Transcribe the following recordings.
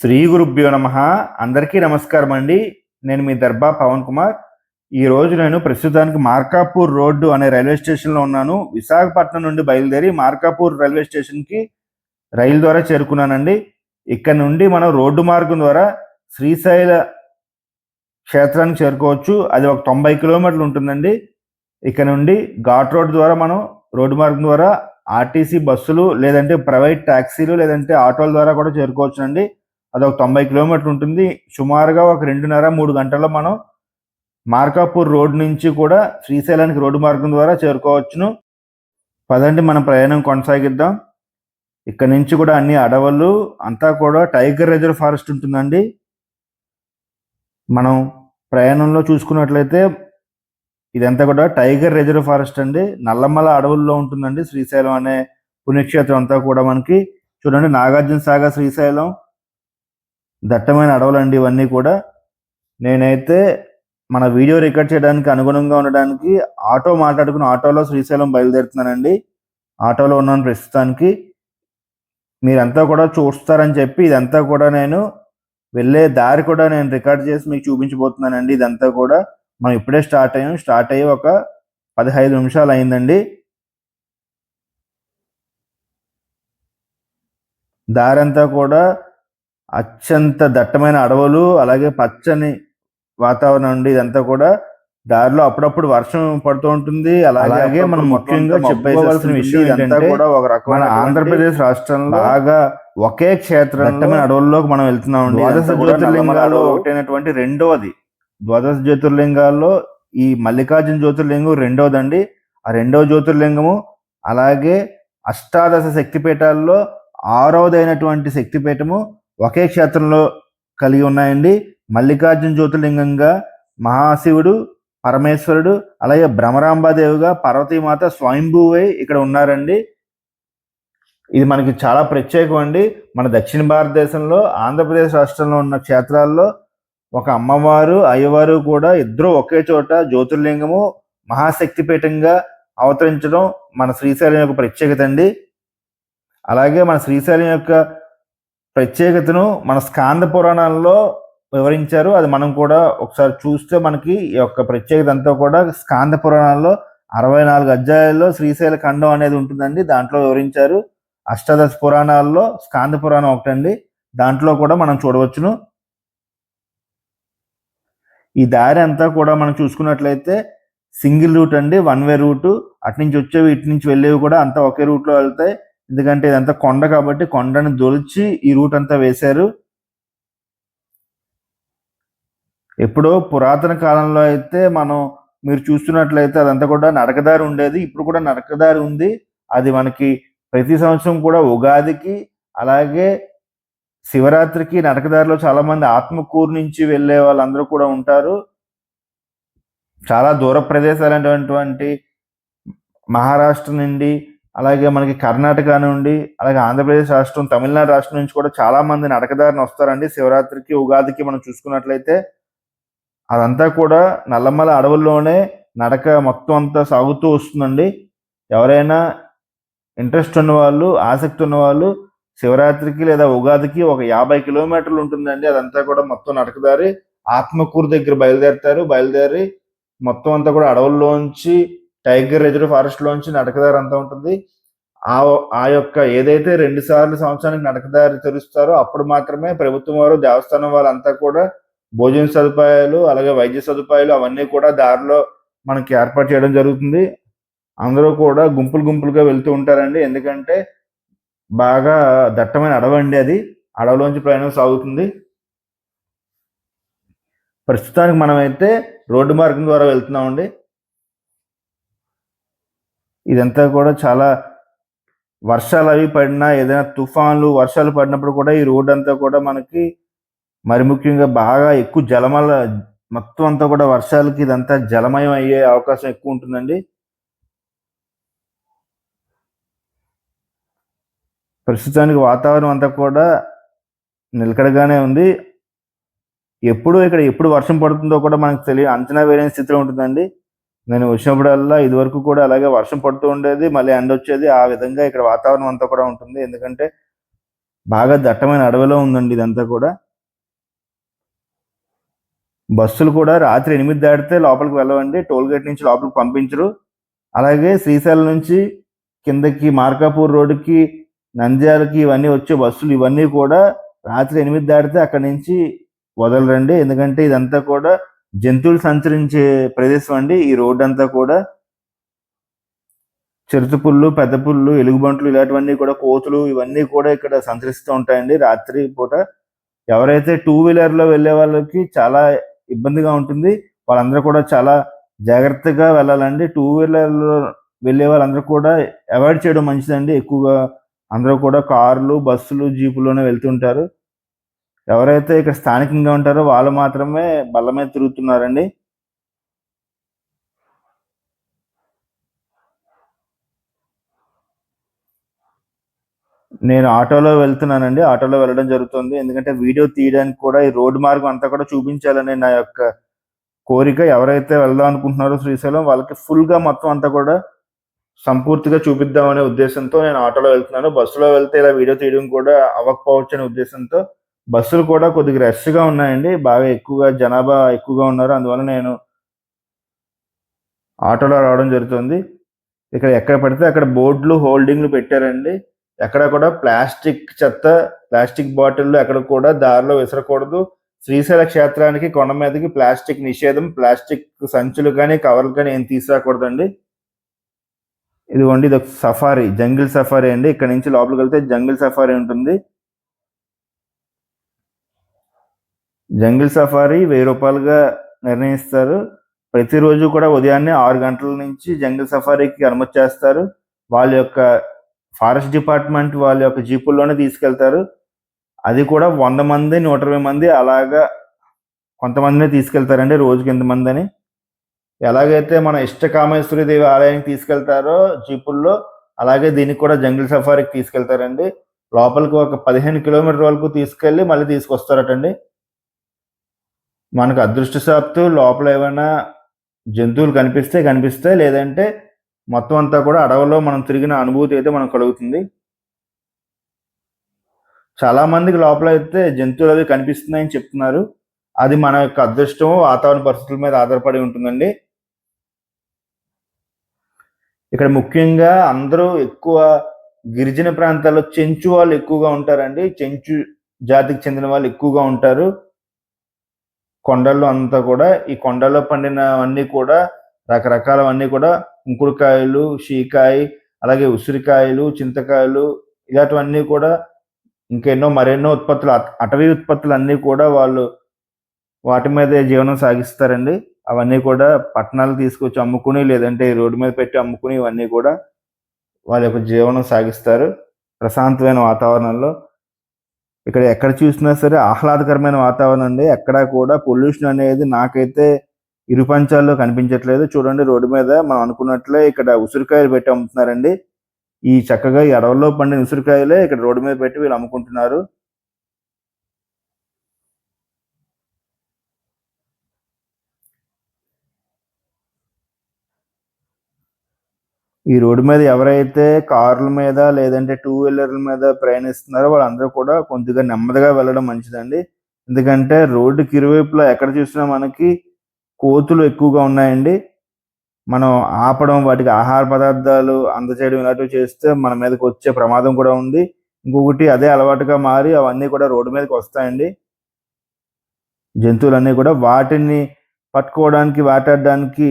శ్రీ గురుభ్యో నమః. అందరికీ నమస్కారం అండి. నేను మీ దర్బా పవన్ కుమార్. ఈరోజు నేను ప్రస్తుతానికి మార్కాపూర్ రోడ్డు అనే రైల్వే స్టేషన్లో ఉన్నాను. విశాఖపట్నం నుండి బయలుదేరి మార్కాపూర్ రైల్వే స్టేషన్కి రైలు ద్వారా చేరుకున్నానండి. ఇక్కడ నుండి మనం రోడ్డు మార్గం ద్వారా శ్రీశైల క్షేత్రానికి చేరుకోవచ్చు. అది ఒక 90 కిలోమీటర్లు ఉంటుందండి. ఇక్కడ నుండి ఘాట్ రోడ్ ద్వారా మనం రోడ్డు మార్గం ద్వారా ఆర్టీసీ బస్సులు లేదంటే ప్రైవేట్ ట్యాక్సీలు లేదంటే ఆటోల ద్వారా కూడా చేరుకోవచ్చునండి. అదొక 90 కిలోమీటర్లు ఉంటుంది. సుమారుగా ఒక 2.5-3 గంటల్లో మనం మార్కాపూర్ రోడ్ నుంచి కూడా శ్రీశైలానికి రోడ్డు మార్గం ద్వారా చేరుకోవచ్చును. పదండి మనం ప్రయాణం కొనసాగిద్దాం. ఇక్కడ నుంచి కూడా అన్ని అడవులు అంతా కూడా టైగర్ రిజర్వ్ ఫారెస్ట్ ఉంటుందండి. మనం ప్రయాణంలో చూసుకున్నట్లయితే ఇదంతా కూడా టైగర్ రిజర్వ్ ఫారెస్ట్ అండి. నల్లమల అడవుల్లో ఉంటుందండి శ్రీశైలం అనే పుణ్యక్షేత్రం అంతా కూడా. మనకి చూడండి, నాగార్జున సాగర్ శ్రీశైలం దట్టమైన అడవులండి ఇవన్నీ కూడా. నేనైతే మన వీడియో రికార్డ్ చేయడానికి అనుగుణంగా ఉండడానికి ఆటో మాట్లాడుకుని ఆటోలో శ్రీశైలం బయలుదేరుతున్నానండి. ఆటోలో ఉన్నాను ప్రస్తుతానికి. మీరంతా కూడా చూస్తారని చెప్పి ఇదంతా కూడా నేను వెళ్ళే దారి కూడా నేను రికార్డ్ చేసి మీకు చూపించబోతున్నానండి. ఇదంతా కూడా మనం ఇప్పుడే స్టార్ట్ అయ్యి ఒక 15 నిమిషాలు అయిందండి. దారంతా కూడా అత్యంత దట్టమైన అడవులు అలాగే పచ్చని వాతావరణం అండి. ఇదంతా కూడా దారిలో అప్పుడప్పుడు వర్షం పడుతూ ఉంటుంది. అలాగే మనం ముఖ్యంగా చెప్పవలసిన విషయం ఇదంతా కూడా ఒక రకమైన ఆంధ్రప్రదేశ్ రాష్ట్రంలో బాగా ఒకే క్షేత్రం దట్టమైన అడవుల్లోకి మనం వెళ్తున్నామండి. ద్వాదశ జ్యోతిర్లింగాల్లో ఒకటైనటువంటి ద్వాదశ జ్యోతిర్లింగాల్లో ఈ మల్లికార్జున జ్యోతిర్లింగం రెండవదండి. ఆ రెండవ జ్యోతిర్లింగము అలాగే అష్టాదశ శక్తిపీఠాల్లో 6వదైనటువంటి శక్తిపీఠము ఒకే క్షేత్రంలో కలిగి ఉన్నాయండి. మల్లికార్జున జ్యోతిర్లింగంగా మహాశివుడు, పరమేశ్వరుడు అలాగే భ్రమరాంబాదేవిగా పార్వతీమాత స్వయంభూవై ఇక్కడ ఉన్నారండి. ఇది మనకి చాలా ప్రత్యేకం అండి. మన దక్షిణ భారతదేశంలో ఆంధ్రప్రదేశ్ రాష్ట్రంలో ఉన్న క్షేత్రాల్లో ఒక అమ్మవారు అయ్యవారు కూడా ఇద్దరు ఒకే చోట జ్యోతిర్లింగము మహాశక్తిపీఠంగా అవతరించడం మన శ్రీశైలం యొక్క ప్రత్యేకత అండి. అలాగే మన శ్రీశైలం యొక్క ప్రత్యేకతను మన స్కాంద పురాణాల్లో వివరించారు. అది మనం కూడా ఒకసారి చూస్తే మనకి ఈ యొక్క ప్రత్యేకత అంతా కూడా స్కాంద పురాణాల్లో 64 అధ్యాయాల్లో శ్రీశైల ఖండం అనేది ఉంటుందండి. దాంట్లో వివరించారు. అష్టాదశ పురాణాల్లో స్కాంద పురాణం ఒకటండి. దాంట్లో కూడా మనం చూడవచ్చును. ఈ దారి అంతా కూడా మనం చూసుకున్నట్లయితే సింగిల్ రూట్ అండి, 1 వే రూటు. అటు నుంచి వచ్చేవి ఇటు నుంచి వెళ్ళేవి కూడా అంతా ఒకే రూట్లో వెళ్తాయి. ఎందుకంటే ఇదంతా కొండ కాబట్టి కొండని దొలిచి ఈ రూట్ అంతా వేశారు. ఎప్పుడో పురాతన కాలంలో అయితే మీరు చూస్తున్నట్లయితే అదంతా కూడా నడకదారి ఉండేది. ఇప్పుడు కూడా నడకదారి ఉంది. అది మనకి ప్రతి సంవత్సరం కూడా ఉగాదికి అలాగే శివరాత్రికి నడకదారిలో చాలా మంది ఆత్మకూరు నుంచి వెళ్ళే వాళ్ళందరూ కూడా ఉంటారు. చాలా దూర ప్రదేశాలైనటువంటి మహారాష్ట్ర నుండి అలాగే మనకి కర్ణాటక నుండి అలాగే ఆంధ్రప్రదేశ్ రాష్ట్రం, తమిళనాడు రాష్ట్రం నుంచి కూడా చాలా మంది నడకదారిని వస్తారండి. శివరాత్రికి ఉగాదికి మనం చూసుకున్నట్లయితే అదంతా కూడా నల్లమల అడవుల్లోనే నడక మొత్తం అంతా సాగుతూ వస్తుందండి. ఎవరైనా ఇంట్రెస్ట్ ఉన్నవాళ్ళు, ఆసక్తి ఉన్నవాళ్ళు శివరాత్రికి లేదా ఉగాదికి ఒక 50 కిలోమీటర్లు ఉంటుందండి. అదంతా కూడా మొత్తం నడకదారి. ఆత్మకూరు దగ్గర బయలుదేరి మొత్తం అంతా కూడా అడవుల్లోంచి టైగర్ రిజర్వ్ ఫారెస్ట్ లోంచి నడకదారి అంతా ఉంటుంది. ఆ యొక్క ఏదైతే 2 సార్లు సంవత్సరానికి నడకదారి తెరుస్తారో అప్పుడు మాత్రమే ప్రభుత్వం వారు, దేవస్థానం వాళ్ళంతా కూడా భోజన సదుపాయాలు అలాగే వైద్య సదుపాయాలు అవన్నీ కూడా దారిలో మనకి ఏర్పాటు చేయడం జరుగుతుంది. అందరూ కూడా గుంపులుగా వెళ్తూ ఉంటారండి. ఎందుకంటే బాగా దట్టమైన అడవండి అది. అడవిలోంచి ప్రయాణం సాగుతుంది. ప్రస్తుతానికి మనమైతే రోడ్డు మార్గం ద్వారా వెళ్తున్నామండి. ఇదంతా కూడా చాలా వర్షాలు అవి పడినా ఏదైనా తుఫాన్లు వర్షాలు పడినప్పుడు కూడా ఈ రోడ్డు అంతా కూడా మనకి మరి ముఖ్యంగా బాగా ఎక్కువ మొత్తం అంతా కూడా వర్షాలకి ఇదంతా జలమయం అయ్యే అవకాశం ఎక్కువ ఉంటుందండి. ప్రస్తుతానికి వాతావరణం అంతా కూడా నిలకడగానే ఉంది. ఎప్పుడు వర్షం పడుతుందో కూడా మనకు అంచనా వేయలేని స్థితిలో ఉంటుందండి. నేను వచ్చినప్పుడల్లా ఇదివరకు కూడా అలాగే వర్షం పడుతూ ఉండేది, మళ్ళీ ఎండ వచ్చేది. ఆ విధంగా ఇక్కడ వాతావరణం అంతా కూడా ఉంటుంది. ఎందుకంటే బాగా దట్టమైన అడవిలో ఉందండి ఇదంతా కూడా. బస్సులు కూడా రాత్రి 8 దాటితే లోపలికి వెళ్ళవండి. టోల్ గేట్ నుంచి లోపలికి పంపించరు. అలాగే శ్రీశైలం నుంచి కిందకి మార్కాపూర్ రోడ్డుకి, నంద్యాలకి ఇవన్నీ వచ్చే బస్సులు ఇవన్నీ కూడా రాత్రి 8 దాటితే అక్కడి నుంచి వదలరండి. ఎందుకంటే ఇదంతా కూడా జంతువులు సంచరించే ప్రదేశం అండి. ఈ రోడ్డు అంతా కూడా చిరుతపుళ్ళు, పెద్ద పుళ్ళు, ఎలుగుబంట్లు ఇలాంటివన్నీ కూడా, కోతులు ఇవన్నీ కూడా ఇక్కడ సంచరిస్తూ ఉంటాయండి రాత్రి పూట. ఎవరైతే టూ వీలర్‌లో వెళ్ళే వాళ్ళకి చాలా ఇబ్బందిగా ఉంటుంది. వాళ్ళందరూ కూడా చాలా జాగ్రత్తగా వెళ్ళాలండి. టూ వీలర్‌లో వెళ్ళే వాళ్ళందరూ కూడా అవాయిడ్ చేయడం మంచిదండి. ఎక్కువగా అందరూ కూడా కార్లు, బస్సులు, జీపుల్లోనే వెళ్తుంటారు. ఎవరైతే ఇక్కడ స్థానికంగా ఉంటారో వాళ్ళు మాత్రమే బల్ల మీద తిరుగుతున్నారండి. నేను ఆటోలో వెళ్తున్నానండి. ఆటోలో వెళ్ళడం జరుగుతుంది. ఎందుకంటే వీడియో తీయడానికి కూడా ఈ రోడ్డు మార్గం అంతా కూడా చూపించాలని నా యొక్క కోరిక. ఎవరైతే వెళ్దాం అనుకుంటున్నారో శ్రీశైలం వాళ్ళకి ఫుల్‌గా మొత్తం అంతా కూడా సంపూర్తిగా చూపిద్దామనే ఉద్దేశంతో నేను ఆటోలో వెళ్తున్నాను. బస్సులో వెళ్తే ఇలా వీడియో తీయడం కూడా అవ్వకపోవచ్చనే ఉద్దేశంతో బస్సులు కూడా కొద్దిగా రష్‌గా ఉన్నాయండి. బాగా ఎక్కువగా జనాభా ఎక్కువగా ఉన్నారు. అందువల్ల నేను ఆటోలో రావడం జరుగుతుంది. ఇక్కడ ఎక్కడ పడితే అక్కడ బోర్డులు, హోర్డింగ్‌లు పెట్టారండి. ఎక్కడ కూడా ప్లాస్టిక్ చెత్త, ప్లాస్టిక్ బాటిల్లు ఎక్కడ కూడా దారిలో విసరకూడదు. శ్రీశైల క్షేత్రానికి కొండ మీదకి ప్లాస్టిక్ నిషేధం. ప్లాస్టిక్ సంచులు గానీ, కవర్లు గానీ ఏం తీసుకురాకూడదండి. ఇదిగోండి ఇదొక సఫారీ, జంగిల్ సఫారీ అండి. ఇక్కడ నుంచి లోపలికెళ్తే జంగిల్ సఫారీ ఉంటుంది. జంగిల్ సఫారీ రూ. 1000గా నిర్ణయిస్తారు. ప్రతిరోజు కూడా ఉదయాన్నే 6 గంటల నుంచి జంగిల్ సఫారీకి అనుమతి చేస్తారు. వాళ్ళ యొక్క ఫారెస్ట్ డిపార్ట్మెంట్ వాళ్ళ యొక్క జీపుల్లోనే తీసుకెళ్తారు. అది కూడా 100 మంది, 120 మంది అలాగా కొంతమందినే తీసుకెళ్తారండి. రోజుకి ఇంతమందని. ఎలాగైతే మన ఇష్టకామేశ్వరి దేవి ఆలయానికి తీసుకెళ్తారో జీపుల్లో, అలాగే దీనికి కూడా జంగిల్ సఫారీకి తీసుకెళ్తారండి. లోపలికి ఒక 15 కిలోమీటర్ల వరకు తీసుకెళ్ళి మళ్ళీ తీసుకొస్తారటండి. మనకు అదృష్టశాత్తు లోపల ఏమైనా జంతువులు కనిపిస్తాయి. లేదంటే మొత్తం అంతా కూడా అడవిలో మనం తిరిగిన అనుభూతి అయితే మనకు కలుగుతుంది. చాలా మందికి లోపల అయితే జంతువులు అవి కనిపిస్తున్నాయని చెప్తున్నారు. అది మన యొక్క అదృష్టం, వాతావరణ పరిస్థితుల మీద ఆధారపడి ఉంటుందండి. ఇక్కడ ముఖ్యంగా అందరూ ఎక్కువ గిరిజన ప్రాంతాల్లో చెంచు వాళ్ళు ఎక్కువగా ఉంటారండి. చెంచు జాతికి చెందిన వాళ్ళు ఎక్కువగా ఉంటారు. కొండల్లో అంతా కూడా ఈ కొండల్లో పండినవన్నీ కూడా రకరకాలవన్నీ కూడా కుంకుడుకాయలు, షీకాయ, అలాగే ఉసిరికాయలు, చింతకాయలు ఇలాంటివన్నీ కూడా మరెన్నో ఉత్పత్తులు అటవీ ఉత్పత్తులన్నీ కూడా వాళ్ళు వాటి మీదే జీవనం సాగిస్తారండి. అవన్నీ కూడా పట్టణాలకు తీసుకొచ్చి అమ్ముకుని, లేదంటే రోడ్డు మీద పెట్టి అమ్ముకుని ఇవన్నీ కూడా వాళ్ళ యొక్క జీవనం సాగిస్తారు ప్రశాంతమైన వాతావరణంలో. ఇక్కడ ఎక్కడ చూసినా సరే ఆహ్లాదకరమైన వాతావరణం అండి. ఎక్కడా కూడా పొల్యూషన్ అనేది నాకైతే ఇరుపంచాల్లో కనిపించట్లేదు. చూడండి రోడ్డు మీద మనం అనుకున్నట్లే ఇక్కడ ఉసిరికాయలు పెట్టి అమ్ముతున్నారండి. ఈ చక్కగా ఈ అడవుల్లో పండిన ఉసిరికాయలే ఇక్కడ రోడ్డు మీద పెట్టి వీళ్ళు అమ్ముకుంటున్నారు. ఈ రోడ్డు మీద ఎవరైతే కార్ల మీద లేదంటే టూ వీలర్ల మీద ప్రయాణిస్తున్నారో వాళ్ళందరూ కూడా కొద్దిగా నెమ్మదిగా వెళ్ళడం మంచిదండి. ఎందుకంటే రోడ్డుకి ఇరువైపులా ఎక్కడ చూసినా మనకి కోతులు ఎక్కువగా ఉన్నాయండి. మనం ఆపడం, వాటికి ఆహార పదార్థాలు అందజేయడం ఇలాంటివి చేస్తే మన మీదకి వచ్చే ప్రమాదం కూడా ఉంది. ఇంకొకటి అదే అలవాటుగా మారి అవన్నీ కూడా రోడ్డు మీదకి వస్తాయండి. జంతువులన్నీ కూడా వాటిని పట్టుకోవడానికి, వేటాడడానికి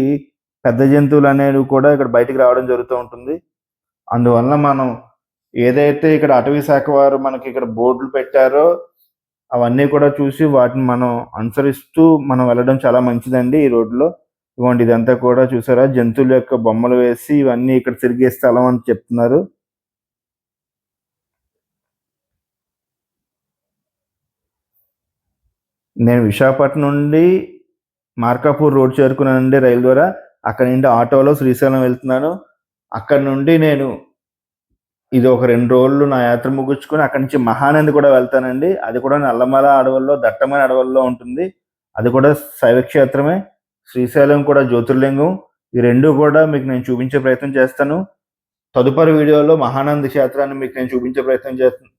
పెద్ద జంతువులనేవి కూడా ఇక్కడ బయటికి రావడం జరుగుతూ ఉంటుంది. అందువల్ల మనం ఏదైతే ఇక్కడ అటవీ శాఖ వారు మనకి ఇక్కడ బోర్డులు పెట్టారో అవన్నీ కూడా చూసి వాటిని మనం అనుసరిస్తూ మనం వెళ్ళడం చాలా మంచిదండి ఈ రోడ్డులో. ఇదిగోండి ఇదంతా కూడా చూసారా జంతువుల యొక్క బొమ్మలు వేసి ఇవన్నీ ఇక్కడ తిరిగే స్థలం అని చెప్తున్నారు. నేను విశాఖపట్నం నుండి మార్కాపూర్ రోడ్ చేరుకున్నానండి రైలు ద్వారా. అక్కడి నుండి ఆటోలో శ్రీశైలం వెళ్తున్నాను. అక్కడి నుండి నేను ఇది ఒక 2 రోజులు నా యాత్ర ముగించుకొని అక్కడి నుంచి మహానంది కూడా వెళ్తానండి. అది కూడా నల్లమల అడవుల్లో, దట్టమైన అడవుల్లో ఉంటుంది. అది కూడా శైవ క్షేత్రమే. శ్రీశైలం కూడా జ్యోతిర్లింగం. ఈ 2 కూడా మీకు నేను చూపించే ప్రయత్నం చేస్తాను. తదుపరి వీడియోలో మహానంది క్షేత్రాన్ని మీకు నేను చూపించే ప్రయత్నం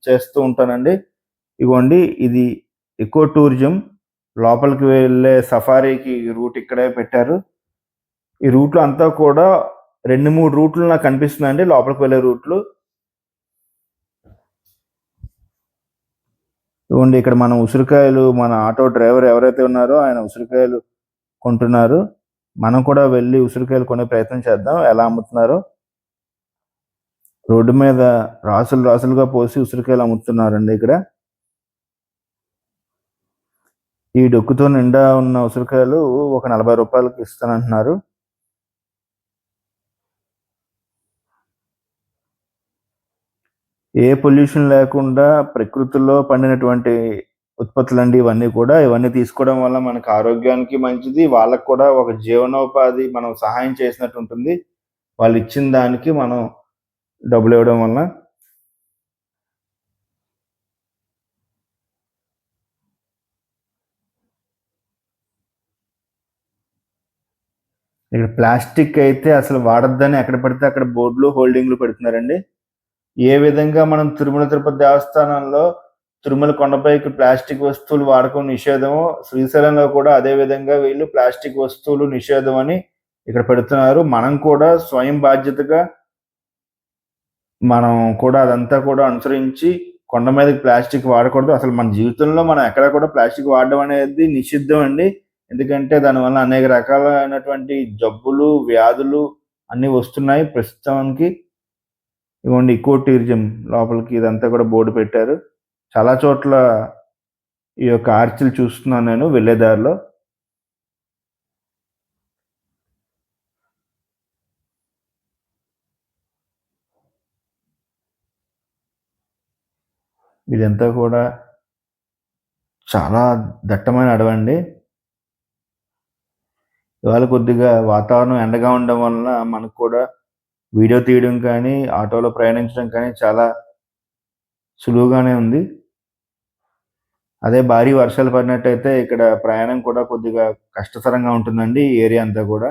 చేస్తూ ఉంటానండి. ఇగోండి ఇది ఎకో టూరిజం, లోపలికి వెళ్ళే సఫారీకి రూట్ ఇక్కడే పెట్టారు. ఈ రూట్లో అంతా కూడా 2-3 రూట్లు నాకు కనిపిస్తున్నాయండి లోపలికి వెళ్ళే రూట్లు. ఇగోండి ఇక్కడ మనం ఉసిరికాయలు, మన ఆటో డ్రైవర్ ఎవరైతే ఉన్నారో ఆయన ఉసిరికాయలు కొంటున్నారు. మనం కూడా వెళ్ళి ఉసిరికాయలు కొనే ప్రయత్నం చేద్దాం ఎలా అమ్ముతున్నారో. రోడ్డు మీద రాసులు రాసులుగా పోసి ఉసిరికాయలు అమ్ముతున్నారండి ఇక్కడ. ఈ డొక్కుతో నిండా ఉన్న ఉసిరికాయలు ఒక 40 రూపాయలకి ఇస్తానంటున్నారు. ఏ పొల్యూషన్ లేకుండా ప్రకృతిలో పండినటువంటి ఉత్పత్తులండి ఇవన్నీ కూడా. ఇవన్నీ తీసుకోవడం వల్ల మనకు ఆరోగ్యానికి మంచిది, వాళ్ళకు కూడా ఒక జీవనోపాధి మనం సహాయం చేసినట్టు ఉంటుంది. వాళ్ళు ఇచ్చిన దానికి మనం డబ్బులు ఇవ్వడం వల్ల. ఇక్కడ ప్లాస్టిక్ అయితే అసలు వాడొద్దని ఎక్కడ పడితే అక్కడ బోర్డులు, హోల్డింగ్లు పెడుతున్నారండి. ఏ విధంగా మనం తిరుమల తిరుపతి దేవస్థానంలో తిరుమల కొండపైకి ప్లాస్టిక్ వస్తువులు వాడకం నిషేధమో, శ్రీశైలంలో కూడా అదే విధంగా వీళ్ళు ప్లాస్టిక్ వస్తువులు నిషేధం అని ఇక్కడ పెడుతున్నారు. మనం కూడా స్వయం బాధ్యతగా మనం కూడా అదంతా కూడా అనుసరించి కొండ మీదకి ప్లాస్టిక్ వాడకూడదు. అసలు మన జీవితంలో మనం ఎక్కడ కూడా ప్లాస్టిక్ వాడడం అనేది నిషిద్ధం అండి. ఎందుకంటే దానివల్ల అనేక రకాలైనటువంటి జబ్బులు, వ్యాధులు అన్నీ వస్తున్నాయి ప్రస్తుతానికి. ఇదిగోండి ఎకో టూరిజం లోపలికి ఇదంతా కూడా బోర్డు పెట్టారు. చాలా చోట్ల ఈ యొక్క ఆర్చిలు చూస్తున్నాను నేను వెళ్ళే దారిలో. ఇదంతా కూడా చాలా దట్టమైన అడవండి. ఇవాళ కొద్దిగా వాతావరణం ఎండగా ఉండడం వలన మనకు కూడా వీడియో తీయడం కానీ, ఆటోలో ప్రయాణించడం కానీ చాలా సులువుగానే ఉంది. అదే భారీ వర్షాలు పడినట్టయితే ఇక్కడ ప్రయాణం కూడా కొద్దిగా కష్టతరంగా ఉంటుందండి ఈ ఏరియా అంతా కూడా.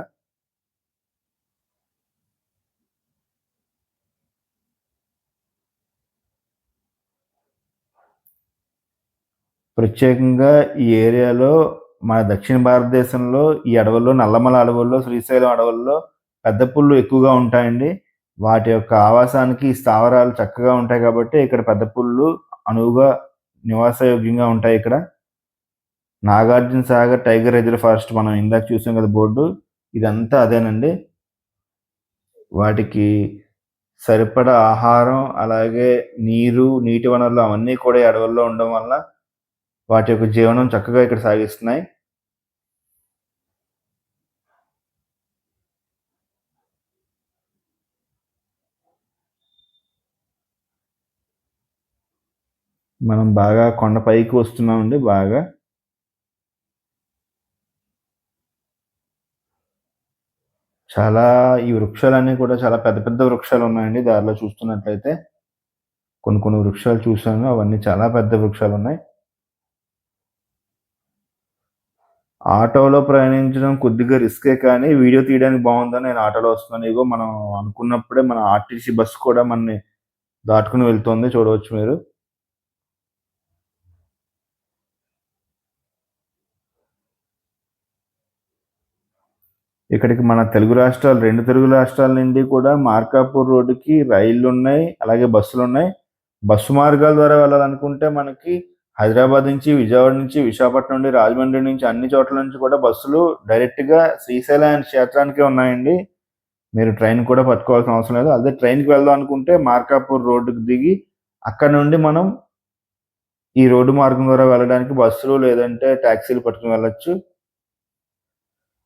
ప్రత్యేకంగా ఈ ఏరియాలో మన దక్షిణ భారతదేశంలో ఈ అడవుల్లో, నల్లమల అడవుల్లో, శ్రీశైలం అడవుల్లో పెద్ద పుళ్ళు ఎక్కువగా ఉంటాయండి. వాటి యొక్క ఆవాసానికి స్థావరాలు చక్కగా ఉంటాయి కాబట్టి ఇక్కడ పెద్ద పుళ్ళు అనువుగా నివాసయోగ్యంగా ఉంటాయి ఇక్కడ. Nagarjuna Sagar tiger reserve forest మనం ఇందాక చూసాం కదా బోర్డు, ఇదంతా అదేనండి. వాటికి సరిపడా ఆహారం, అలాగే నీరు, నీటి వనరులు అవన్నీ కూడా ఈ అడవుల్లో ఉండడం వల్ల వాటి యొక్క జీవనం చక్కగా ఇక్కడ సాగిస్తున్నాయి. మనం బాగా కొండ పైకి వస్తున్నామండి బాగా. చాలా ఈ వృక్షాలన్నీ కూడా చాలా పెద్ద పెద్ద వృక్షాలు ఉన్నాయండి దారిలో చూస్తున్నట్లయితే. కొన్ని కొన్ని వృక్షాలు చూశాను, అవన్నీ చాలా పెద్ద వృక్షాలు ఉన్నాయి. ఆటోలో ప్రయాణించడం కొద్దిగా రిస్కే కానీ వీడియో తీయడానికి బాగుందని నేను ఆటోలో వస్తున్నాను. ఇగో మనం అనుకున్నప్పుడే మన ఆర్టీసీ బస్సు కూడా మనని దాటుకుని వెళ్తుంది, చూడవచ్చు మీరు. ఇక్కడికి మన తెలుగు రాష్ట్రాలు, 2 తెలుగు రాష్ట్రాల నుండి కూడా మార్కాపూర్ రోడ్డుకి రైళ్లున్నాయి, అలాగే బస్సులున్నాయి. బస్సు మార్గాల ద్వారా వెళ్ళాలనుకుంటే మనకి హైదరాబాద్ నుంచి, విజయవాడ నుంచి, విశాఖపట్నం నుండి, రాజమండ్రి నుంచి అన్ని చోట్ల నుంచి కూడా బస్సులు డైరెక్ట్‌గా శ్రీశైలం క్షేత్రానికే ఉన్నాయండి. మీరు ట్రైన్ కూడా పట్టుకోవాల్సిన అవసరం లేదు. అదే ట్రైన్‌కి వెళ్దాం అనుకుంటే మార్కాపూర్ రోడ్డుకి దిగి అక్కడ నుండి మనం ఈ రోడ్డు మార్గం ద్వారా వెళ్ళడానికి బస్సులు లేదంటే టాక్సీలు పట్టుకుని వెళ్ళొచ్చు.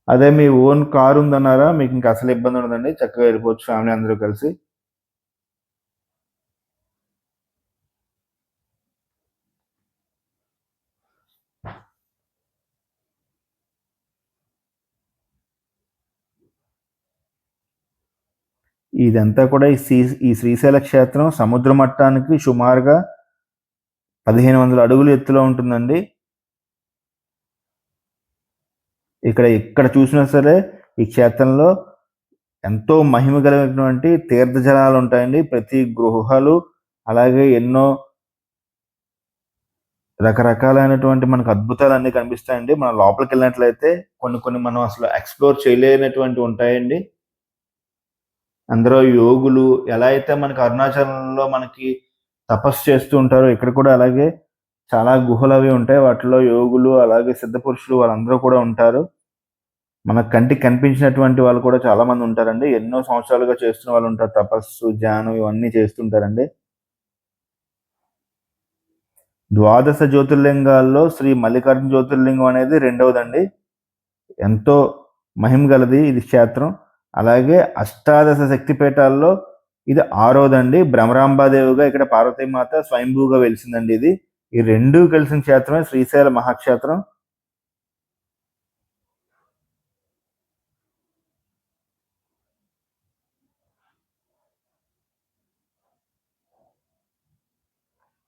అదే మీ ఓన్ కార్ ఉందన్నారా, మీకు ఇంక అసలు ఇబ్బంది ఉండదండి. చక్కగా వెళ్ళిపోవచ్చు ఫ్యామిలీ అందరూ కలిసి. ఇదంతా కూడా ఈ శ్రీశైల క్షేత్రం సముద్ర మట్టానికి సుమారుగా 1500 అడుగులు ఎత్తులో ఉంటుందండి. ఇక్కడ చూసినా సరే ఈ క్షేత్రంలో ఎంతో మహిమ కలిగినటువంటి తీర్థ జలాలు ఉంటాయండి ప్రతి గుహలు. అలాగే ఎన్నో రకరకాలైనటువంటి మనకు అద్భుతాలన్నీ కనిపిస్తాయండి. మనం లోపలికెళ్ళినట్లయితే కొన్ని మనం అసలు ఎక్స్‌ప్లోర్ చేయలేనటువంటివి ఉంటాయండి. అందులో యోగులు ఎలా అయితే మనకి అరుణాచలంలో మనకి తపస్సు చేస్తూ ఉంటారో ఇక్కడ కూడా అలాగే చాలా గుహలవి ఉంటాయి. వాటిలో యోగులు అలాగే సిద్ధపురుషులు వాళ్ళందరూ కూడా ఉంటారు. మన కంటికి కనిపించినటువంటి వాళ్ళు కూడా చాలా మంది ఉంటారండి. ఎన్నో సంవత్సరాలుగా చేస్తున్న వాళ్ళు ఉంటారు. తపస్సు, ధ్యానం ఇవన్నీ చేస్తుంటారండి. ద్వాదశ జ్యోతిర్లింగాల్లో శ్రీ మల్లికార్జున జ్యోతిర్లింగం అనేది రెండవదండి. ఎంతో మహిమ గలది ఇది క్షేత్రం. అలాగే అష్టాదశ శక్తిపీఠాల్లో ఇది ఆరోదండి. భ్రమరాంబాదేవిగా ఇక్కడ పార్వతీమాత స్వయంభూగా వెలిసిందండి ఇది. ఈ రెండూ కలిసిన క్షేత్రమే శ్రీశైల మహాక్షేత్రం.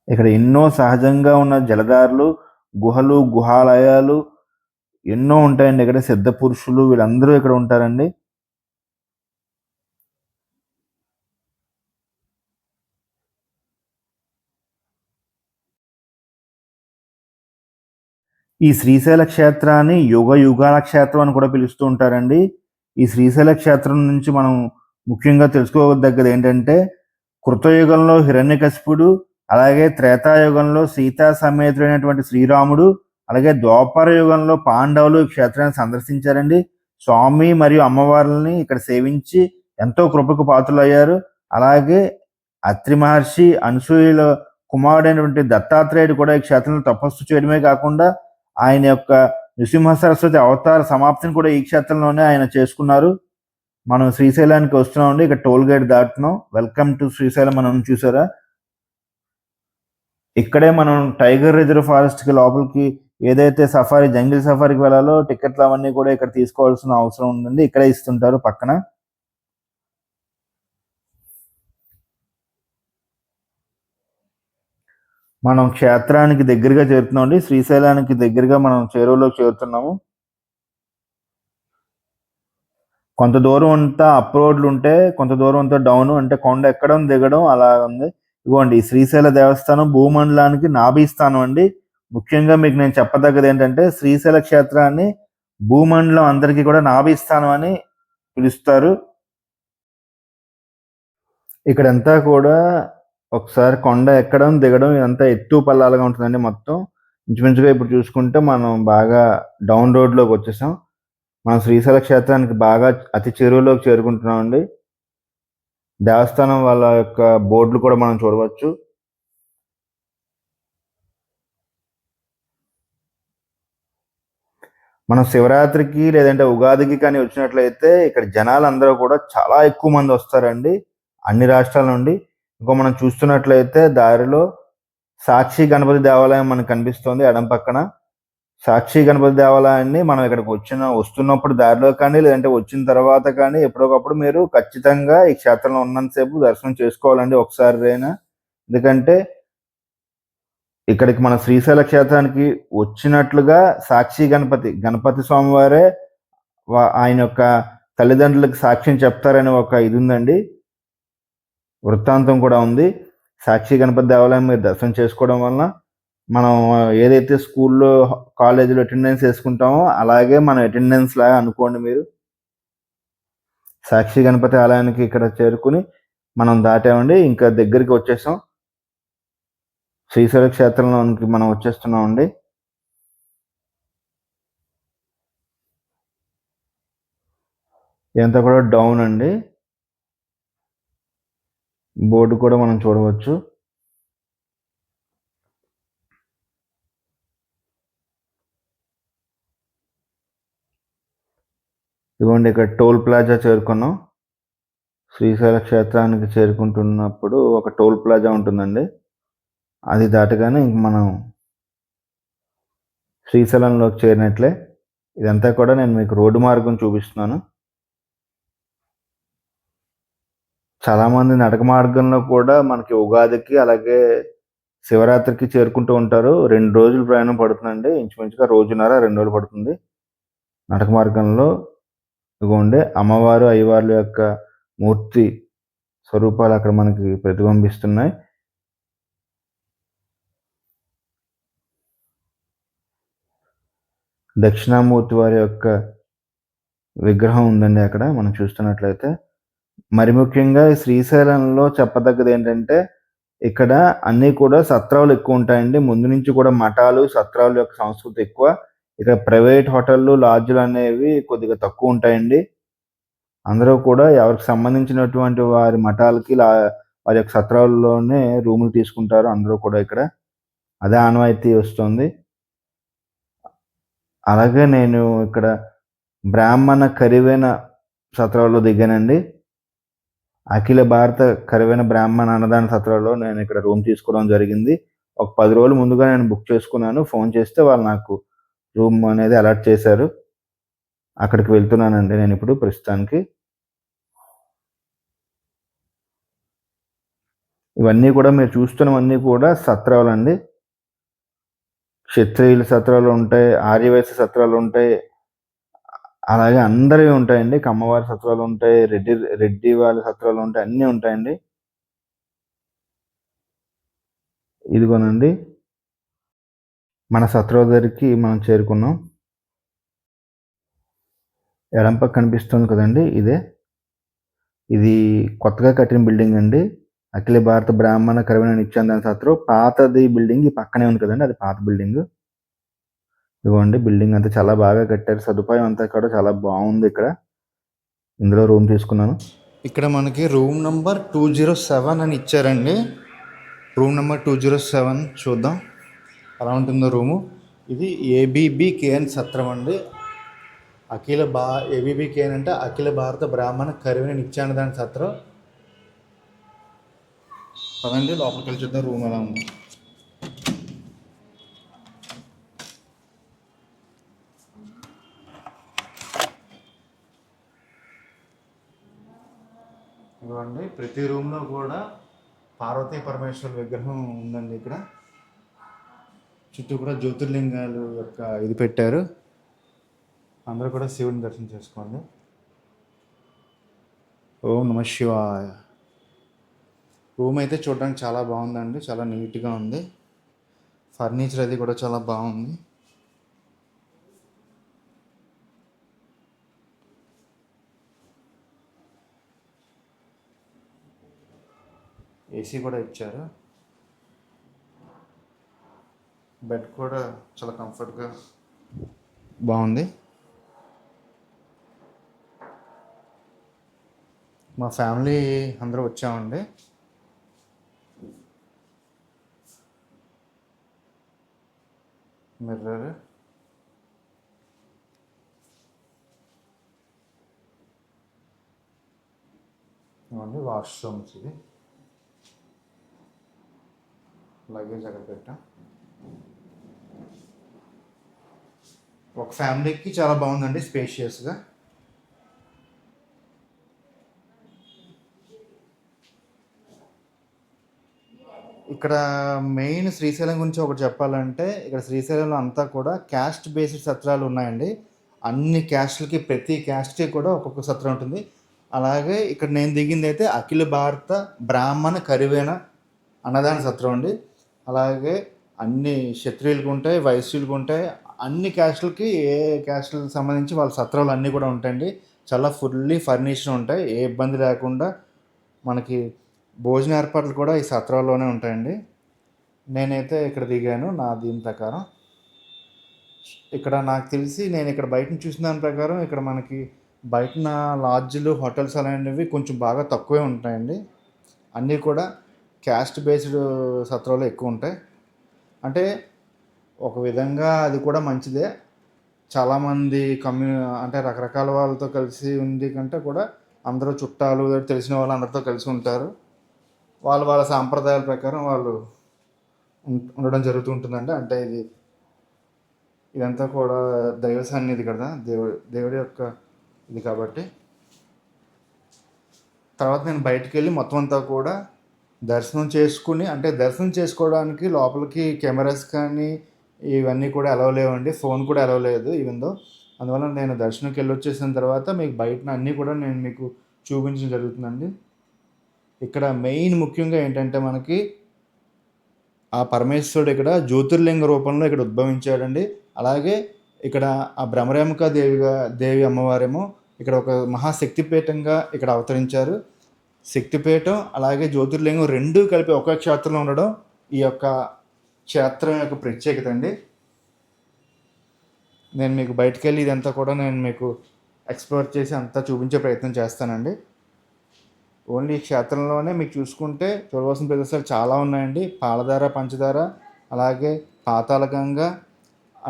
ఇక్కడ ఎన్నో సహజంగా ఉన్న జలధారలు, గుహలు, గుహాలయాలు ఎన్నో ఉంటాయండి. ఇక్కడ సిద్ధ పురుషులు వీళ్ళందరూ ఇక్కడ ఉంటారండి. ఈ శ్రీశైల క్షేత్రాన్ని యుగ యుగాల క్షేత్రం అని కూడా పిలుస్తూ ఉంటారండి. ఈ శ్రీశైల క్షేత్రం నుంచి మనం ముఖ్యంగా తెలుసుకోదగ్గది ఏంటంటే కృతయుగంలో హిరణ్యకశిపుడు, అలాగే త్రేతాయుగంలో సీతా సమేతుడైనటువంటి శ్రీరాముడు, అలాగే ద్వాపర యుగంలో పాండవులు ఈ క్షేత్రాన్ని సందర్శించారండి. స్వామి మరియు అమ్మవార్లని ఇక్కడ సేవించి ఎంతో కృపకు పాత్రులయ్యారు. అలాగే అత్రి మహర్షి, అనసూయల కుమారుడైనటువంటి దత్తాత్రేయుడు కూడా ఈ క్షేత్రంలో తపస్సు చేయడమే కాకుండా ఆయన యొక్క నృసింహ సరస్వతి అవతార సమాప్తిని కూడా ఈ క్షేత్రంలోనే ఆయన చేసుకున్నారు. మనం శ్రీశైలానికి వస్తున్నామండి. ఇక్కడ టోల్ గేట్ దాటుతున్నాం. వెల్కమ్ టు శ్రీశైలం మనం చూసారా. ఇక్కడే మనం టైగర్ రిజర్వ్ ఫారెస్ట్ కి లోపలికి ఏదైతే సఫారీ జంగిల్ సఫారీకి వెళ్ళాలో టికెట్లు అవన్నీ కూడా ఇక్కడ తీసుకోవాల్సిన అవసరం ఉందండి. ఇక్కడే ఇస్తుంటారు పక్కన. మనం క్షేత్రానికి దగ్గరగా చేరుతున్నామండి. శ్రీశైలానికి దగ్గరగా మనం చేరువలోకి చేరుతున్నాము. కొంత దూరం అంతా అప్ రోడ్లు ఉంటే కొంత దూరం అంతా డౌన్, అంటే కొండ ఎక్కడం దిగడం అలా ఉంది. ఇదిగోండి శ్రీశైల దేవస్థానం భూమండలానికి నాభి స్థానం అండి. ముఖ్యంగా మీకు నేను చెప్పదగ్గది ఏంటంటే శ్రీశైల క్షేత్రాన్ని భూమండలం అందరికీ కూడా నాభి స్థానం అని పిలుస్తారు. ఇక్కడంతా కూడా ఒకసారి కొండ ఎక్కడం దిగడం ఇదంతా ఎత్తు పల్లాలుగా ఉంటుందండి మొత్తం. ఇంచుమించుగా ఇప్పుడు చూసుకుంటే మనం బాగా డౌన్ రోడ్లోకి వచ్చేసాం. మనం శ్రీశైల క్షేత్రానికి బాగా అతి చెరువులోకి చేరుకుంటున్నామండి. దేవస్థానం వాళ్ళ యొక్క బోర్డులు కూడా మనం చూడవచ్చు. మనం శివరాత్రికి లేదంటే ఉగాదికి కానీ వచ్చినట్లయితే ఇక్కడ జనాలు అందరూ కూడా చాలా ఎక్కువ మంది వస్తారండి అన్ని రాష్ట్రాల నుండి. ఇంకో మనం చూస్తున్నట్లయితే దారిలో సాక్షి గణపతి దేవాలయం మనకు కనిపిస్తుంది ఎడం పక్కన. సాక్షి గణపతి దేవాలయాన్ని మనం ఇక్కడికి వస్తున్నప్పుడు దారిలో కానీ లేదంటే వచ్చిన తర్వాత కానీ ఎప్పటికప్పుడు మీరు ఖచ్చితంగా ఈ క్షేత్రంలో ఉన్నంతసేపు దర్శనం చేసుకోవాలండి ఒకసారి అయినా. ఎందుకంటే ఇక్కడికి మన శ్రీశైల క్షేత్రానికి వచ్చినట్లుగా సాక్షి గణపతి స్వామివారే ఆయన యొక్క తల్లిదండ్రులకు సాక్ష్యం చెప్తారని ఒక ఇది ఉందండి, వృత్తాంతం కూడా ఉంది. సాక్షి గణపతి దేవాలయం మీరు దర్శనం చేసుకోవడం వలన మనం ఏదైతే స్కూల్లో కాలేజీలో అటెండెన్స్ వేసుకుంటామో అలాగే మన అటెండెన్స్ లాగా అనుకోండి మీరు. సాక్షి గణపతి ఆలయానికి ఇక్కడ చేరుకుని మనం దాటామండి. ఇంకా దగ్గరికి వచ్చేసాం. శ్రీశైల క్షేత్రంలోనికి మనం వచ్చేస్తున్నామండి. ఇదంతా కూడా డౌన్ అండి. బోర్డు కూడా మనం చూడవచ్చు. ఇదిగోండి ఇక్కడ టోల్ ప్లాజా చేరుకున్నాం. శ్రీశైల క్షేత్రానికి చేరుకుంటున్నప్పుడు ఒక టోల్ ప్లాజా ఉంటుందండి. అది దాటగానే ఇంక మనం శ్రీశైలంలోకి చేరినట్లే. ఇదంతా కూడా నేను మీకు రోడ్డు మార్గం చూపిస్తున్నాను. చాలామంది నడక మార్గంలో కూడా మనకి ఉగాదికి అలాగే శివరాత్రికి చేరుకుంటూ ఉంటారు. 2 రోజులు ప్రయాణం పడుతుందండి. ఇంచుమించుగా రోజున్నర 2 రోజులు పడుతుంది నడక మార్గంలో. ఇదిగోండి అమ్మవారు అయ్యవార్ల యొక్క మూర్తి స్వరూపాలు అక్కడ మనకి ప్రతిబింబిస్తున్నాయి. దక్షిణామూర్తి వారి యొక్క విగ్రహం ఉందండి అక్కడ మనం చూస్తున్నట్లయితే. మరి ముఖ్యంగా ఈ శ్రీశైలంలో చెప్పదగ్గది ఏంటంటే ఇక్కడ అన్నీ కూడా సత్రాలు ఎక్కువ ఉంటాయండి. ముందు నుంచి కూడా మఠాలు, సత్రాల యొక్క సంస్కృతి ఎక్కువ. ఇక్కడ ప్రైవేట్ హోటళ్ళు, లాడ్జ్‌లు అనేవి కొద్దిగా తక్కువ ఉంటాయండి. అందరూ కూడా ఎవరికి సంబంధించినటువంటి వారి మఠాలకి వారి యొక్క సత్రాల్లోనే రూములు తీసుకుంటారు అందరూ కూడా ఇక్కడ. అదే ఆనవాయితీ వస్తుంది. అలాగే నేను ఇక్కడ బ్రాహ్మణ కరివెన సత్రాల్లో దిగానండి. అఖిల భారత కరివెన బ్రాహ్మణ అన్నదాన సత్రాల్లో నేను ఇక్కడ రూమ్ తీసుకోవడం జరిగింది. ఒక 10 రోజులు ముందుగా నేను బుక్ చేసుకున్నాను. ఫోన్ చేస్తే వాళ్ళు నాకు రూమ్ అనేది అలాట్ చేశారు. అక్కడికి వెళ్తున్నానండి నేనిప్పుడు ప్రస్తుతానికి. ఇవన్నీ కూడా మీరు చూస్తున్నవన్నీ కూడా సత్రాలండి. క్షత్రియుల సత్రాలు ఉంటాయి, ఆర్యవైశ్య సత్రాలు ఉంటాయి. అలాగే అందరివి ఉంటాయండి. కమ్మవారి సత్రాలు ఉంటాయి, రెడ్డి వాళ్ళ సత్రాలు ఉంటాయి, అన్నీ ఉంటాయండి. ఇదిగోనండి మన సత్రం దగ్గరికి మనం చేరుకున్నాం. ఎడమ పక్క కనిపిస్తుంది కదండి ఇదే. ఇది కొత్తగా కట్టిన బిల్డింగ్ అండి. అఖిల భారత బ్రాహ్మణ కరివెన నిత్యానంద సత్రం. పాతది బిల్డింగ్ ఈ పక్కనే ఉంది కదండి, అది పాత బిల్డింగ్. ఇదిగోండి బిల్డింగ్ అంతా చాలా బాగా కట్టారు. సదుపాయం అంతా కూడా చాలా బాగుంది ఇక్కడ. ఇందులో రూమ్ తీసుకున్నాను. ఇక్కడ మనకి రూమ్ నెంబర్ 207 అని ఇచ్చారండి. రూమ్ నెంబర్ 207 చూద్దాం ఎలా ఉంటుందో రూము. ఇది ఏబీబీకేఎన్ సత్రం అండి. ఏబీబీకేఎన్ అంటే అఖిల భారత బ్రాహ్మణ కరివెన నిత్యానంద సత్రం. పదండి లోపలికి వెళ్ళి చూద్దాం రూమ్ ఎలా ఉంది. ఇదిగోండి ప్రతి రూమ్లో కూడా పార్వతీ పరమేశ్వర విగ్రహం ఉందండి. ఇక్కడ చుట్టూ కూడా జ్యోతిర్లింగాలు యొక్క ఇది పెట్టారు. అందరూ కూడా శివుని దర్శనం చేసుకోండి. ఓం నమః శివాయ. రూమ్ అయితే చూడడానికి చాలా బాగుందండి, చాలా నీట్గా ఉంది. ఫర్నిచర్ అది కూడా చాలా బాగుంది. ఏసీ కూడా ఇచ్చారు. బెడ్ కూడా చాలా కంఫర్ట్గా బాగుంది. మా ఫ్యామిలీ అందరూ వచ్చామండి. మిర్రర్, ఇవ్వండి వాష్రూమ్స్. ఇది లగేజ్ అక్కడ పెట్టాం. ఒక ఫ్యామిలీకి చాలా బాగుందండి, స్పేషియస్గా. ఇక్కడ మెయిన్ శ్రీశైలం గురించి ఒకటి చెప్పాలంటే, ఇక్కడ శ్రీశైలంలో అంతా కూడా క్యాస్ట్ బేస్డ్ సత్రాలు ఉన్నాయండి. అన్ని క్యాస్ట్లకి, ప్రతి క్యాస్ట్కి కూడా ఒక్కొక్క సత్రం ఉంటుంది. అలాగే ఇక్కడ నేను దిగింది అయితే అఖిల భారత బ్రాహ్మణ కరివెన అన్నదాన సత్రం అండి. అలాగే అన్ని క్షత్రియులకు ఉంటాయి, వైశ్యులకు ఉంటాయి, అన్ని క్యాస్ట్లకి ఏ క్యాస్ట్లకు సంబంధించి వాళ్ళ సత్రాలు అన్నీ కూడా ఉంటాయండి. చాలా ఫుల్లీ ఫర్నిష్డ్ ఉంటాయి, ఏ ఇబ్బంది లేకుండా. మనకి భోజన ఏర్పాట్లు కూడా ఈ సత్రాల్లోనే ఉంటాయండి. నేనైతే ఇక్కడ దిగాను నా దీని ప్రకారం. ఇక్కడ నాకు తెలిసి నేను ఇక్కడ బయట చూసిన దాని ప్రకారం ఇక్కడ మనకి బయటన లాడ్జ్లు, హోటల్స్ అలాంటివి కొంచెం బాగా తక్కువే ఉంటాయండి. అన్నీ కూడా క్యాస్ట్ బేస్డ్ సత్రాలు ఎక్కువ ఉంటాయి. అంటే ఒక విధంగా అది కూడా మంచిదే. చాలామంది అంటే రకరకాల వాళ్ళతో కలిసి ఉంది కంటే కూడా అందరూ చుట్టాలు, తెలిసిన వాళ్ళు అందరితో కలిసి ఉంటారు. వాళ్ళ సాంప్రదాయాల ప్రకారం వాళ్ళు ఉండడం జరుగుతూ ఉంటుందండి. అంటే ఇదంతా కూడా దైవ సన్నిధి కదా, దేవుడి యొక్క ఇది కాబట్టి. తర్వాత నేను బయటికి వెళ్ళి మొత్తం అంతా కూడా దర్శనం చేసుకుని, అంటే దర్శనం చేసుకోవడానికి లోపలికి కెమెరాస్ కానీ ఇవన్నీ కూడా అలవ్ లేవండి, ఫోన్ కూడా అలవ్ లేదు ఈవెన్ దో. అందువల్ల నేను దర్శనంకి వెళ్ళొచ్చేసిన తర్వాత మీకు బయటన అన్నీ కూడా నేను మీకు చూపించడం జరుగుతుందండి. ఇక్కడ మెయిన్ ముఖ్యంగా ఏంటంటే మనకి ఆ పరమేశ్వరుడు ఇక్కడ జ్యోతిర్లింగ రూపంలో ఇక్కడ ఉద్భవించాడండి. అలాగే ఇక్కడ ఆ భ్రమరేముకా దేవి అమ్మవారేమో ఇక్కడ ఒక మహాశక్తిపీఠంగా ఇక్కడ అవతరించారు. శక్తిపీఠం అలాగే జ్యోతిర్లింగం 2 కలిపి ఒకే క్షేత్రంలో ఉండడం ఈ యొక్క క్షేత్రం యొక్క ప్రత్యేకత అండి. నేను మీకు బయటికెళ్ళి ఇదంతా కూడా నేను మీకు ఎక్స్‌ప్లోర్ చేసి అంతా చూపించే ప్రయత్నం చేస్తానండి. ఓన్లీ ఈ క్షేత్రంలోనే మీకు చూసుకుంటే చూడవలసిన ప్రదేశాలు చాలా ఉన్నాయండి. పాలధార, పంచదార, అలాగే పాతాళగంగ,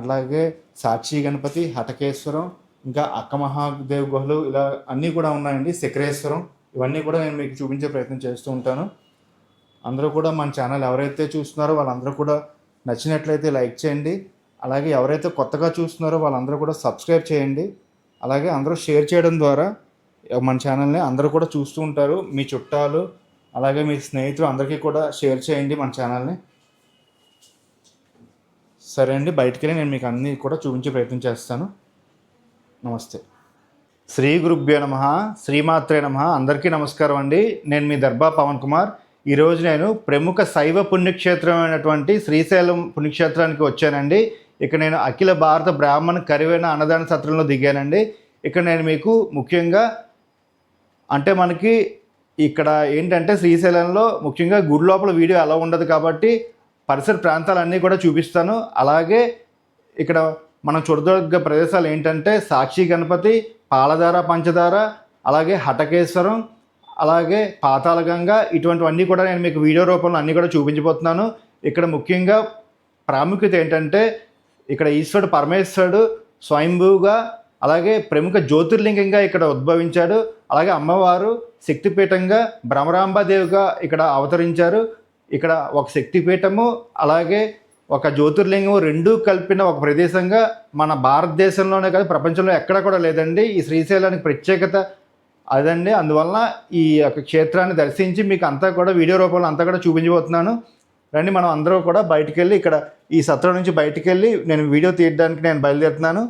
అలాగే సాక్షి గణపతి, హటకేశ్వరం, ఇంకా అక్క మహాదేవి గుహలు ఇలా అన్నీ కూడా ఉన్నాయండి. శిఖరేశ్వరం ఇవన్నీ కూడా నేను మీకు చూపించే ప్రయత్నం చేస్తూ ఉంటాను. అందరూ కూడా మన ఛానల్ ఎవరైతే చూస్తున్నారో వాళ్ళందరూ కూడా నచ్చినట్లయితే లైక్ చేయండి. అలాగే ఎవరైతే కొత్తగా చూస్తున్నారో వాళ్ళందరూ కూడా సబ్స్క్రైబ్ చేయండి. అలాగే అందరూ షేర్ చేయడం ద్వారా మన ఛానల్ని అందరూ కూడా చూస్తూ ఉంటారు. మీ చుట్టాలు అలాగే మీ స్నేహితులు అందరికీ కూడా షేర్ చేయండి మన ఛానల్ని. సరే అండి, బయటికెళ్ళి నేను మీకు అన్నీ కూడా చూపించే ప్రయత్నం చేస్తాను. నమస్తే. శ్రీ గురుభ్యో నమః, శ్రీమాత్రే నమః. అందరికీ నమస్కారం అండి. నేను మీ దర్బా పవన్ కుమార్. ఈరోజు నేను ప్రముఖ శైవ పుణ్యక్షేత్రమైనటువంటి శ్రీశైలం పుణ్యక్షేత్రానికి వచ్చానండి. ఇక్కడ నేను అఖిల భారత బ్రాహ్మణ కరివేన అన్నదాన సత్రంలో దిగానండి. ఇక్కడ నేను మీకు ముఖ్యంగా అంటే మనకి ఇక్కడ ఏంటంటే శ్రీశైలంలో ముఖ్యంగా గుడి లోపల వీడియో అలా ఉండదు కాబట్టి పరిసర ప్రాంతాలన్నీ కూడా చూపిస్తాను. అలాగే ఇక్కడ మనం చూడదగ్గ ప్రదేశాలు ఏంటంటే సాక్షి గణపతి, పాలధార, పంచదార, అలాగే హటకేశ్వరం, అలాగే పాతాళగంగ ఇటువంటివన్నీ కూడా నేను మీకు వీడియో రూపంలో అన్నీ కూడా చూపించబోతున్నాను. ఇక్కడ ముఖ్యంగా ప్రాముఖ్యత ఏంటంటే ఇక్కడ ఈశ్వరుడు పరమేశ్వరుడు స్వయంభూగా అలాగే ప్రముఖ జ్యోతిర్లింగంగా ఇక్కడ ఉద్భవించాడు. అలాగే అమ్మవారు శక్తిపీఠంగా భ్రమరాంబాదేవిగా ఇక్కడ అవతరించారు. ఇక్కడ ఒక శక్తిపీఠము అలాగే ఒక జ్యోతిర్లింగం 2 కలిపిన ఒక ప్రదేశంగా మన భారతదేశంలోనే కాదు ప్రపంచంలో ఎక్కడ కూడా లేదండి. ఈ శ్రీశైలానికి ప్రత్యేకత అదండి. అందువలన ఈ యొక్క క్షేత్రాన్ని దర్శించి మీకు అంతా కూడా వీడియో రూపంలో అంతా కూడా చూపించబోతున్నాను. రండి మనం అందరూ కూడా బయటికెళ్ళి ఇక్కడ ఈ సత్రం నుంచి బయటికెళ్ళి నేను వీడియో తీయడానికి నేను బయలుదేరుతున్నాను.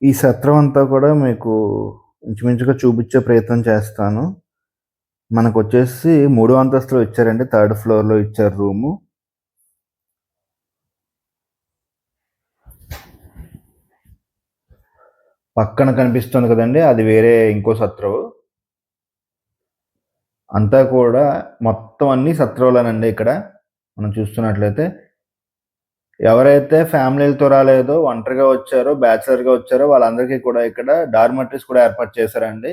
ఈ సత్రం అంతా కూడా మీకు ఇంచుమించుగా చూపించే ప్రయత్నం చేస్తాను. మనకు వచ్చేసి 3 అంతస్తులు ఇచ్చారండి. 3rd ఫ్లోర్లో ఇచ్చారు రూము. పక్కన కనిపిస్తుంది కదండి, అది వేరే ఇంకో సత్రం. అంతా కూడా మొత్తం అన్ని సత్రాలేనండి. ఇక్కడ మనం చూస్తున్నట్లయితే ఎవరైతే ఫ్యామిలీలతో రాలేదో ఒంటరిగా వచ్చారో బ్యాచిలర్గా వచ్చారో వాళ్ళందరికీ కూడా ఇక్కడ డార్మెటరీస్ కూడా ఏర్పాటు చేశారండి.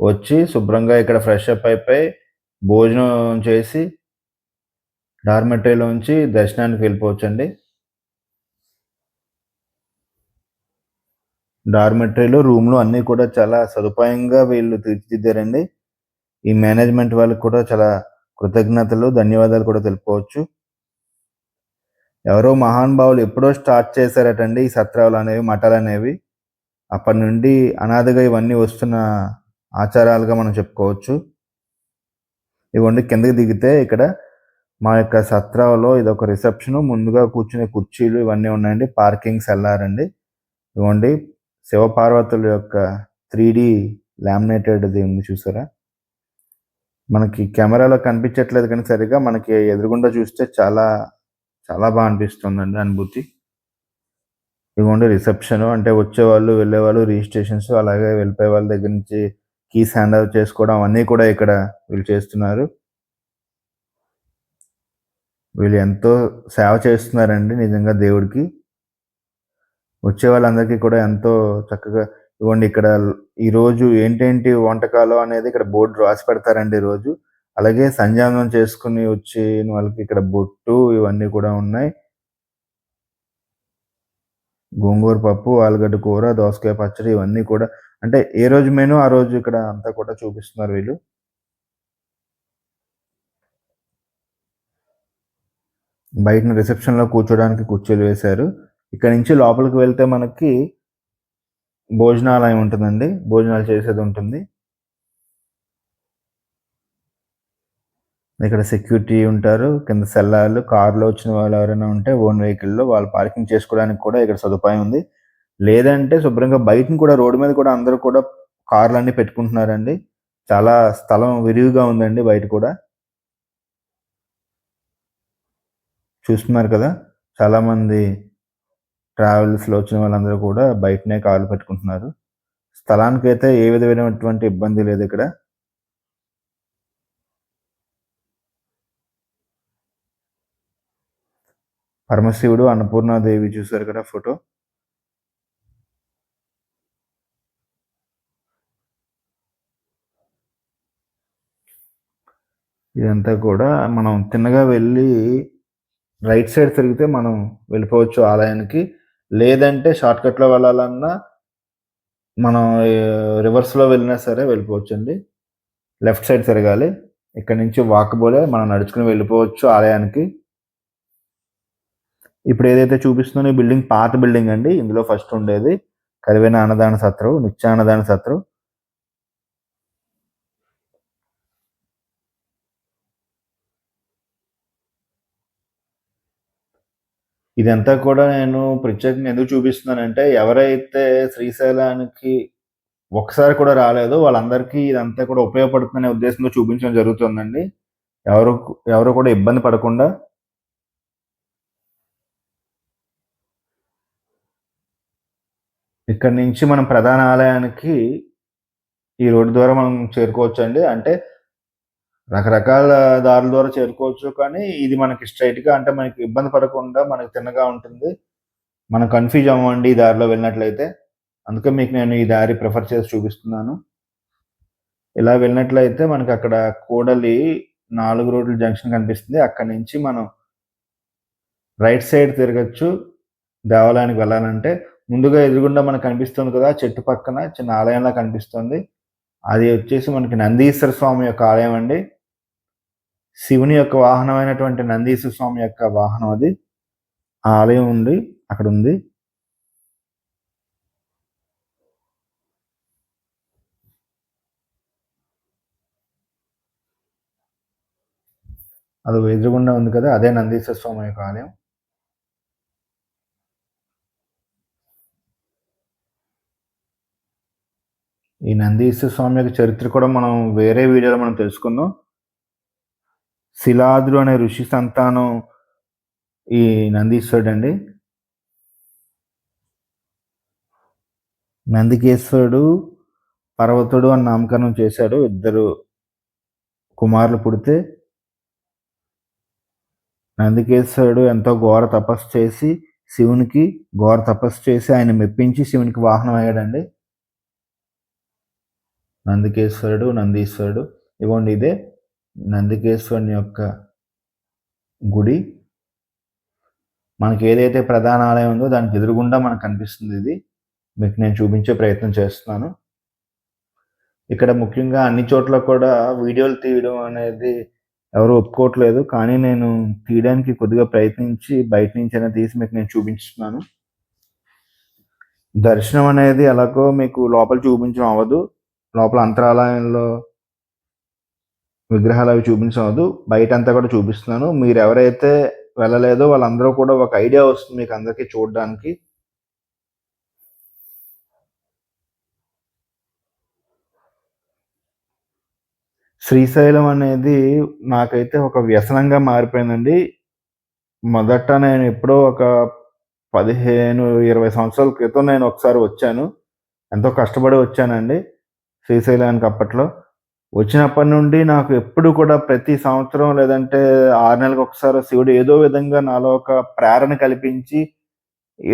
వచ్చి శుభ్రంగా ఇక్కడ ఫ్రెష్ అప్ అయిపోయి భోజనం చేసి డార్మెటరీలోంచి దర్శనానికి వెళ్ళిపోవచ్చండి. డార్మెటరీలో రూమ్లు అన్నీ కూడా చాలా సదుపాయంగా వీళ్ళు తీర్చిదిద్దారండి. ఈ మేనేజ్మెంట్ వాళ్ళకి కూడా చాలా కృతజ్ఞతలు ధన్యవాదాలు కూడా తెలుపుకోవచ్చు. ఎవరో మహానుభావులు ఎప్పుడో స్టార్ట్ చేశారటండి ఈ సత్రాలు అనేవి, మఠాలు అనేవి. అప్పటి నుండి అనాదిగా ఇవన్నీ వస్తున్న ఆచారాలుగా మనం చెప్పుకోవచ్చు. ఇవ్వండి కిందకి దిగితే ఇక్కడ మా యొక్క సత్రాలో ఇదొక రిసెప్షను. ముందుగా కూర్చునే కుర్చీలు ఇవన్నీ ఉన్నాయండి. పార్కింగ్ సెల్లార్ అండి. ఇవ్వండి శివపార్వతుల యొక్క 3D లామినేటెడ్ది ఉంది చూసారా. మనకి కెమెరాలో కనిపించట్లేదు కానీ సరిగా మనకి ఎదురుగుండా చూస్తే చాలా చాలా బాగా అనిపిస్తుందండి అనుభూతి. ఇదిగోండి రిసెప్షన్ అంటే వచ్చేవాళ్ళు వెళ్ళేవాళ్ళు రిజిస్ట్రేషన్స్ అలాగే వెళ్ళిపోయే వాళ్ళ దగ్గర నుంచి కీస్ హ్యాండ్ ఓవర్ చేసుకోవడం అన్నీ కూడా ఇక్కడ వీళ్ళు చేస్తున్నారు. వీళ్ళు ఎంతో సేవ చేస్తున్నారండి నిజంగా దేవుడికి. వచ్చే వాళ్ళందరికీ కూడా ఎంతో చక్కగా ఇవ్వండి ఇక్కడ ఈరోజు ఏంటేంటి వంటకాలు అనేది ఇక్కడ బోర్డు రాసి పెడతారండి ఈరోజు. అలాగే సంధ్యావందనం చేసుకుని వచ్చిన వాళ్ళకి ఇక్కడ బొట్టు ఇవన్నీ కూడా ఉన్నాయి. గోంగూర పప్పు, ఆలుగడ్డ కూర, దోసకాయ పచ్చడి ఇవన్నీ కూడా అంటే ఏ రోజు మెనూ ఆ రోజు ఇక్కడ అంతా కూడా చూపిస్తున్నారు వీళ్ళు. బయటన రిసెప్షన్‌లో కూర్చోడానికి కుర్చీలు వేశారు. ఇక్కడ నుంచి లోపలికి వెళ్తే మనకి భోజనాలయం ఉంటుందండి, భోజనాలు చేసేది ఉంటుంది. ఇక్కడ సెక్యూరిటీ ఉంటారు, కింద సెల్లార్లు, కార్లో వచ్చిన వాళ్ళు ఎవరైనా ఉంటే ఓన్ వెహికల్లో వాళ్ళు పార్కింగ్ చేసుకోవడానికి కూడా ఇక్కడ సదుపాయం ఉంది. లేదంటే శుభ్రంగా బయటని కూడా రోడ్డు మీద కూడా అందరూ కూడా కార్లన్నీ పెట్టుకుంటున్నారండి. చాలా స్థలం విరివిగా ఉందండి బయట కూడా. చూస్తున్నారు కదా, చాలామంది ట్రావెల్స్లో వచ్చిన వాళ్ళందరూ కూడా బయటనే కార్లు పెట్టుకుంటున్నారు. స్థలానికైతే ఏ విధమైనటువంటి ఇబ్బంది లేదు ఇక్కడ. పరమశివుడు, అన్నపూర్ణాదేవి చూశారు కదా ఫోటో. ఇదంతా కూడా మనం తిన్నగా వెళ్ళి రైట్ సైడ్ తిరిగితే మనం వెళ్ళిపోవచ్చు ఆలయానికి. లేదంటే షార్ట్కట్లో వెళ్ళాలన్నా మనం రివర్స్లో వెళ్ళినా సరే వెళ్ళిపోవచ్చండి. లెఫ్ట్ సైడ్ తిరగాలి. ఇక్కడ నుంచి వాకబులే, మనం నడుచుకుని వెళ్ళిపోవచ్చు ఆలయానికి. ఇప్పుడు ఏదైతే చూపిస్తుందో ఈ బిల్డింగ్ పాత బిల్డింగ్ అండి. ఇందులో ఫస్ట్ ఉండేది కరివేన అన్నదాన సత్రం, నిత్యాన్నదాన సత్రం. ఇదంతా కూడా నేను ప్రత్యేకంగా ఎందుకు చూపిస్తున్నానంటే, ఎవరైతే శ్రీశైలానికి ఒకసారి కూడా రాలేదో వాళ్ళందరికీ ఇదంతా కూడా ఉపయోగపడుతుందనే ఉద్దేశంతో చూపించడం జరుగుతుందండి. ఎవరు కూడా ఇబ్బంది పడకుండా. ఇక్కడ నుంచి మనం ప్రధాన ఆలయానికి ఈ రోడ్డు ద్వారా మనం చేరుకోవచ్చండి. అంటే రకరకాల దారుల ద్వారా చేరుకోవచ్చు, కానీ ఇది మనకి స్ట్రైట్‌గా, అంటే మనకి ఇబ్బంది పడకుండా మనకి తిన్నగా ఉంటుంది. మనం కన్‌ఫ్యూజ్ అవ్వమండి ఈ దారిలో వెళ్ళినట్లయితే. అందుకే మీకు నేను ఈ దారి ప్రిఫర్ చేసి చూపిస్తున్నాను. ఇలా వెళ్ళినట్లయితే మనకి అక్కడ కూడలి 4 రోడ్ల జంక్షన్ కనిపిస్తుంది. అక్కడి నుంచి మనం రైట్ సైడ్ తిరగొచ్చు దేవాలయానికి వెళ్ళాలంటే. ముందుగా ఎదురుగుండా మనకు కనిపిస్తుంది కదా, చెట్టు పక్కన చిన్న ఆలయంలా కనిపిస్తుంది. అది వచ్చేసి మనకి నందీశ్వర స్వామి యొక్క ఆలయం అండి. శివుని యొక్క వాహనమైనటువంటి నందీశ్వర స్వామి యొక్క వాహనం అది. ఆ ఆలయం ఉంది, అక్కడ ఉంది. అది ఎదురుగుండా ఉంది కదా, అదే నందీశ్వర స్వామి యొక్క ఆలయం. ఈ నందీశ్వర స్వామి యొక్క చరిత్ర కూడా మనం వేరే వీడియోలో మనం తెలుసుకుందాం. శిలాద్రు అనే ఋషి సంతానం ఈ నందీశ్వరుడు అండి. నందికేశ్వరుడు పర్వతుడు అని నామకరణం చేశాడు. 2 కుమారులు పుడితే నందికేశ్వరుడు ఎంతో ఘోర తపస్సు చేసి ఆయన మెప్పించి శివునికి వాహనం అయ్యాడండి. నందికేశ్వరుడు, నందీశ్వరుడు. ఇవ్వండి, ఇదే నందికేశ్వరుని యొక్క గుడి. మనకి ఏదైతే ప్రధాన ఆలయం ఉందో దానికి ఎదురుగుండా మనకు కనిపిస్తుంది. ఇది మీకు నేను చూపించే ప్రయత్నం చేస్తున్నాను. ఇక్కడ ముఖ్యంగా అన్ని చోట్ల కూడా వీడియోలు తీయడం అనేది ఎవరు ఒప్పుకోవట్లేదు, కానీ నేను తీయడానికి కొద్దిగా ప్రయత్నించి బయట నుంచైనా తీసి మీకు నేను చూపించుతున్నాను. దర్శనం అనేది ఎలాగో మీకు లోపల చూపించడం అవ్వదు, లోపల అంతరాలయంలో విగ్రహాలు అవి చూపించడం అవ్వదు. బయట అంతా కూడా చూపిస్తున్నాను. మీరు ఎవరైతే వెళ్ళలేదో వాళ్ళందరూ కూడా ఒక ఐడియా వస్తుంది మీకు అందరికీ చూడడానికి. శ్రీశైలం అనేది నాకైతే ఒక వ్యసనంగా మారిపోయిందండి. మొదట నేను ఎప్పుడో ఒక 15-20 సంవత్సరాల క్రితం నేను ఒకసారి వచ్చాను. ఎంతో కష్టపడి వచ్చానండి శ్రీశైలానికి అప్పట్లో. వచ్చినప్పటి నుండి నాకు ఎప్పుడు కూడా ప్రతి సంవత్సరం లేదంటే 6 నెలలకు ఒకసారి శివుడు ఏదో విధంగా నాలో ఒక ప్రేరణ కల్పించి,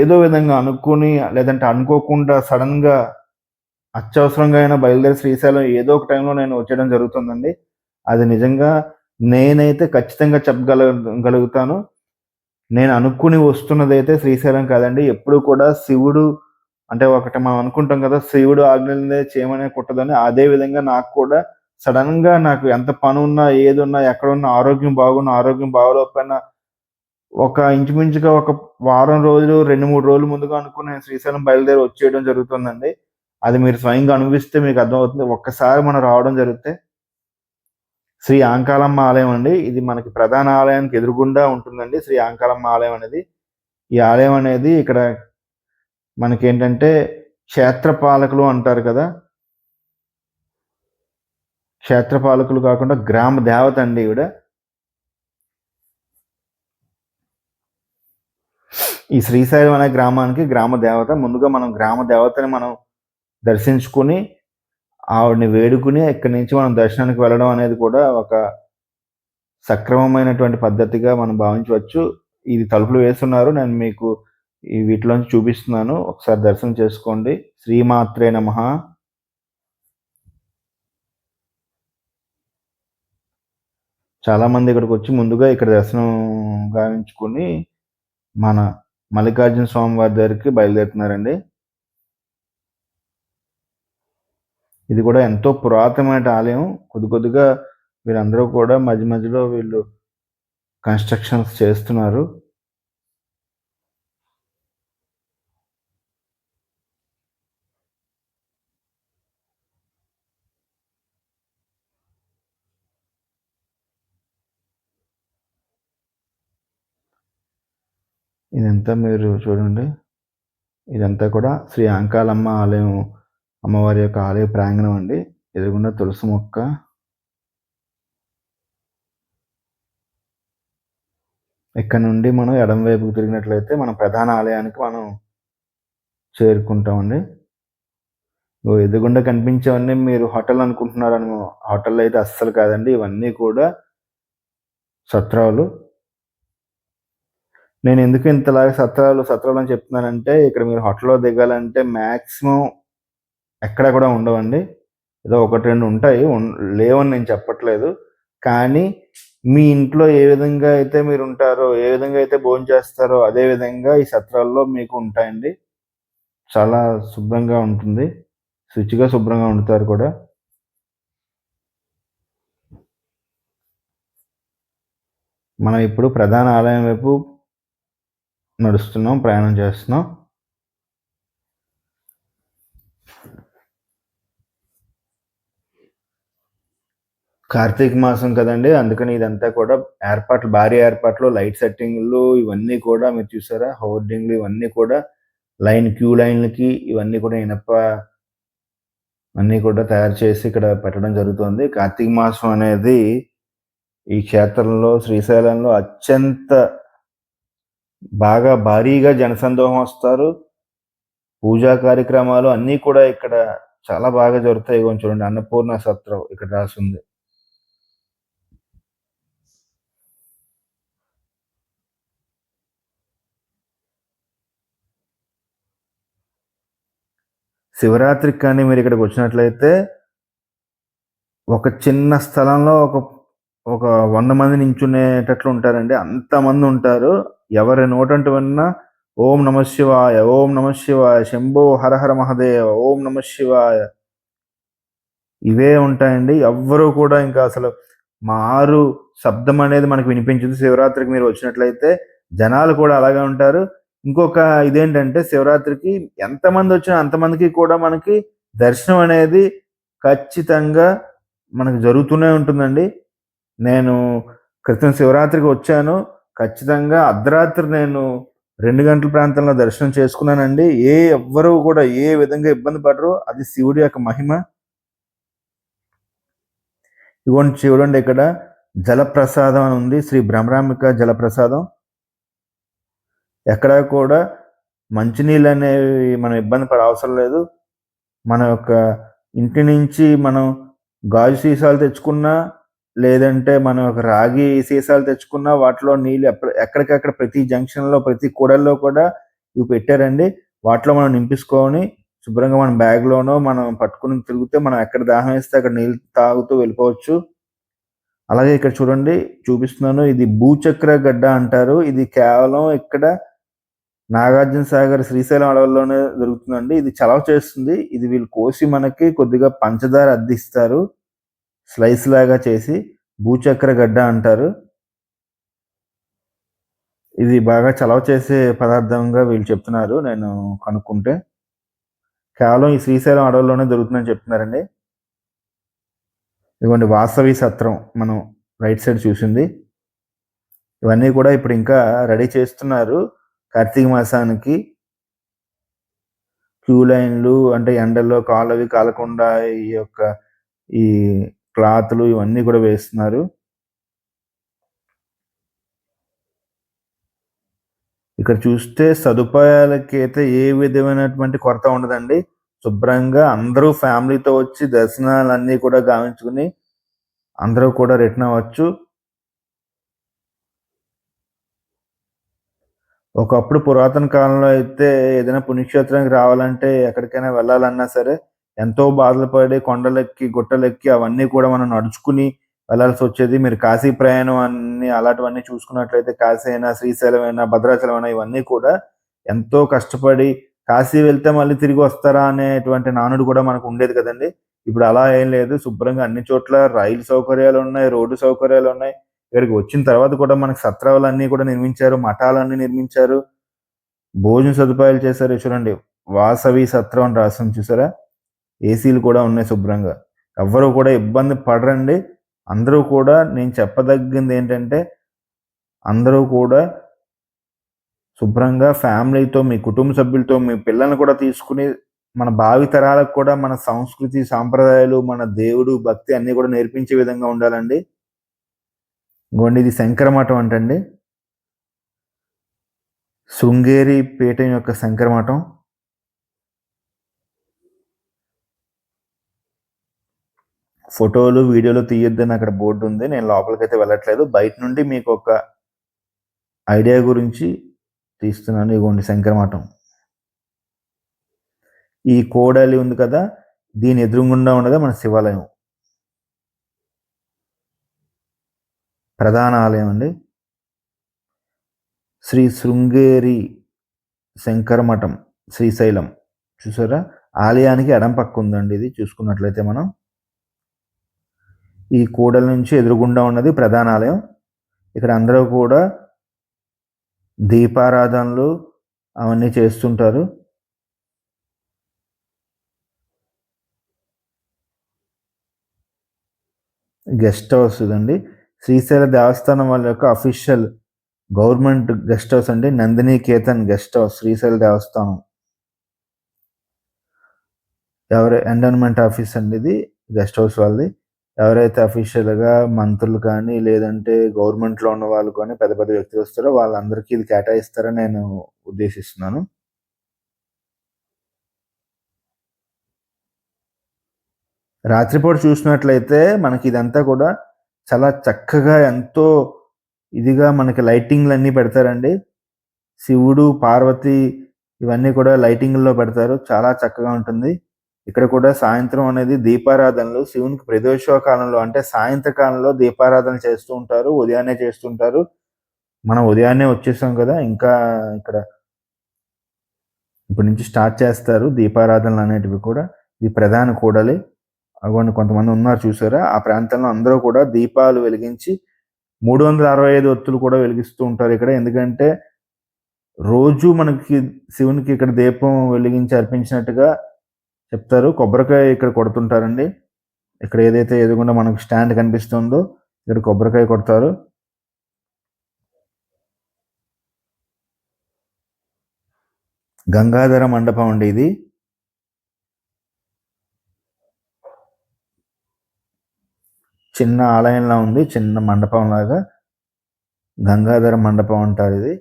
ఏదో విధంగా అనుకుని లేదంటే అనుకోకుండా సడన్‌గా అత్యవసరంగా అయినా బయలుదేరి శ్రీశైలం ఏదో ఒక టైంలో నేను వచ్చేయడం జరుగుతుందండి. అది నిజంగా నేనైతే ఖచ్చితంగా గలుగుతాను. నేను అనుకుని వస్తున్నదైతే శ్రీశైలం కాదండి. ఎప్పుడు కూడా శివుడు, అంటే ఒకటి మనం అనుకుంటాం కదా, శివుడు ఆజ్ఞలనే చేయమనే కుట్టదని. అదే విధంగా నాకు కూడా సడన్‌గా నాకు ఎంత పనున్నా, ఏదున్నా, ఎక్కడున్నా, ఆరోగ్యం బాగున్నా, ఆరోగ్యం బాగోలేకపోయినా ఒక ఇంచుమించుగా ఒక వారం రోజులు 2-3 రోజులు ముందుగా అనుకుని నేను శ్రీశైలం బయలుదేరి వచ్చేయడం జరుగుతుందండి. అది మీరు స్వయంగా అనుభవిస్తే మీకు అర్థమవుతుంది. ఒక్కసారి మనం రావడం జరిగితే శ్రీ ఆంకాలమ్మ ఆలయం అండి. ఇది మనకి ప్రధాన ఆలయానికి ఎదురుగుండా ఉంటుందండి శ్రీ ఆంకాలమ్మ ఆలయం అనేది. ఈ ఆలయం అనేది ఇక్కడ మనకేంటంటే క్షేత్రపాలకులు అంటారు కదా! క్షేత్రపాలకులు కాకుండా గ్రామ దేవత అండి ఈవిడ. ఈ శ్రీశైలం అనే గ్రామానికి గ్రామ దేవత. ముందుగా మనం గ్రామ దేవతని మనం దర్శించుకుని, ఆవిడని వేడుకుని ఇక్కడి నుంచి మనం దర్శనానికి వెళ్ళడం అనేది కూడా ఒక సక్రమమైనటువంటి పద్ధతిగా మనం భావించవచ్చు. ఇది తలుపులు వేసున్నారు. నేను మీకు ఈ వీటిలోంచి చూపిస్తున్నాను. ఒకసారి దర్శనం చేసుకోండి. శ్రీమాత్రే నమః. చాలామంది ఇక్కడికొచ్చి ముందుగా ఇక్కడ దర్శనం గావించుకొని మన మల్లికార్జున స్వామి వారి దగ్గరికి బయలుదేరుతున్నారండి. ఇది కూడా ఎంతో పురాతనమైన ఆలయం. కొద్దిగా వీళ్ళందరూ కూడా మధ్య మధ్యలో వీళ్ళు కన్‌స్ట్రక్షన్స్ చేస్తున్నారు. ఇదంతా మీరు చూడండి. ఇదంతా కూడా శ్రీ ఆంకాలమ్మ ఆలయం, అమ్మవారి యొక్క ఆలయ ప్రాంగణం అండి. ఎదురుగుండా తులసి మొక్క. ఇక్కడ నుండి మనం ఎడమ వైపుకు తిరిగినట్లయితే మన ప్రధాన ఆలయానికి మనం చేరుకుంటామండి. ఎదురుగుండా కనిపించేవన్నీ మీరు హోటల్ అనుకుంటున్నారేమో. హోటల్ అయితే అస్సలు కాదండి. ఇవన్నీ కూడా సత్రాలు. నేను ఎందుకు ఇంతలాగా సత్రాలు అని చెప్తున్నానంటే, ఇక్కడ మీరు హోటల్‌లో దిగాలంటే మాక్సిమం ఎక్కడ కూడా ఉండవండి. ఏదో 1, 2 ఉంటాయి. లేవని నేను చెప్పట్లేదు. కానీ మీ ఇంట్లో ఏ విధంగా అయితే మీరుంటారో, ఏ విధంగా అయితే భోంచేస్తారో అదే విధంగా ఈ సత్రాల్లో మీకు ఉంటాయండి. చాలా శుభ్రంగా ఉంటుంది. శుచిగా, శుభ్రంగా వండుతారు కూడా. మనం ఇప్పుడు ప్రధాన ఆలయం వైపు నడుస్తున్నాం. ప్రయాణం చేస్తున్నాం. కార్తీక మాసం కదండీ! అందుకని ఇదంతా కూడా భారీ ఏర్పాట్లు, లైట్ సెట్టింగులు ఇవన్నీ కూడా మీరు చూసారా? హోర్డింగ్‌లు ఇవన్నీ కూడా క్యూ లైన్‌లకి ఇవన్నీ కూడా ఇనప అన్నీ కూడా తయారు చేసి ఇక్కడ పెట్టడం జరుగుతుంది. కార్తీక మాసం అనేది ఈ క్షేత్రంలో శ్రీశైలంలో అత్యంత బాగా భారీగా జనసందోహం వస్తారు. పూజా కార్యక్రమాలు అన్నీ కూడా ఇక్కడ చాలా బాగా జరుగుతాయి. ఇగోండి చూడండి అన్నపూర్ణ సత్రం ఇక్కడ రాసుంది. శివరాత్రికి కానీ మీరు ఇక్కడికి వచ్చినట్లయితే ఒక చిన్న స్థలంలో ఒక 100 మంది నించునేటట్లు ఉంటారండి. అంతమంది ఉంటారు. ఎవరి నోటంట విన్నా ఓం నమః శివాయ, ఓం నమః శివాయ, శంభో హరహర మహదేవ, ఓం నమః శివాయ ఇవే ఉంటాయండి. ఎవ్వరూ కూడా ఇంకా అసలు మారు శబ్దం అనేది మనకు వినిపించదు. శివరాత్రికి మీరు వచ్చినట్లయితే జనాలు కూడా అలాగే ఉంటారు. ఇంకొక ఇదేంటంటే శివరాత్రికి ఎంతమంది వచ్చినా అంతమందికి కూడా మనకి దర్శనం అనేది ఖచ్చితంగా మనకు జరుగుతూనే ఉంటుందండి. నేను క్రితం శివరాత్రికి వచ్చాను. ఖచ్చితంగా అర్ధరాత్రి నేను 2 గంటల ప్రాంతంలో దర్శనం చేసుకున్నానండి. ఎవ్వరు కూడా ఏ విధంగా ఇబ్బంది పడరు. అది శివుడి యొక్క మహిమ. ఇదిగోండి చూడండి ఇక్కడ జలప్రసాదం అని ఉంది. శ్రీ భ్రమరాంబిక జలప్రసాదం. ఎక్కడా కూడా మంచినీళ్ళు అనేవి మనం ఇబ్బంది పడే అవసరం లేదు. మన యొక్క ఇంటి నుంచి మనం గాజు సీసాలు తెచ్చుకున్నా, లేదంటే మనం ఒక రాగి సీసాలు తెచ్చుకున్నా వాటిలో నీళ్ళు ఎక్కడికక్కడ ప్రతి జంక్షన్‌లో, ప్రతి కూడల్లో కూడా ఇవి పెట్టారండి. వాటిలో మనం నింపేసుకొని శుభ్రంగా మన బ్యాగ్‌లోనో మనం పట్టుకొని తిరిగితే మనం ఎక్కడ దాహం వేస్తే అక్కడ నీళ్ళు తాగుతూ వెళ్ళిపోవచ్చు. అలాగే ఇక్కడ చూడండి చూపిస్తున్నాను. ఇది భూచక్ర గడ్డ అంటారు. ఇది కేవలం ఇక్కడ నాగార్జున సాగర్ శ్రీశైలం అడవుల్లోనే దొరుకుతుందండి. ఇది చలవ చేస్తుంది. ఇది వీళ్ళు కోసి మనకి కొద్దిగా పంచదార అద్దిస్తారు. స్లైస్ లాగా చేసి భూచక్ర గడ్డ అంటారు. ఇది బాగా చలవ చేసే పదార్థంగా వీళ్ళు చెప్తున్నారు నేను కనుక్కుంటే. కేవలం ఈ శ్రీశైలం అడవుల్లోనే దొరుకుతుందని చెప్తున్నారండి. ఇదిగోండి వాసవి సత్రం మనం రైట్ సైడ్ చూసింది. ఇవన్నీ కూడా ఇప్పుడు ఇంకా రెడీ చేస్తున్నారు కార్తీక మాసానికి. క్యూ లైన్‌లు అంటే ఎండల్లో కాళ్ళవి కాలకుండా ఈ క్లాతులు ఇవన్నీ కూడా వేస్తున్నారు. ఇక్కడ చూస్తే సదుపాయాలకైతే ఏ విధమైనటువంటి కొరత ఉండదండి. శుభ్రంగా అందరూ ఫ్యామిలీతో వచ్చి దర్శనాలన్నీ కూడా గావించుకొని అందరూ కూడా రిటర్న్ అవ్వచ్చు. ఒకప్పుడు పురాతన కాలంలో అయితే ఏదైనా పుణ్యక్షేత్రానికి రావాలంటే ఎక్కడికైనా వెళ్ళాలన్నా సరే ఎంతో బాధలు పడి కొండలెక్కి, గుట్టలెక్కి అవన్నీ కూడా మనం నడుచుకుని వెళ్ళాల్సొచ్చేది. మీరు కాశీ ప్రయాణం అలాంటివన్నీ చూసుకున్నట్లయితే కాశీ అయినా, శ్రీశైలం అయినా, భద్రాచలం అయినా ఇవన్నీ కూడా ఎంతో కష్టపడి కాశీ వెళ్తే మళ్ళీ తిరిగి వస్తారా అనేటువంటి నానుడు కూడా మనకు ఉండేది కదండీ! ఇప్పుడు అలా ఏం లేదు. శుభ్రంగా అన్ని చోట్ల రైలు సౌకర్యాలున్నాయి, రోడ్డు సౌకర్యాలున్నాయి. ఇక్కడికి వచ్చిన తర్వాత కూడా మనకు సత్రాలన్నీ కూడా నిర్మించారు. మఠాలన్నీ నిర్మించారు. భోజన సదుపాయాలు చేశారు. చూడండి వాసవి సత్రం అని రాసుంది చూసారా? ఏసీలు కూడా ఉన్నాయి శుభ్రంగా. ఎవ్వరు కూడా ఇబ్బంది పడరండి. అందరూ కూడా నేను చెప్పదగ్గింది ఏంటంటే అందరూ కూడా శుభ్రంగా ఫ్యామిలీతో, మీ కుటుంబ సభ్యులతో, మీ పిల్లల్ని కూడా తీసుకొని మన భావి తరాలకు కూడా మన సంస్కృతి, సాంప్రదాయాలు, మన దేవుడు, భక్తి అన్నీ కూడా నేర్పించే విధంగా ఉండాలండి. ఇంగోండి ఇది శంకర మఠం అంటండి. శృంగేరి పీఠం యొక్క శంకర మఠం. ఫోటోలు, వీడియోలు తీయొద్దని అక్కడ బోర్డు ఉంది. నేను లోపలికైతే వెళ్ళట్లేదు. బయట నుండి మీకు ఒక ఐడియా గురించి తీస్తున్నాను. ఇగోండి శంకర మఠం. ఈ కోడలి ఉంది కదా! దీని ఎదురుగుండా ఉన్నదే మన శివాలయం. ప్రధాన ఆలయం అండి. శ్రీ శృంగేరి శంకర మఠం, శ్రీశైలం. చూసారా? ఆలయానికి ఎడం పక్క ఉందండి ఇది చూసుకున్నట్లయితే మనం. ఈ కూడలి నుంచి ఎదురుగుండా ఉన్నది ప్రధాన ఆలయం. ఇక్కడ అందరూ కూడా దీపారాధనలు అవన్నీ చేస్తుంటారు. గెస్ట్ హౌస్ ఇదండి. శ్రీశైల దేవస్థానం వాళ్ళ యొక్క అఫీషియల్ గవర్నమెంట్ గెస్ట్ హౌస్ అండి. నందిని కేతన్ గెస్ట్ హౌస్ శ్రీశైల దేవస్థానం. ఎండోన్మెంట్ ఆఫీస్ అండి ఇది గెస్ట్ హౌస్ వాళ్ళది. ఎవరైతే అఫీషియల్‌గా మంత్రులు కానీ, లేదంటే గవర్నమెంట్‌లో ఉన్న వాళ్ళు కానీ పెద్ద పెద్ద వ్యక్తులు వస్తారో వాళ్ళందరికీ ఇది కేటాయిస్తారని నేను ఉద్దేశిస్తున్నాను. రాత్రిపూట చూసినట్లయితే మనకి ఇదంతా కూడా చాలా చక్కగా ఎంతో ఇదిగా మనకి లైటింగ్‌లన్నీ పెడతారండి. శివుడు, పార్వతి ఇవన్నీ కూడా లైటింగుల్లో పెడతారు. చాలా చక్కగా ఉంటుంది. ఇక్కడ కూడా సాయంత్రం అనేది దీపారాధనలు శివునికి ప్రదోష కాలంలో అంటే సాయంత్రకాలంలో దీపారాధన చేస్తూ ఉంటారు. ఉదయాన్నే చేస్తుంటారు. మనం ఉదయాన్నే వచ్చేసాం కదా! ఇంకా ఇక్కడ ఇప్పటి నుంచి స్టార్ట్ చేస్తారు దీపారాధనలు అనేటివి కూడా. ఇది ప్రధాన కూడలి. అగోండి కొంతమంది ఉన్నారు చూసారా? ఆ ప్రాంతంలో అందరూ కూడా దీపాలు వెలిగించి 365 ఒత్తులు కూడా వెలిగిస్తూ ఉంటారు ఇక్కడ. ఎందుకంటే రోజు మనకి శివునికి ఇక్కడ దీపం వెలిగించి అర్పించినట్టుగా చెప్తారు. కొబ్బరికాయ ఇక్కడ కొడుతుంటారండి. ఇక్కడ ఏదైతే ఎదురుగుండా మనకు స్టాండ్ కనిపిస్తుందో ఇక్కడ కొబ్బరికాయ కొడతారు. గంగాధర మండపం అండి ఇది. చిన్న ఆలయంలా ఉంది. చిన్న మండపం లాగా. గంగాధర మండపం అంటారు ఇది.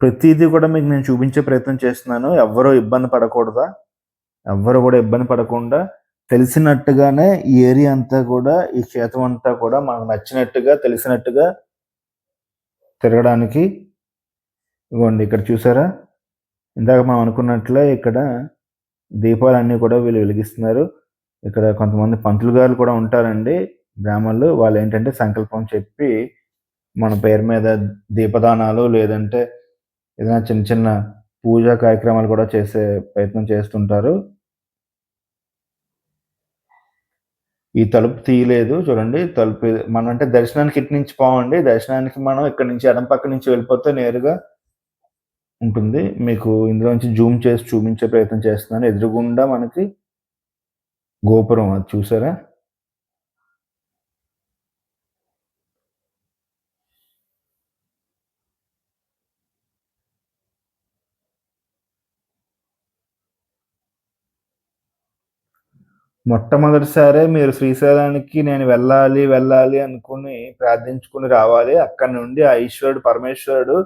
ప్రతిదీ కూడా మీకు నేను చూపించే ప్రయత్నం చేస్తున్నాను. ఎవ్వరూ ఇబ్బంది పడకూడదా? ఎవ్వరు కూడా ఇబ్బంది పడకుండా తెలిసినట్టుగానే ఈ ఏరియా అంతా కూడా ఈ క్షేత్రం అంతా కూడా మనకు నచ్చినట్టుగా తెలిసినట్టుగా తిరగడానికి ఇగోండి ఇక్కడ చూసారా? ఇందాక మనం అనుకున్నట్లే ఇక్కడ దీపాలన్నీ కూడా వీళ్ళు వెలిగిస్తున్నారు. ఇక్కడ కొంతమంది పంతులు గారు కూడా ఉంటారండి బ్రాహ్మణులు. వాళ్ళేంటంటే సంకల్పం చెప్పి మన పేరు మీద దీపదానాలు లేదంటే ఏదైనా చిన్న చిన్న పూజా కార్యక్రమాలు కూడా చేసే ప్రయత్నం చేస్తుంటారు. ఈ తలుపు తీయలేదు చూడండి. తలుపు మనం అంటే దర్శనానికి ఇటు నుంచి పోమండి. దర్శనానికి మనం ఇక్కడ నుంచి ఎడమ పక్క నుంచి వెళ్ళిపోతే నేరుగా ఉంటుంది. మీకు ఇందులోంచి జూమ్ చేసి చూపించే ప్రయత్నం చేస్తున్నాను. ఎదురుగుండా మనకి గోపురం అది చూసారా? మొట్టమొదటిసారే మీరు శ్రీశైలానికి నేను వెళ్ళాలి అనుకుని ప్రార్థించుకుని రావాలి. అక్కడి నుండి ఆ ఈశ్వరుడు, పరమేశ్వరుడు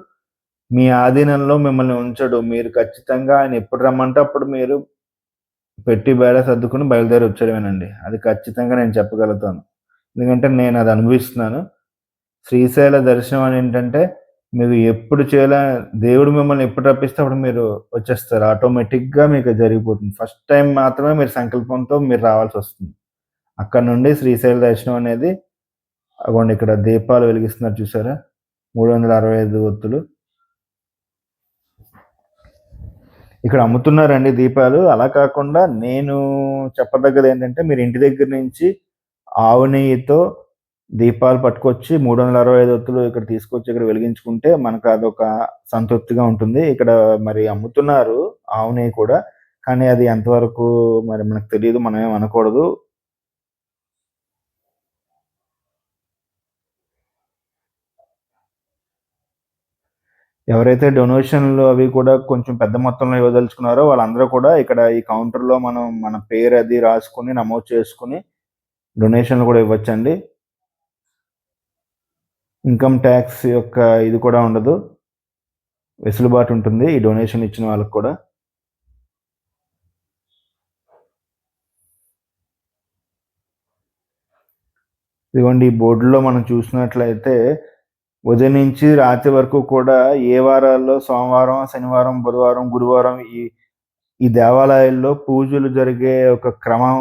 మీ ఆధీనంలో మిమ్మల్ని ఉంచడు. మీరు ఖచ్చితంగా ఆయన ఎప్పుడు రమ్మంటే అప్పుడు మీరు పెట్టి బేడ సర్దుకుని బయలుదేరి వచ్చేయడమేనండి. అది ఖచ్చితంగా నేను చెప్పగలుగుతాను. ఎందుకంటే నేను అది అనుభవిస్తున్నాను. శ్రీశైల దర్శనం అని ఏంటంటే మీరు ఎప్పుడు దేవుడు మిమ్మల్ని ఎప్పుడు రప్పిస్తే అప్పుడు మీరు వచ్చేస్తారు. ఆటోమేటిక్‌గా మీకు అది జరిగిపోతుంది. ఫస్ట్ టైమ్ మాత్రమే మీరు సంకల్పంతో మీరు రావాల్సొస్తుంది. అక్కడి నుండి శ్రీశైల దర్శనం అనేది అగోండి ఇక్కడ దీపాలు వెలిగిస్తున్నారు చూసారా? 365 ఒత్తులు. ఇక్కడ అమ్ముతున్నారండి దీపాలు. అలా కాకుండా నేను చెప్పదగ్గదేంటంటే మీరు ఇంటి దగ్గర నుంచి ఆవు నెయ్యితో దీపాలు పట్టుకొచ్చి 365 ఒత్తులు ఇక్కడ తీసుకొచ్చి ఇక్కడ వెలిగించుకుంటే మనకు అదొక సంతృప్తిగా ఉంటుంది. ఇక్కడ మరి అమ్ముతున్నారు ఆవు నెయ్యి కూడా. కానీ అది ఎంతవరకు మరి మనకు తెలీదు. మనం ఏమి అనకూడదు. ఎవరైతే డొనేషన్‌లు అవి కూడా కొంచెం పెద్ద మొత్తంలో ఇవ్వదలుచుకున్నారో వాళ్ళందరూ కూడా ఇక్కడ ఈ కౌంటర్‌లో మనం మన పేరు అది రాసుకొని నమోదు చేసుకొని డొనేషన్‌లు కూడా ఇవ్వచ్చండి. ఇన్‌కమ్ ట్యాక్స్ యొక్క ఇది కూడా ఉండదు. వెసులుబాటు ఉంటుంది ఈ డొనేషన్ ఇచ్చిన వాళ్ళకి కూడా. ఇదిగోండి ఈ బోర్డులో మనం చూసినట్లయితే ఉదయం నుంచి రాత్రి వరకు కూడా ఏ వారాల్లో సోమవారం, శనివారం, బుధవారం, గురువారం ఈ దేవాలయాల్లో పూజలు జరిగే ఒక క్రమం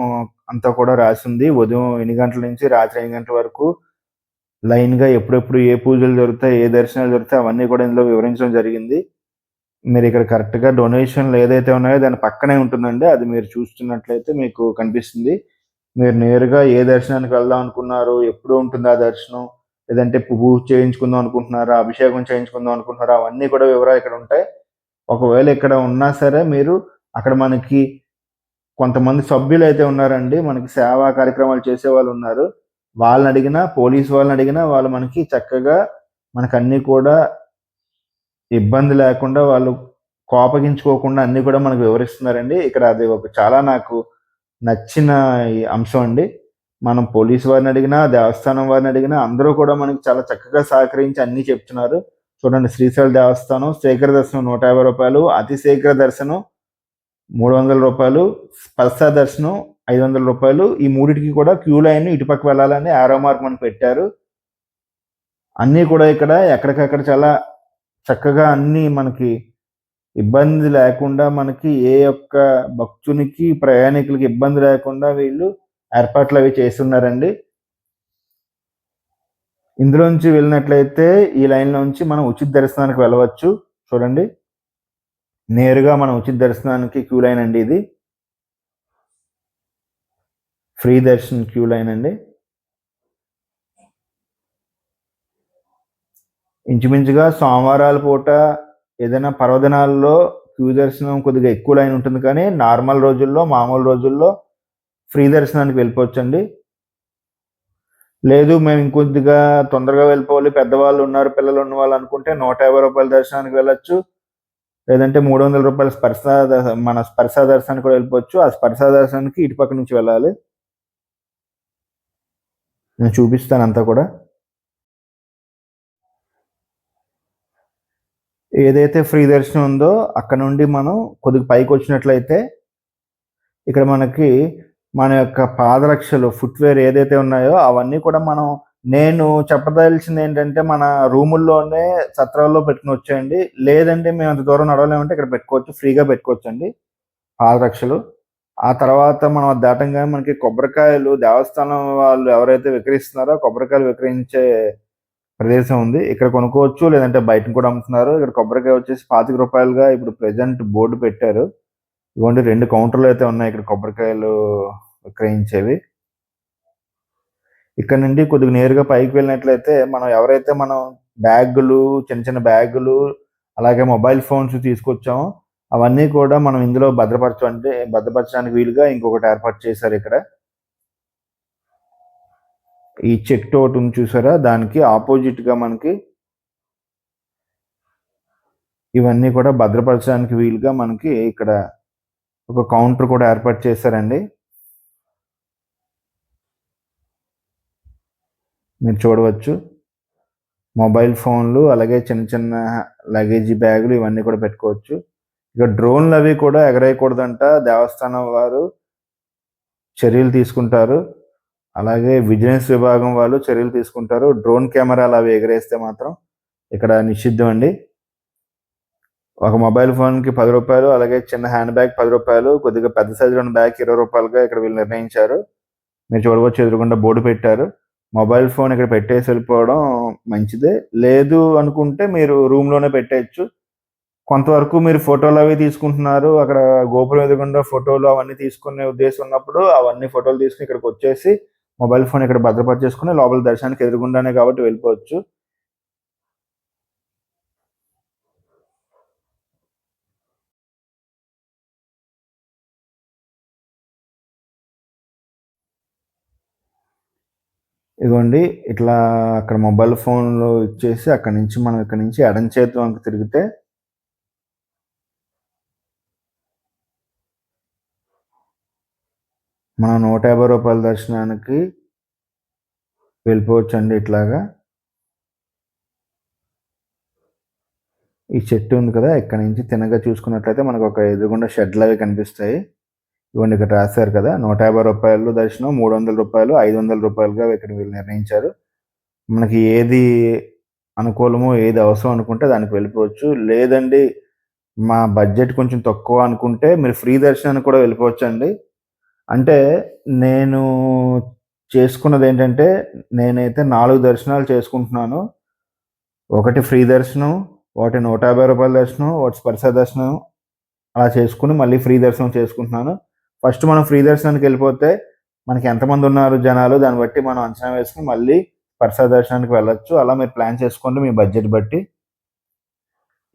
అంతా కూడా రాసింది. ఉదయం 8 గంటల నుంచి రాత్రి 8 గంటల వరకు లైన్‌గా ఎప్పుడెప్పుడు ఏ పూజలు జరుగుతాయి, ఏ దర్శనాలు జరుగుతాయి అవన్నీ కూడా ఇందులో వివరించడం జరిగింది. మీరు ఇక్కడ కరెక్ట్‌గా డొనేషన్‌లు ఏదైతే ఉన్నాయో దాని పక్కనే ఉంటుందండి. అది మీరు చూస్తున్నట్లయితే మీకు కనిపిస్తుంది. మీరు నేరుగా ఏ దర్శనానికి వెళ్దాం అనుకున్నారు, ఎప్పుడు ఉంటుంది ఆ దర్శనం, లేదంటే పూజ చేయించుకుందాం అనుకుంటున్నారా, అభిషేకం చేయించుకుందాం అనుకుంటున్నారా అవన్నీ కూడా వివరాలు ఇక్కడ ఉంటాయి. ఒకవేళ ఇక్కడ ఉన్నా సరే మీరు అక్కడ మనకి కొంతమంది సభ్యులైతే ఉన్నారండి. మనకి సేవా కార్యక్రమాలు చేసేవాళ్ళు ఉన్నారు. వాళ్ళని అడిగినా, పోలీసు వాళ్ళని అడిగినా వాళ్ళు మనకి చక్కగా మనకన్నీ కూడా ఇబ్బంది లేకుండా వాళ్ళు కోపగించుకోకుండా అన్నీ కూడా మనకు వివరిస్తున్నారండి. ఇక్కడ అది ఒక చాలా నాకు నచ్చిన ఈ అంశం అండి. మనం పోలీసు వారిని అడిగినా, దేవస్థానం వారిని అడిగినా అందరూ కూడా మనకి చాలా చక్కగా సహకరించి అన్నీ చెప్తున్నారు. చూడండి శ్రీశైల దేవస్థానం శీఘ్ర దర్శనం రూ. 150, అతి శీఘ్ర దర్శనం రూ. 300, స్పర్శ దర్శనం రూ. 500. ఈ మూడిటికి కూడా క్యూ లైన్ ఇటుపక్క వెళ్ళాలని యారో మార్క్ మనకు పెట్టారు. అన్నీ కూడా ఇక్కడ ఎక్కడికక్కడ చాలా చక్కగా అన్నీ మనకి ఇబ్బంది లేకుండా మనకి ఏ ఒక్క భక్తునికి, ప్రయాణికులకి ఇబ్బంది లేకుండా వీళ్ళు ఏర్పాట్లు అవి చేస్తున్నారండి. ఇందులోంచి వెళ్ళినట్లయితే ఈ లైన్‌లోంచి మనం ఉచిత దర్శనానికి వెళ్ళవచ్చు. చూడండి. నేరుగా మనం ఉచిత దర్శనానికి క్యూ లైన్ అండి ఇది. ఫ్రీ దర్శన్ క్యూ లైన్ అండి. ఇంచుమించుగా సోమవారాల పూట ఏదైనా పర్వదినాల్లో క్యూ దర్శనం కొద్దిగా ఎక్కువ లైన్ ఉంటుంది కానీ నార్మల్ రోజుల్లో, మామూలు రోజుల్లో ఫ్రీ దర్శనానికి వెళ్ళిపోవచ్చండి. లేదు మేము ఇంకొద్దిగా తొందరగా వెళ్ళిపోవాలి, పెద్దవాళ్ళు ఉన్నారు, పిల్లలు ఉన్నవాళ్ళు అనుకుంటే రూ. 150 దర్శనానికి వెళ్ళొచ్చు. లేదంటే రూ. 300 మన స్పర్శ దర్శనానికి కూడా వెళ్ళిపోవచ్చు. ఆ స్పర్శ దర్శనానికి ఇటుపక్క నుంచి వెళ్ళాలి. నేను చూపిస్తాను అంతా కూడా. ఏదైతే ఫ్రీ దర్శనం ఉందో అక్కడ నుండి మనం కొద్దిగా పైకి వచ్చినట్లయితే ఇక్కడ మనకి మన యొక్క పాదరక్షలు ఫుట్‌వేర్ ఏదైతే ఉన్నాయో అవన్నీ కూడా నేను చెప్పదలిచింది ఏంటంటే మన రూముల్లోనే సత్రాల్లో పెట్టుకొని వచ్చేయండి. లేదంటే మేము అంత దూరం నడవలేమంటే ఇక్కడ పెట్టుకోవచ్చు. ఫ్రీగా పెట్టుకోవచ్చండి పాదరక్షలు. ఆ తర్వాత మనం అది దాటంగానే మనకి కొబ్బరికాయలు దేవస్థానం వాళ్ళు ఎవరైతే విక్రయిస్తున్నారో కొబ్బరికాయలు విక్రయించే ప్రదేశం ఉంది. ఇక్కడ కొనుక్కోవచ్చు. లేదంటే బయట కూడా అమ్ముతున్నారు. ఇక్కడ కొబ్బరికాయ వచ్చేసి రూ. 25గా ఇప్పుడు ప్రెజెంట్ బోర్డు పెట్టారు. ఇదిగోండి 2 కౌంటర్‌లు అయితే ఉన్నాయి ఇక్కడ కొబ్బరికాయలు విక్రయించేవి. ఇక్కడ నుండి కొద్దిగా నేరుగా పైకి వెళ్ళినట్లయితే ఎవరైతే మనం బ్యాగులు, చిన్న చిన్న బ్యాగులు, అలాగే మొబైల్ ఫోన్స్ తీసుకొచ్చామో అవన్నీ కూడా మనం ఇందులో భద్రపరచడానికి వీలుగా ఇంకొకటి ఏర్పాటు చేశారు ఇక్కడ. ఈ చెట్టు ఒకటి ఉంది చూసారా, దానికి ఆపోజిట్ గా మనకి ఇవన్నీ కూడా భద్రపరచడానికి వీలుగా మనకి ఇక్కడ ఒక కౌంటర్ కూడా ఏర్పాటు చేశారండి. మీరు చూడవచ్చు మొబైల్ ఫోన్లు, అలాగే చిన్న చిన్న లగేజీ బ్యాగులు ఇవన్నీ కూడా పెట్టుకోవచ్చు. ఇక డ్రోన్లు అవి కూడా ఎగరేయకూడదంట, దేవస్థానం వారు చర్యలు తీసుకుంటారు. అలాగే విజిలెన్స్ విభాగం వాళ్ళు చర్యలు తీసుకుంటారు. డ్రోన్ కెమెరాలు అవి ఎగరేస్తే మాత్రం ఇక్కడ నిషిద్ధం అండి. ఒక మొబైల్ ఫోన్కి 10 రూపాయలు, అలాగే చిన్న హ్యాండ్ బ్యాగ్ 10 రూపాయలు, కొద్దిగా పెద్ద సైజులో ఉన్న బ్యాగ్ 20 రూపాయలుగా ఇక్కడ వీళ్ళు నిర్ణయించారు. మీరు చూడవచ్చు ఎదురుగుండా బోర్డు పెట్టారు. మొబైల్ ఫోన్ ఇక్కడ పెట్టేసి వెళ్ళిపోవడం మంచిదే. లేదు అనుకుంటే మీరు రూమ్లోనే పెట్టేయచ్చు. కొంతవరకు మీరు ఫోటోలు అవి తీసుకుంటున్నారు, అక్కడ గోపురం ఎదురుగుండా ఫోటోలు అవన్నీ తీసుకునే ఉద్దేశం ఉన్నప్పుడు అవన్నీ ఫోటోలు తీసుకుని ఇక్కడికి వచ్చేసి మొబైల్ ఫోన్ ఇక్కడ భద్రపరిచేసుకుని లోపల దర్శనానికి ఎదురుగుండానే కాబట్టి వెళ్ళిపోవచ్చు. ఇదిగోండి ఇట్లా అక్కడ మొబైల్ ఫోన్లో ఇచ్చేసి అక్కడి నుంచి మనం ఇక్కడ నుంచి ఎడం చేతి వంక తిరిగితే మనం 150 రూపాయల దర్శనానికి వెళ్ళిపోవచ్చు అండి. ఇట్లాగా ఈ చెట్టు ఉంది కదా, ఇక్కడ నుంచి తినగా చూసుకున్నట్లయితే మనకు ఒక ఎదురుగుండా షెడ్లు అవి కనిపిస్తాయి. ఇవన్నీ ఇక్కడ రాశారు కదా, 150 రూపాయలు దర్శనం, 300 రూపాయలు, 500 రూపాయలుగా ఇక్కడ వీళ్ళు నిర్ణయించారు. మనకి ఏది అనుకూలమో, ఏది అవసరం అనుకుంటే దానికి వెళ్ళిపోవచ్చు. లేదండి మా బడ్జెట్ కొంచెం తక్కువ అనుకుంటే మీరు ఫ్రీ దర్శనానికి కూడా వెళ్ళిపోవచ్చు అండి. అంటే నేను చేసుకున్నది ఏంటంటే, నేనైతే 4 దర్శనాలు చేసుకుంటున్నాను. ఒకటి ఫ్రీ దర్శనం, ఒకటి 150 రూపాయల దర్శనం, ఒకటి స్పర్శ దర్శనం, అలా చేసుకుని మళ్ళీ ఫ్రీ దర్శనం చేసుకుంటున్నాను. ఫస్ట్ మనం ఫ్రీ దర్శనానికి వెళ్ళిపోతే మనకి ఎంతమంది ఉన్నారు జనాలు, దాన్ని బట్టి మనం అంచనా వేసుకుని మళ్ళీ స్పర్శ దర్శనానికి వెళ్ళొచ్చు. అలా మీరు ప్లాన్ చేసుకోండి మీ బడ్జెట్ బట్టి.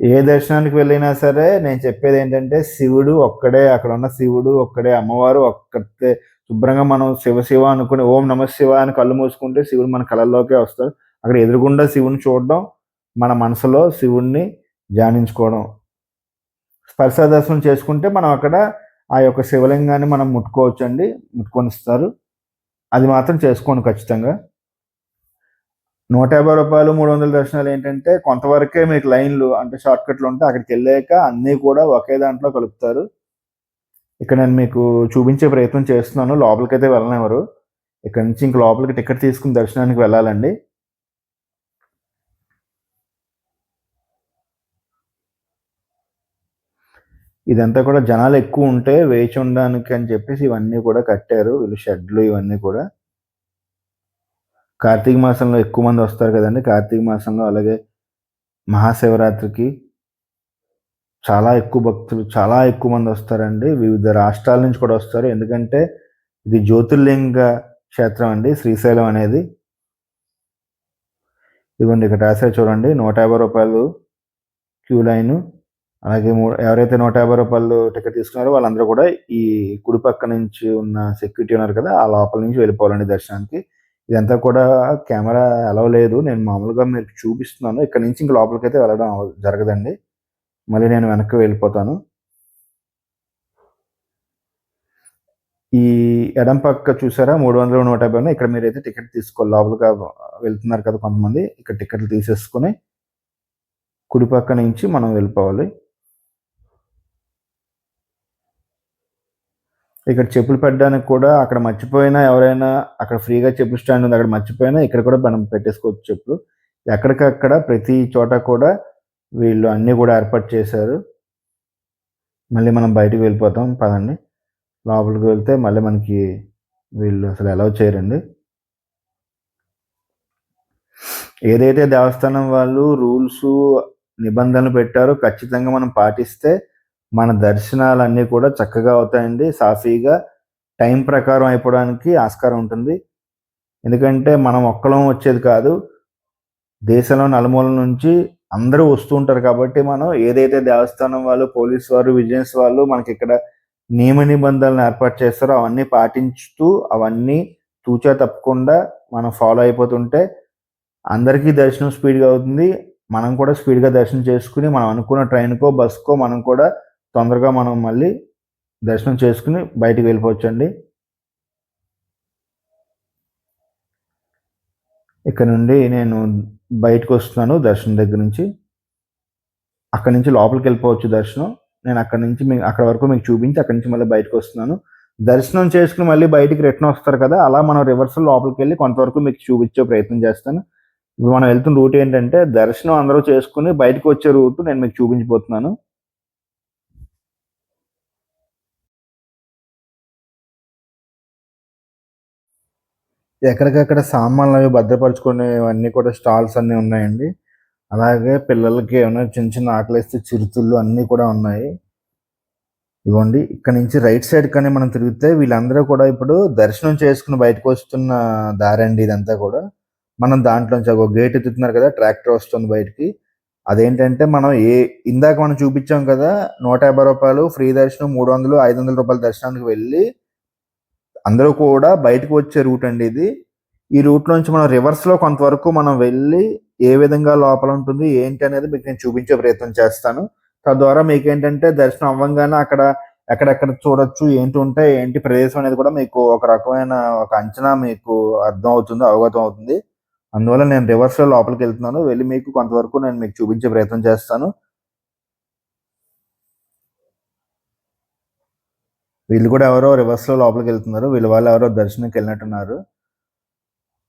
ఏ దర్శనానికి వెళ్ళినా సరే నేను చెప్పేది ఏంటంటే, శివుడు ఒక్కడే, అక్కడ ఉన్న శివుడు ఒక్కడే, అమ్మవారు ఒక్కతే. శుభ్రంగా మనం శివ శివ అనుకుని ఓం నమ శివ అని కళ్ళు మూసుకుంటే శివుడు మన కళల్లోకే వస్తాడు. అక్కడ ఎదురుగుండా శివుని చూడడం, మన మనసులో శివుణ్ణి ధ్యానించుకోవడం. స్పర్శ దర్శనం చేసుకుంటే మనం అక్కడ ఆ యొక్క శివలింగాన్ని మనం ముట్టుకోవచ్చు అండి, ముట్టుకొనిస్తారు. అది మాత్రం చేసుకోండి ఖచ్చితంగా. 150 రూపాయలు, 300 దర్శనాలు ఏంటంటే కొంతవరకే మీకు లైన్లు అంటే షార్ట్ కట్లు ఉంటాయి. అక్కడికి వెళ్ళాక అన్నీ కూడా ఒకే దాంట్లో కలుపుతారు. ఇక్కడ నేను మీకు చూపించే ప్రయత్నం చేస్తున్నాను. లోపలికైతే వెళ్ళనివ్వరు. ఇక్కడ నుంచి ఇంక లోపలికి టికెట్ తీసుకుని దర్శనానికి వెళ్ళాలండి. ఇదంతా కూడా జనాలు ఎక్కువ ఉంటే వేచి ఉండడానికి అని చెప్పేసి ఇవన్నీ కూడా కట్టారు వీళ్ళు, షెడ్లు ఇవన్నీ కూడా. కార్తీక మాసంలో ఎక్కువ మంది వస్తారు కదండి. కార్తీక మాసంలో అలాగే మహాశివరాత్రికి చాలా ఎక్కువ భక్తులు, చాలా ఎక్కువ మంది వస్తారండి. వివిధ రాష్ట్రాల నుంచి కూడా వస్తారు. ఎందుకంటే ఇది జ్యోతిర్లింగ క్షేత్రం అండి శ్రీశైలం అనేది. ఇదిగోండి ఇక్కడ రాశారు చూడండి, 150 రూపాయలు క్యూ లైను. అలాగే ఎవరైతే 150 రూపాయలు టికెట్ తీసుకున్నారో వాళ్ళందరూ కూడా ఈ కుడి పక్క నుంచి ఉన్న సెక్యూరిటీ ఉన్నారు కదా, ఆ లోపల నుంచి వెళ్ళిపోవాలండి దర్శనానికి. ఇదంతా కూడా కెమెరా అలౌ లేదు, నేను మామూలుగా మీకు చూపిస్తున్నాను. ఇక్కడ నుంచి ఇంక లోపలికైతే వెళ్ళడం జరగదండి. మళ్ళీ నేను వెనక్కి వెళ్ళిపోతాను. ఈ ఎడం పక్క చూసారా 300, 150 ఇక్కడ మీరైతే టికెట్ తీసుకోవాలి. లోపలికి వెళ్తున్నారు కదా కొంతమంది, ఇక్కడ టికెట్లు తీసేసుకుని కుడి పక్క నుంచి మనం వెళ్ళిపోవాలి. ఇక్కడ చెప్పులు పెట్టడానికి కూడా అక్కడ మర్చిపోయినా, ఎవరైనా అక్కడ ఫ్రీగా చెప్పులు స్టాండ్ ఉంది, అక్కడ మర్చిపోయినా ఇక్కడ కూడా మనం పెట్టేసుకోవచ్చు చెప్పులు. ఎక్కడికక్కడ ప్రతి చోట కూడా వీళ్ళు అన్నీ కూడా ఏర్పాటు చేశారు. మళ్ళీ మనం బయటికి వెళ్ళిపోతాం పదండి. లోపలికి వెళ్తే మళ్ళీ మనకి వీళ్ళు అసలు అలౌ చేయరండి. ఏదైతే దేవస్థానం వాళ్ళు రూల్స్ నిబంధనలు పెట్టారో ఖచ్చితంగా మనం పాటిస్తే మన దర్శనాలన్నీ కూడా చక్కగా అవుతాయండి. సాఫీగా టైం ప్రకారం అయిపోవడానికి ఆస్కారం ఉంటుంది. ఎందుకంటే మనం ఒక్కలం వచ్చేది కాదు, దేశంలో నలుమూలల నుంచి అందరూ వస్తూ ఉంటారు కాబట్టి మనం ఏదైతే దేవస్థానం వాళ్ళు, పోలీసు వారు, విజిలెన్స్ వాళ్ళు మనకి ఇక్కడ నియమ నిబంధనలు ఏర్పాటు చేస్తారో అవన్నీ పాటించుతూ, అవన్నీ తూచా తప్పకుండా మనం ఫాలో అయిపోతుంటే అందరికీ దర్శనం స్పీడ్‌గా అవుతుంది. మనం కూడా స్పీడ్‌గా దర్శనం చేసుకొని మనం అనుకున్న ట్రైన్‌కో, బస్‌కో మనం కూడా తొందరగా మనం మళ్ళీ దర్శనం చేసుకొని బయటికి వెళ్ళిపోవచ్చండి. ఇక్కడ నుండి నేను బయటకొస్తున్నాను దర్శనం దగ్గర నుంచి. అక్కడి నుంచి లోపలికెళ్ళిపోవచ్చు దర్శనం. నేను అక్కడి నుంచి అక్కడి వరకు మీకు చూపించి అక్కడి నుంచి మళ్ళీ బయటకొస్తున్నాను. దర్శనం చేసుకొని మళ్ళీ బయటికి రిటర్న్ వస్తారు కదా! అలా మనం రివర్స్‌లో లోపలికెళ్ళి కొంతవరకు మీకు చూపించే ప్రయత్నం చేస్తాను. ఇప్పుడు మనం వెళ్తున్న రూట్ ఏంటంటే దర్శనం అందరూ చేసుకొని బయటకొచ్చే రూట్ నేను మీకు చూపించబోతున్నాను. ఎక్కడికక్కడ సామాన్లవి భద్రపరుచుకునేవన్నీ కూడా స్టాల్స్ అన్నీ ఉన్నాయండి. అలాగే పిల్లలకి ఏమైనా చిన్న చిన్న ఆకలేస్తే చిరుతిళ్ళు అన్నీ కూడా ఉన్నాయి. ఇగోండి ఇక్కడ నుంచి రైట్ సైడ్ కానీ మనం తిరిగితే వీళ్ళందరూ కూడా ఇప్పుడు దర్శనం చేసుకొని బయటకొస్తున్న దారండి ఇదంతా కూడా. మనం దాంట్లోంచి ఒక గేట్ ఎత్తుతున్నారు కదా! ట్రాక్టర్ వస్తుంది బయటికి. అదేంటంటే మనం ఇందాక మనం చూపించాం కదా! రూ. 150 ఫ్రీ దర్శనం, 300, రూ. 500 దర్శనానికి వెళ్ళి అందరూ కూడా బయటకు వచ్చే రూట్ అండి ఇది. ఈ రూట్‌లోంచి మనం రివర్స్‌లో కొంతవరకు మనం వెళ్ళి ఏ విధంగా లోపల ఉంటుంది, ఏంటి అనేది మీకు నేను చూపించే ప్రయత్నం చేస్తాను. తద్వారా మీకేంటంటే దర్శనం అవ్వంగానే అక్కడ ఎక్కడెక్కడ చూడొచ్చు, ఏంటి ఉంటాయి, ఏంటి ప్రదేశం అనేది కూడా మీకు ఒక రకమైన ఒక అంచనా మీకు అర్థం అవుతుంది, అవగతం అవుతుంది. అందువల్ల నేను రివర్స్‌లో లోపలికెళ్తున్నాను. వెళ్ళి మీకు కొంతవరకు నేను మీకు చూపించే ప్రయత్నం చేస్తాను. వీళ్ళు కూడా ఎవరో రివర్స్‌లో లోపలికెళ్తున్నారు. వాళ్ళు ఎవరో దర్శనంకెళ్ళినట్టున్నారు.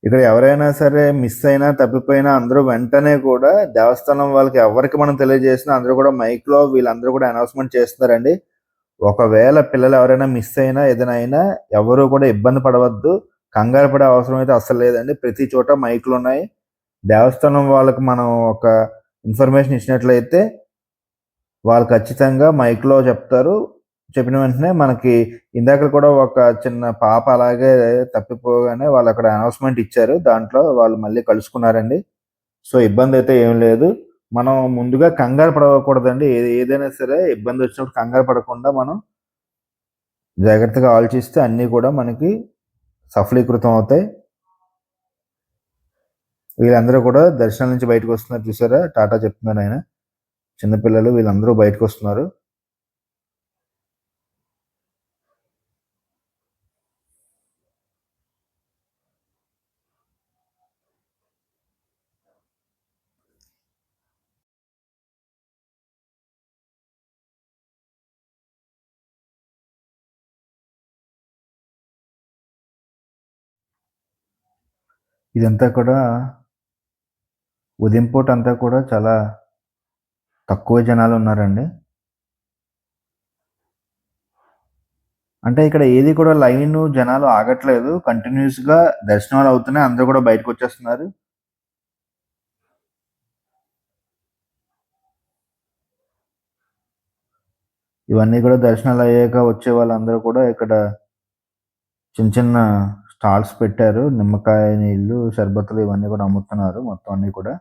ఇక్కడ ఎవరైనా సరే మిస్ అయినా, తప్పిపోయినా అందరూ వెంటనే కూడా దేవస్థానం వాళ్ళకి ఎవరికి మనం తెలియజేసినా అందరూ కూడా మైక్‌లో వీళ్ళందరూ కూడా అనౌన్స్‌మెంట్ చేస్తున్నారండి. ఒకవేళ పిల్లలు ఎవరైనా మిస్ అయినా, ఏదైనా అయినా ఎవరు కూడా ఇబ్బంది పడవద్దు. కంగారు పడే అవసరం అయితే అస్సలు లేదండి. ప్రతి చోట మైకులున్నాయి. దేవస్థానం వాళ్ళకి మనం ఒక ఇన్ఫర్మేషన్ ఇచ్చినట్లయితే వాళ్ళు ఖచ్చితంగా మైక్‌లో చెప్తారు. చెప్పిన వెంటనే మనకి ఇందాక కూడా ఒక చిన్న పాప అలాగే తప్పిపోగానే వాళ్ళక్కడ అనౌన్స్‌మెంట్ ఇచ్చారు. దాంట్లో వాళ్ళు మళ్ళీ కలుసుకున్నారండి. సో, ఇబ్బందయితే ఏమి లేదు. మనం ముందుగా కంగారు పడకూడదండి. ఏదైనా సరే ఇబ్బందొచ్చినప్పుడు కంగారు పడకుండా మనం జాగ్రత్తగా ఆలోచిస్తే అన్నీ కూడా మనకి సఫలీకృతం అవుతాయి. వీళ్ళందరూ కూడా దర్శనం నుంచి బయటకొస్తున్నారు చూసారా? టాటా చెప్తున్నారాయన. చిన్న పిల్లలు వీళ్ళందరూ బయటకొస్తున్నారు. ఇదంతా కూడా ఉదయం పూట అంతా కూడా చాలా తక్కువ జనాలున్నారండి. అంటే ఇక్కడ ఏది కూడా లైను జనాలు ఆగట్లేదు. కంటిన్యూయస్‌గా దర్శనాలు అవుతున్నాయి. అందరూ కూడా బయటకొచ్చేస్తున్నారు. ఇవన్నీ కూడా దర్శనాలయ్యాక వచ్చే వాళ్ళందరూ కూడా ఇక్కడ చిన్న చిన్న స్టాల్స్ పెట్టారు. నిమ్మకాయ నీళ్ళు, షర్బత్తులు ఇవన్నీ కూడా అమ్ముతున్నారు మొత్తం అన్నీ కూడా.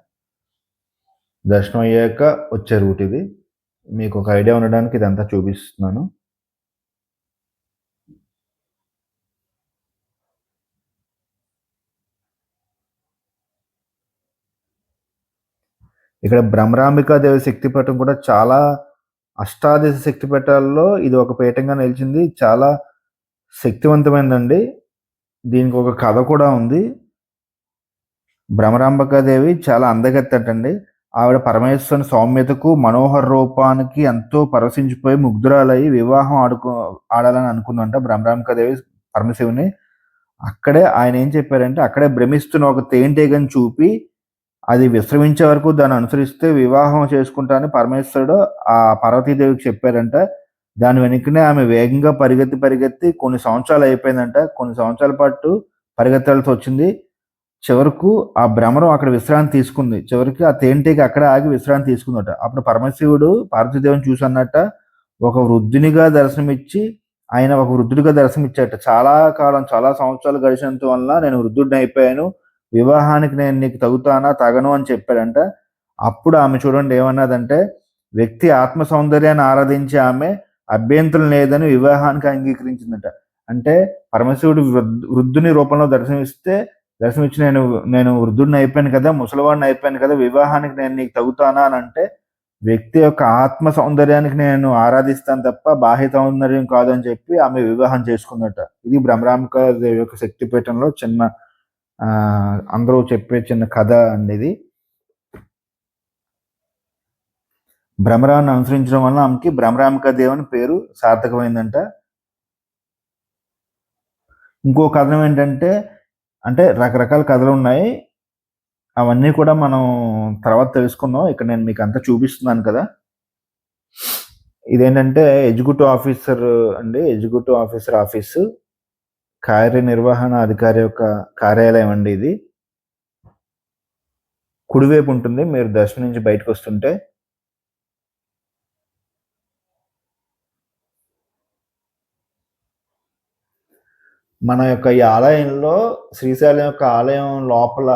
దర్శనం అయ్యాక వచ్చే రూట్ ఇది. మీకు ఒక ఐడియా ఉండడానికి ఇదంతా చూపిస్తున్నాను. ఇక్కడ భ్రమరాంబికాదేవి శక్తిపీఠం కూడా చాలా అష్టాదశ శక్తిపీఠాల్లో ఇది ఒక పీఠంగా నిలిచింది. చాలా శక్తివంతమైనదండి. దీనికి ఒక కథ కూడా ఉంది. భ్రమరాంబికాదేవి చాలా అందగత్తెటండి. ఆవిడ పరమేశ్వరుని సౌమ్యతకు, మనోహర రూపానికి ఎంతో పరవశించిపోయి ముగ్ధురాలై వివాహం ఆడాలని అనుకుందంట భ్రమరాంబికాదేవి పరమశివుని. అక్కడే ఆయన ఏం చెప్పారంటే, అక్కడే భ్రమిస్తున్న ఒక తేనెటీగని చూపి, అది విశ్రమించే వరకు దాన్ని అనుసరిస్తే వివాహం చేసుకుంటా అని పరమేశ్వరుడు ఆ పార్వతీదేవికి చెప్పారంట. దాని వెనుకనే ఆమె వేగంగా పరిగెత్తి కొన్ని సంవత్సరాలు అయిపోయిందంట. కొన్ని సంవత్సరాల పాటు పరిగెత్తాల్సొచ్చింది. చివరకు ఆ భ్రమరం అక్కడ విశ్రాంతి తీసుకుంది. చివరికి ఆ తేనెటీగ అక్కడే ఆగి విశ్రాంతి తీసుకుందట. అప్పుడు పరమశివుడు పార్వతీదేవిని చూసి అన్నట్ట, ఒక వృద్ధునిగా దర్శనమిచ్చి ఆయన ఒక వృద్ధుడిగా దర్శనమిచ్చాట. చాలా కాలం, చాలా సంవత్సరాలు గడిచినంత వల్ల నేను వృద్ధుడిని అయిపోయాను. వివాహానికి నేను నీకు తగుతానా? తగను అని చెప్పాడంట. అప్పుడు ఆమె చూడండి ఏమన్నదంటే, వ్యక్తి ఆత్మ సౌందర్యాన్ని ఆరాధించే ఆమె అభ్యంతరం లేదని వివాహానికి అంగీకరించిందట. అంటే పరమశివుడు వృద్ధుని రూపంలో దర్శనమిచ్చి నేను నేను వృద్ధుడిని అయిపోయాను కదా, ముసలివాడిని అయిపోయాను కదా, వివాహానికి నేను నీకు తగుతానా అని అంటే, వ్యక్తి యొక్క ఆత్మ సౌందర్యానికి నేను ఆరాధిస్తాను తప్ప బాహ్య సౌందర్యం కాదు అని చెప్పి ఆమె వివాహం చేసుకుందట. ఇది భ్రమరాంబిక దేవి యొక్క శక్తిపీఠంలో చిన్న అందరూ చెప్పే చిన్న కథ అండి ఇది. భ్రమరాన్ని అనుసరించడం వల్ల ఆమెకి భ్రమరాంబిక దేవి అని పేరు సార్థకమైందంట. ఇంకో కథనం ఏంటంటే, అంటే రకరకాల కథలు ఉన్నాయి, అవన్నీ కూడా మనం తర్వాత తెలుసుకుందాం. ఇక్కడ నేను మీకు అంతా చూపిస్తున్నాను కదా. ఇదేంటంటే ఎగ్జిక్యూటివ్ ఆఫీసర్ అండి, ఎగ్జిక్యూటివ్ ఆఫీసర్ ఆఫీసు, కార్యనిర్వహణ అధికారి యొక్క కార్యాలయం అండి ఇది. కుడివైపు ఉంటుంది మీరు దర్శనం నుంచి బయటకు వస్తుంటే. మన యొక్క ఈ ఆలయంలో, శ్రీశైలం యొక్క ఆలయం లోపల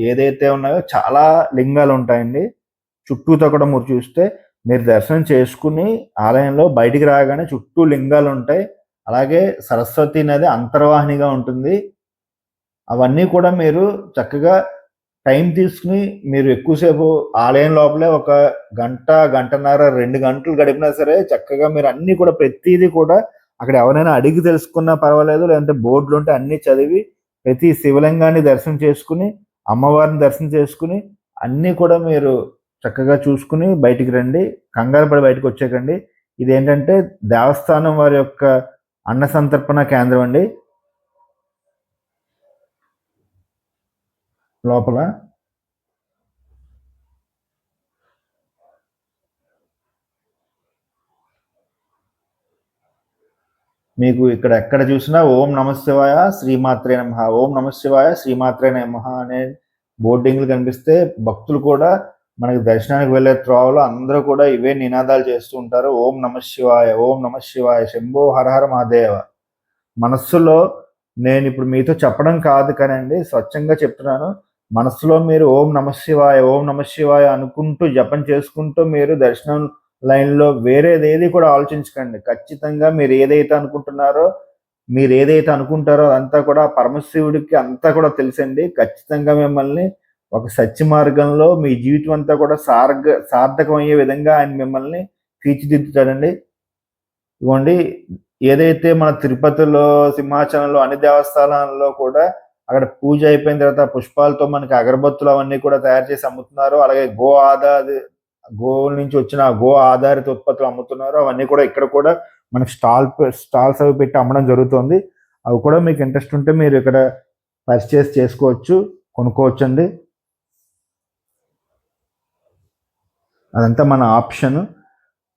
ఏదైతే ఉన్నాయో చాలా లింగాలు ఉంటాయండి. చుట్టూతో కూడా మీరు చూస్తే, మీరు దర్శనం చేసుకుని ఆలయంలో బయటికి రాగానే చుట్టూ లింగాలు ఉంటాయి. అలాగే సరస్వతి నది అంతర్వాహినిగా ఉంటుంది. అవన్నీ కూడా మీరు చక్కగా టైం తీసుకుని మీరు ఎక్కువసేపు ఆలయం లోపలే ఒక గంట, గంటన్నర, 2 గంటలు గడిపినా సరే చక్కగా మీరు అన్నీ కూడా ప్రతిదీ కూడా అక్కడ ఎవరైనా అడిగి తెలుసుకున్నా పర్వాలేదు, లేదంటే బోర్డులు ఉంటే అన్నీ చదివి ప్రతి శివలింగాన్ని దర్శనం చేసుకుని, అమ్మవారిని దర్శనం చేసుకుని అన్నీ కూడా మీరు చక్కగా చూసుకుని బయటికి రండి. కంగారు పడి బయటకు వచ్చేకండి. ఇదేంటంటే దేవస్థానం వారి యొక్క అన్న సంతర్పణ కేంద్రం అండి. లోపల మీకు ఇక్కడ ఎక్కడ చూసినా ఓం నమః శివాయ శ్రీమాత్రే నమః, ఓం నమః శివాయ శ్రీమాత్రే నమః అనే బోర్డింగ్లు కనిపిస్తే భక్తులు కూడా మనకి దర్శనానికి వెళ్ళే త్రోవలో అందరూ కూడా ఇవే నినాదాలు చేస్తూ ఉంటారు. ఓం నమః శివాయ, ఓం నమః శివాయ, శంభో హర హర మహాదేవ. మనస్సులో నేను ఇప్పుడు మీతో చెప్పడం కాదు కానండి, స్వచ్ఛంగా చెప్తున్నాను. మనస్సులో మీరు ఓం నమః శివాయ, ఓం నమః శివాయ అనుకుంటూ జపం చేసుకుంటూ మీరు దర్శనం లైన్లో వేరేదేది కూడా ఆలోచించకండి. ఖచ్చితంగా మీరు ఏదైతే అనుకుంటారో అదంతా కూడా పరమశివుడికి అంతా కూడా తెలుసండి. ఖచ్చితంగా మిమ్మల్ని ఒక సత్య మార్గంలో మీ జీవితం అంతా కూడా సార్థకమయ్యే విధంగా ఆయన మిమ్మల్ని తీర్చిదిద్దుతాడండి. ఇవ్వండి, ఏదైతే మన తిరుపతిలో, సింహాచలంలో, అన్ని దేవస్థానాల్లో కూడా అక్కడ పూజ అయిపోయిన తర్వాత పుష్పాలతో మనకి అగరబత్తులు అవన్నీ కూడా తయారు చేసి అమ్ముతున్నారు. అలాగే గోవుల నుంచి వచ్చిన గో ఆధారిత ఉత్పత్తులు అమ్ముతున్నారు. అవన్నీ కూడా ఇక్కడ కూడా మనకి స్టాల్స్ అవి పెట్టి అమ్మడం జరుగుతుంది. అవి కూడా మీకు ఇంట్రెస్ట్ ఉంటే మీరు ఇక్కడ పర్చేస్ చేసుకోవచ్చు, కొనుక్కోవచ్చండి. అదంతా మన ఆప్షన్.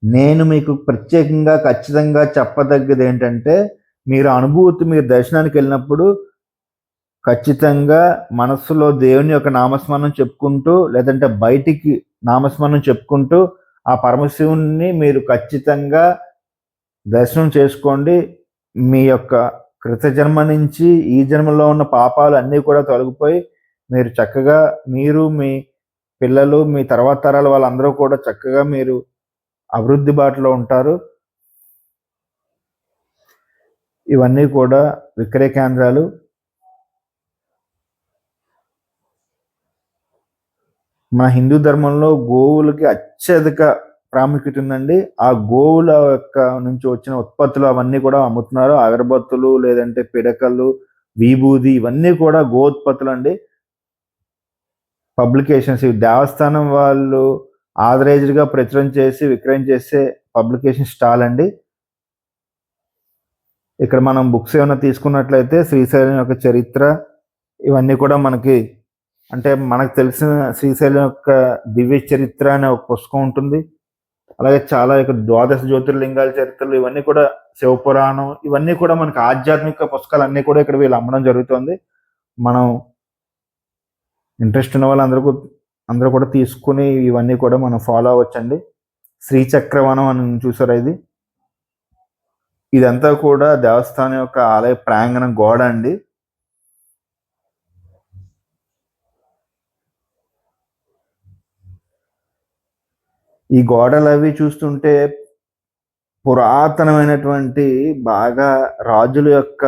నేను మీకు ప్రత్యేకంగా ఖచ్చితంగా చెప్పదగ్గది ఏంటంటే, మీరు దర్శనానికి వెళ్ళినప్పుడు ఖచ్చితంగా మనస్సులో దేవుని యొక్క నామస్మరణం చెప్పుకుంటూ, లేదంటే బయటికి నామస్మరణం చెప్పుకుంటూ ఆ పరమశివుణ్ణి మీరు ఖచ్చితంగా దర్శనం చేసుకోండి. మీ యొక్క కృతజన్మ నుంచి ఈ జన్మలో ఉన్న పాపాలు అన్నీ కూడా తొలగిపోయి మీరు చక్కగా, మీరు మీ పిల్లలు, మీ తర్వాత తరాల వాళ్ళందరూ కూడా చక్కగా మీరు అభివృద్ధి బాటలో ఉంటారు. ఇవన్నీ కూడా విక్రయ కేంద్రాలు. మన హిందూ ధర్మంలో గోవులకి అత్యధిక ప్రాముఖ్యత ఉందండి. ఆ గోవుల యొక్క నుంచి వచ్చిన ఉత్పత్తులు అవన్నీ కూడా అమ్ముతున్నారు. అగరబత్తులు, లేదంటే పిడకలు, విభూది, ఇవన్నీ కూడా గో ఉత్పత్తులు అండి. పబ్లికేషన్స్, ఇవి దేవస్థానం వాళ్ళు ఆథరైజ్డ్గా ప్రచురణ చేసి విక్రయం చేసే పబ్లికేషన్ స్టాల్ అండి. ఇక్కడ మనం బుక్స్ ఏమైనా తీసుకున్నట్లయితే శ్రీశైలం యొక్క చరిత్ర, ఇవన్నీ కూడా మనకి, అంటే మనకు తెలిసిన శ్రీశైలం యొక్క దివ్య చరిత్ర అనే ఒక పుస్తకం ఉంటుంది. అలాగే చాలా యొక్క ద్వాదశ జ్యోతిర్లింగాల చరిత్రలు, ఇవన్నీ కూడా శివపురాణం, ఇవన్నీ కూడా మనకి ఆధ్యాత్మిక పుస్తకాలు అన్నీ కూడా ఇక్కడ వీళ్ళు అమ్మడం జరుగుతుంది. మనం ఇంట్రెస్ట్ ఉన్న వాళ్ళు అందరూ కూడా తీసుకుని ఇవన్నీ కూడా మనం ఫాలో అవ్వచ్చండి. శ్రీచక్రవనం అని చూసారా, ఇదంతా కూడా దేవస్థానం యొక్క ఆలయ ప్రాంగణం గోడ అండి. ఈ గోడలు అవి చూస్తుంటే పురాతనమైనటువంటి బాగా రాజుల యొక్క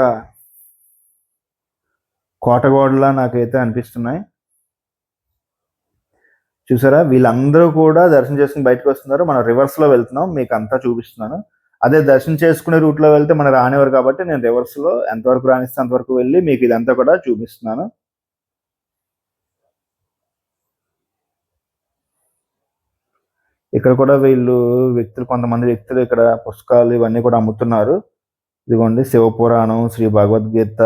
కోటగోడలా నాకైతే అనిపిస్తున్నాయి. చూసారా, వీళ్ళందరూ కూడా దర్శనం చేసుకుని బయటకు వస్తున్నారు. మనం రివర్స్లో వెళ్తున్నాం, మీకు అంతా చూపిస్తున్నాను. అదే దర్శనం చేసుకునే రూట్లో వెళ్తే మనం రానివారు కాబట్టి నేను రివర్స్లో ఎంతవరకు రానిస్తే అంతవరకు వెళ్ళి మీకు ఇదంతా కూడా చూపిస్తున్నాను. ఇక్కడ కూడా కొంతమంది వ్యక్తులు ఇక్కడ పుస్తకాలు ఇవన్నీ కూడా అమ్ముతున్నారు. ఇదిగోండి, శివపురాణం, శ్రీ భగవద్గీత,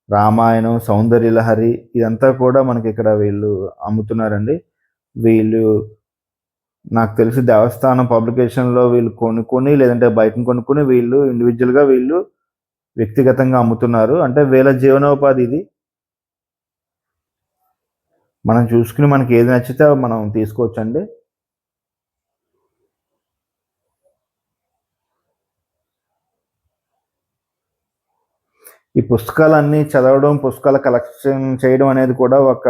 రామాయణం, సౌందర్యలహరి ఇదంతా కూడా మనకి ఇక్కడ వీళ్ళు అమ్ముతున్నారండి. వీళ్ళు నాకు తెలిసి దేవస్థానం పబ్లికేషన్లో వీళ్ళు కొనుక్కొని లేదంటే బయట కొనుక్కొని వీళ్ళు ఇండివిజువల్గా వీళ్ళు వ్యక్తిగతంగా అమ్ముతున్నారు. అంటే వీళ్ళ జీవనోపాధి ఇది. మనం చూసుకుని మనకి ఏది నచ్చితే మనం తీసుకోవచ్చండి. ఈ పుస్తకాలన్నీ చదవడం, పుస్తకాల కలెక్షన్ చేయడం అనేది కూడా ఒక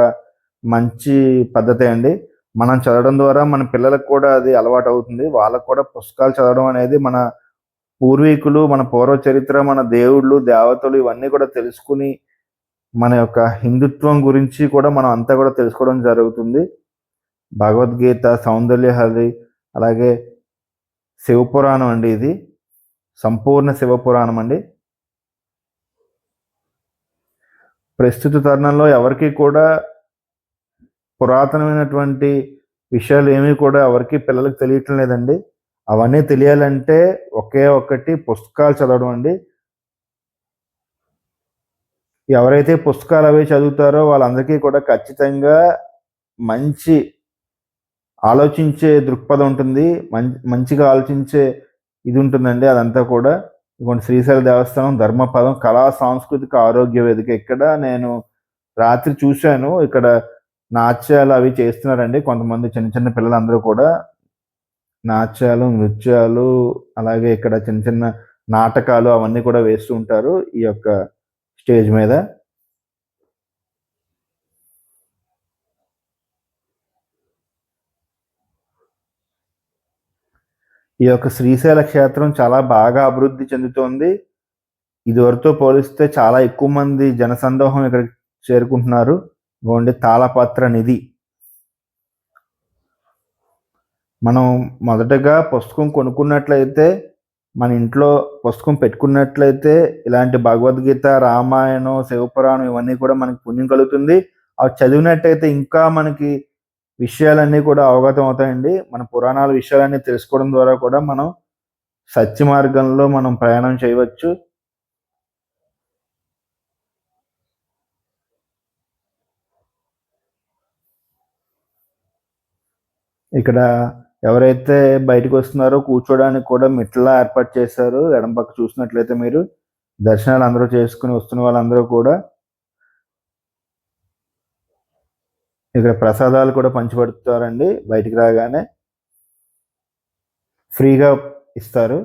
మంచి పద్ధతే అండి. మనం చదవడం ద్వారా మన పిల్లలకు కూడా అది అలవాటు అవుతుంది. వాళ్ళకు కూడా పుస్తకాలు చదవడం అనేది మన పూర్వీకులు, మన పూర్వ చరిత్ర, మన దేవుళ్ళు, దేవతలు ఇవన్నీ కూడా తెలుసుకుని మన యొక్క హిందుత్వం గురించి కూడా మనం అంతా కూడా తెలుసుకోవడం జరుగుతుంది. భగవద్గీత, సౌందర్యలహరి, అలాగే శివపురాణం అండి. ఇది సంపూర్ణ శివపురాణం అండి. ప్రస్తుత తరుణంలో ఎవరికి కూడా పురాతనమైనటువంటి విషయాలు ఏమీ కూడా ఎవరికి పిల్లలకు తెలియటం లేదండి. అవన్నీ తెలియాలంటే ఒకే ఒక్కటి పుస్తకాలు చదవడం అండి. ఎవరైతే పుస్తకాలు అవి చదువుతారో వాళ్ళందరికీ కూడా ఖచ్చితంగా మంచి ఆలోచించే దృక్పథం ఉంటుంది. మంచిగా ఆలోచించే ఇది ఉంటుందండి. అదంతా కూడా ఇదిగోండి, శ్రీశైల దేవస్థానం ధర్మపదం కళా సాంస్కృతిక ఆరోగ్య వేదిక. ఇక్కడ నేను రాత్రి చూశాను, ఇక్కడ నాట్యాలు అవి చేస్తున్నారండి. కొంతమంది చిన్న చిన్న పిల్లలందరూ కూడా నాట్యాలు, నృత్యాలు, అలాగే ఇక్కడ చిన్న చిన్న నాటకాలు అవన్నీ కూడా వేస్తూ ఉంటారు ఈ యొక్క స్టేజ్ మీద. ఈ యొక్క శ్రీశైల క్షేత్రం చాలా బాగా అభివృద్ధి చెందుతోంది. ఇదివరతో పోలిస్తే చాలా ఎక్కువ మంది జనసందోహం ఇక్కడికి చేరుకుంటున్నారు. ఇదిగోండి, తాళపత్ర నిధి. మనం మొదటగా పుస్తకం కొనుక్కున్నట్లయితే, మన ఇంట్లో పుస్తకం పెట్టుకున్నట్లయితే ఇలాంటి భగవద్గీత, రామాయణం, శివపురాణం ఇవన్నీ కూడా మనకి పుణ్యం కలుగుతుంది. అవి చదివినట్టయితే ఇంకా మనకి విషయాలన్నీ కూడా అవగతం అవుతాయండి. మన పురాణాల విషయాలన్నీ తెలుసుకోవడం ద్వారా కూడా మనం సత్య మార్గంలో మనం ప్రయాణం చేయవచ్చు. ఇక్కడ ఎవరైతే బయటకు వస్తున్నారో కూర్చోడానికి కూడా మెట్లా ఏర్పాటు చేశారు. ఎడమ పక్క చూసినట్లయితే మీరు దర్శనాలు అందరూ చేసుకుని వస్తున్న వాళ్ళందరూ కూడా ఇక్కడ ప్రసాదాలు కూడా పంచిపెడతారండి. బయటికి రాగానే ఫ్రీగా ఇస్తారు.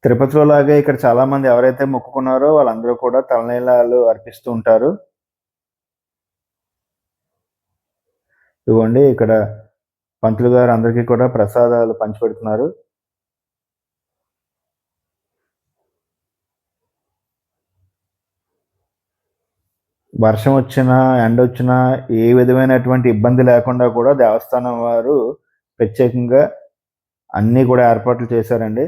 తిరుపతిలో లాగే ఇక్కడ చాలా మంది ఎవరైతే మొక్కుకున్నారో వాళ్ళందరూ కూడా తలనీలాలు అర్పిస్తూ ఉంటారు. ఇదిగోండి, ఇక్కడ పంతులు గారు అందరికీ కూడా ప్రసాదాలు పంచిపెడుతున్నారు. వర్షం వచ్చినా, ఎండ వచ్చినా ఏ విధమైనటువంటి ఇబ్బంది లేకుండా కూడా దేవస్థానం వారు ప్రత్యేకంగా అన్నీ కూడా ఏర్పాట్లు చేశారండి.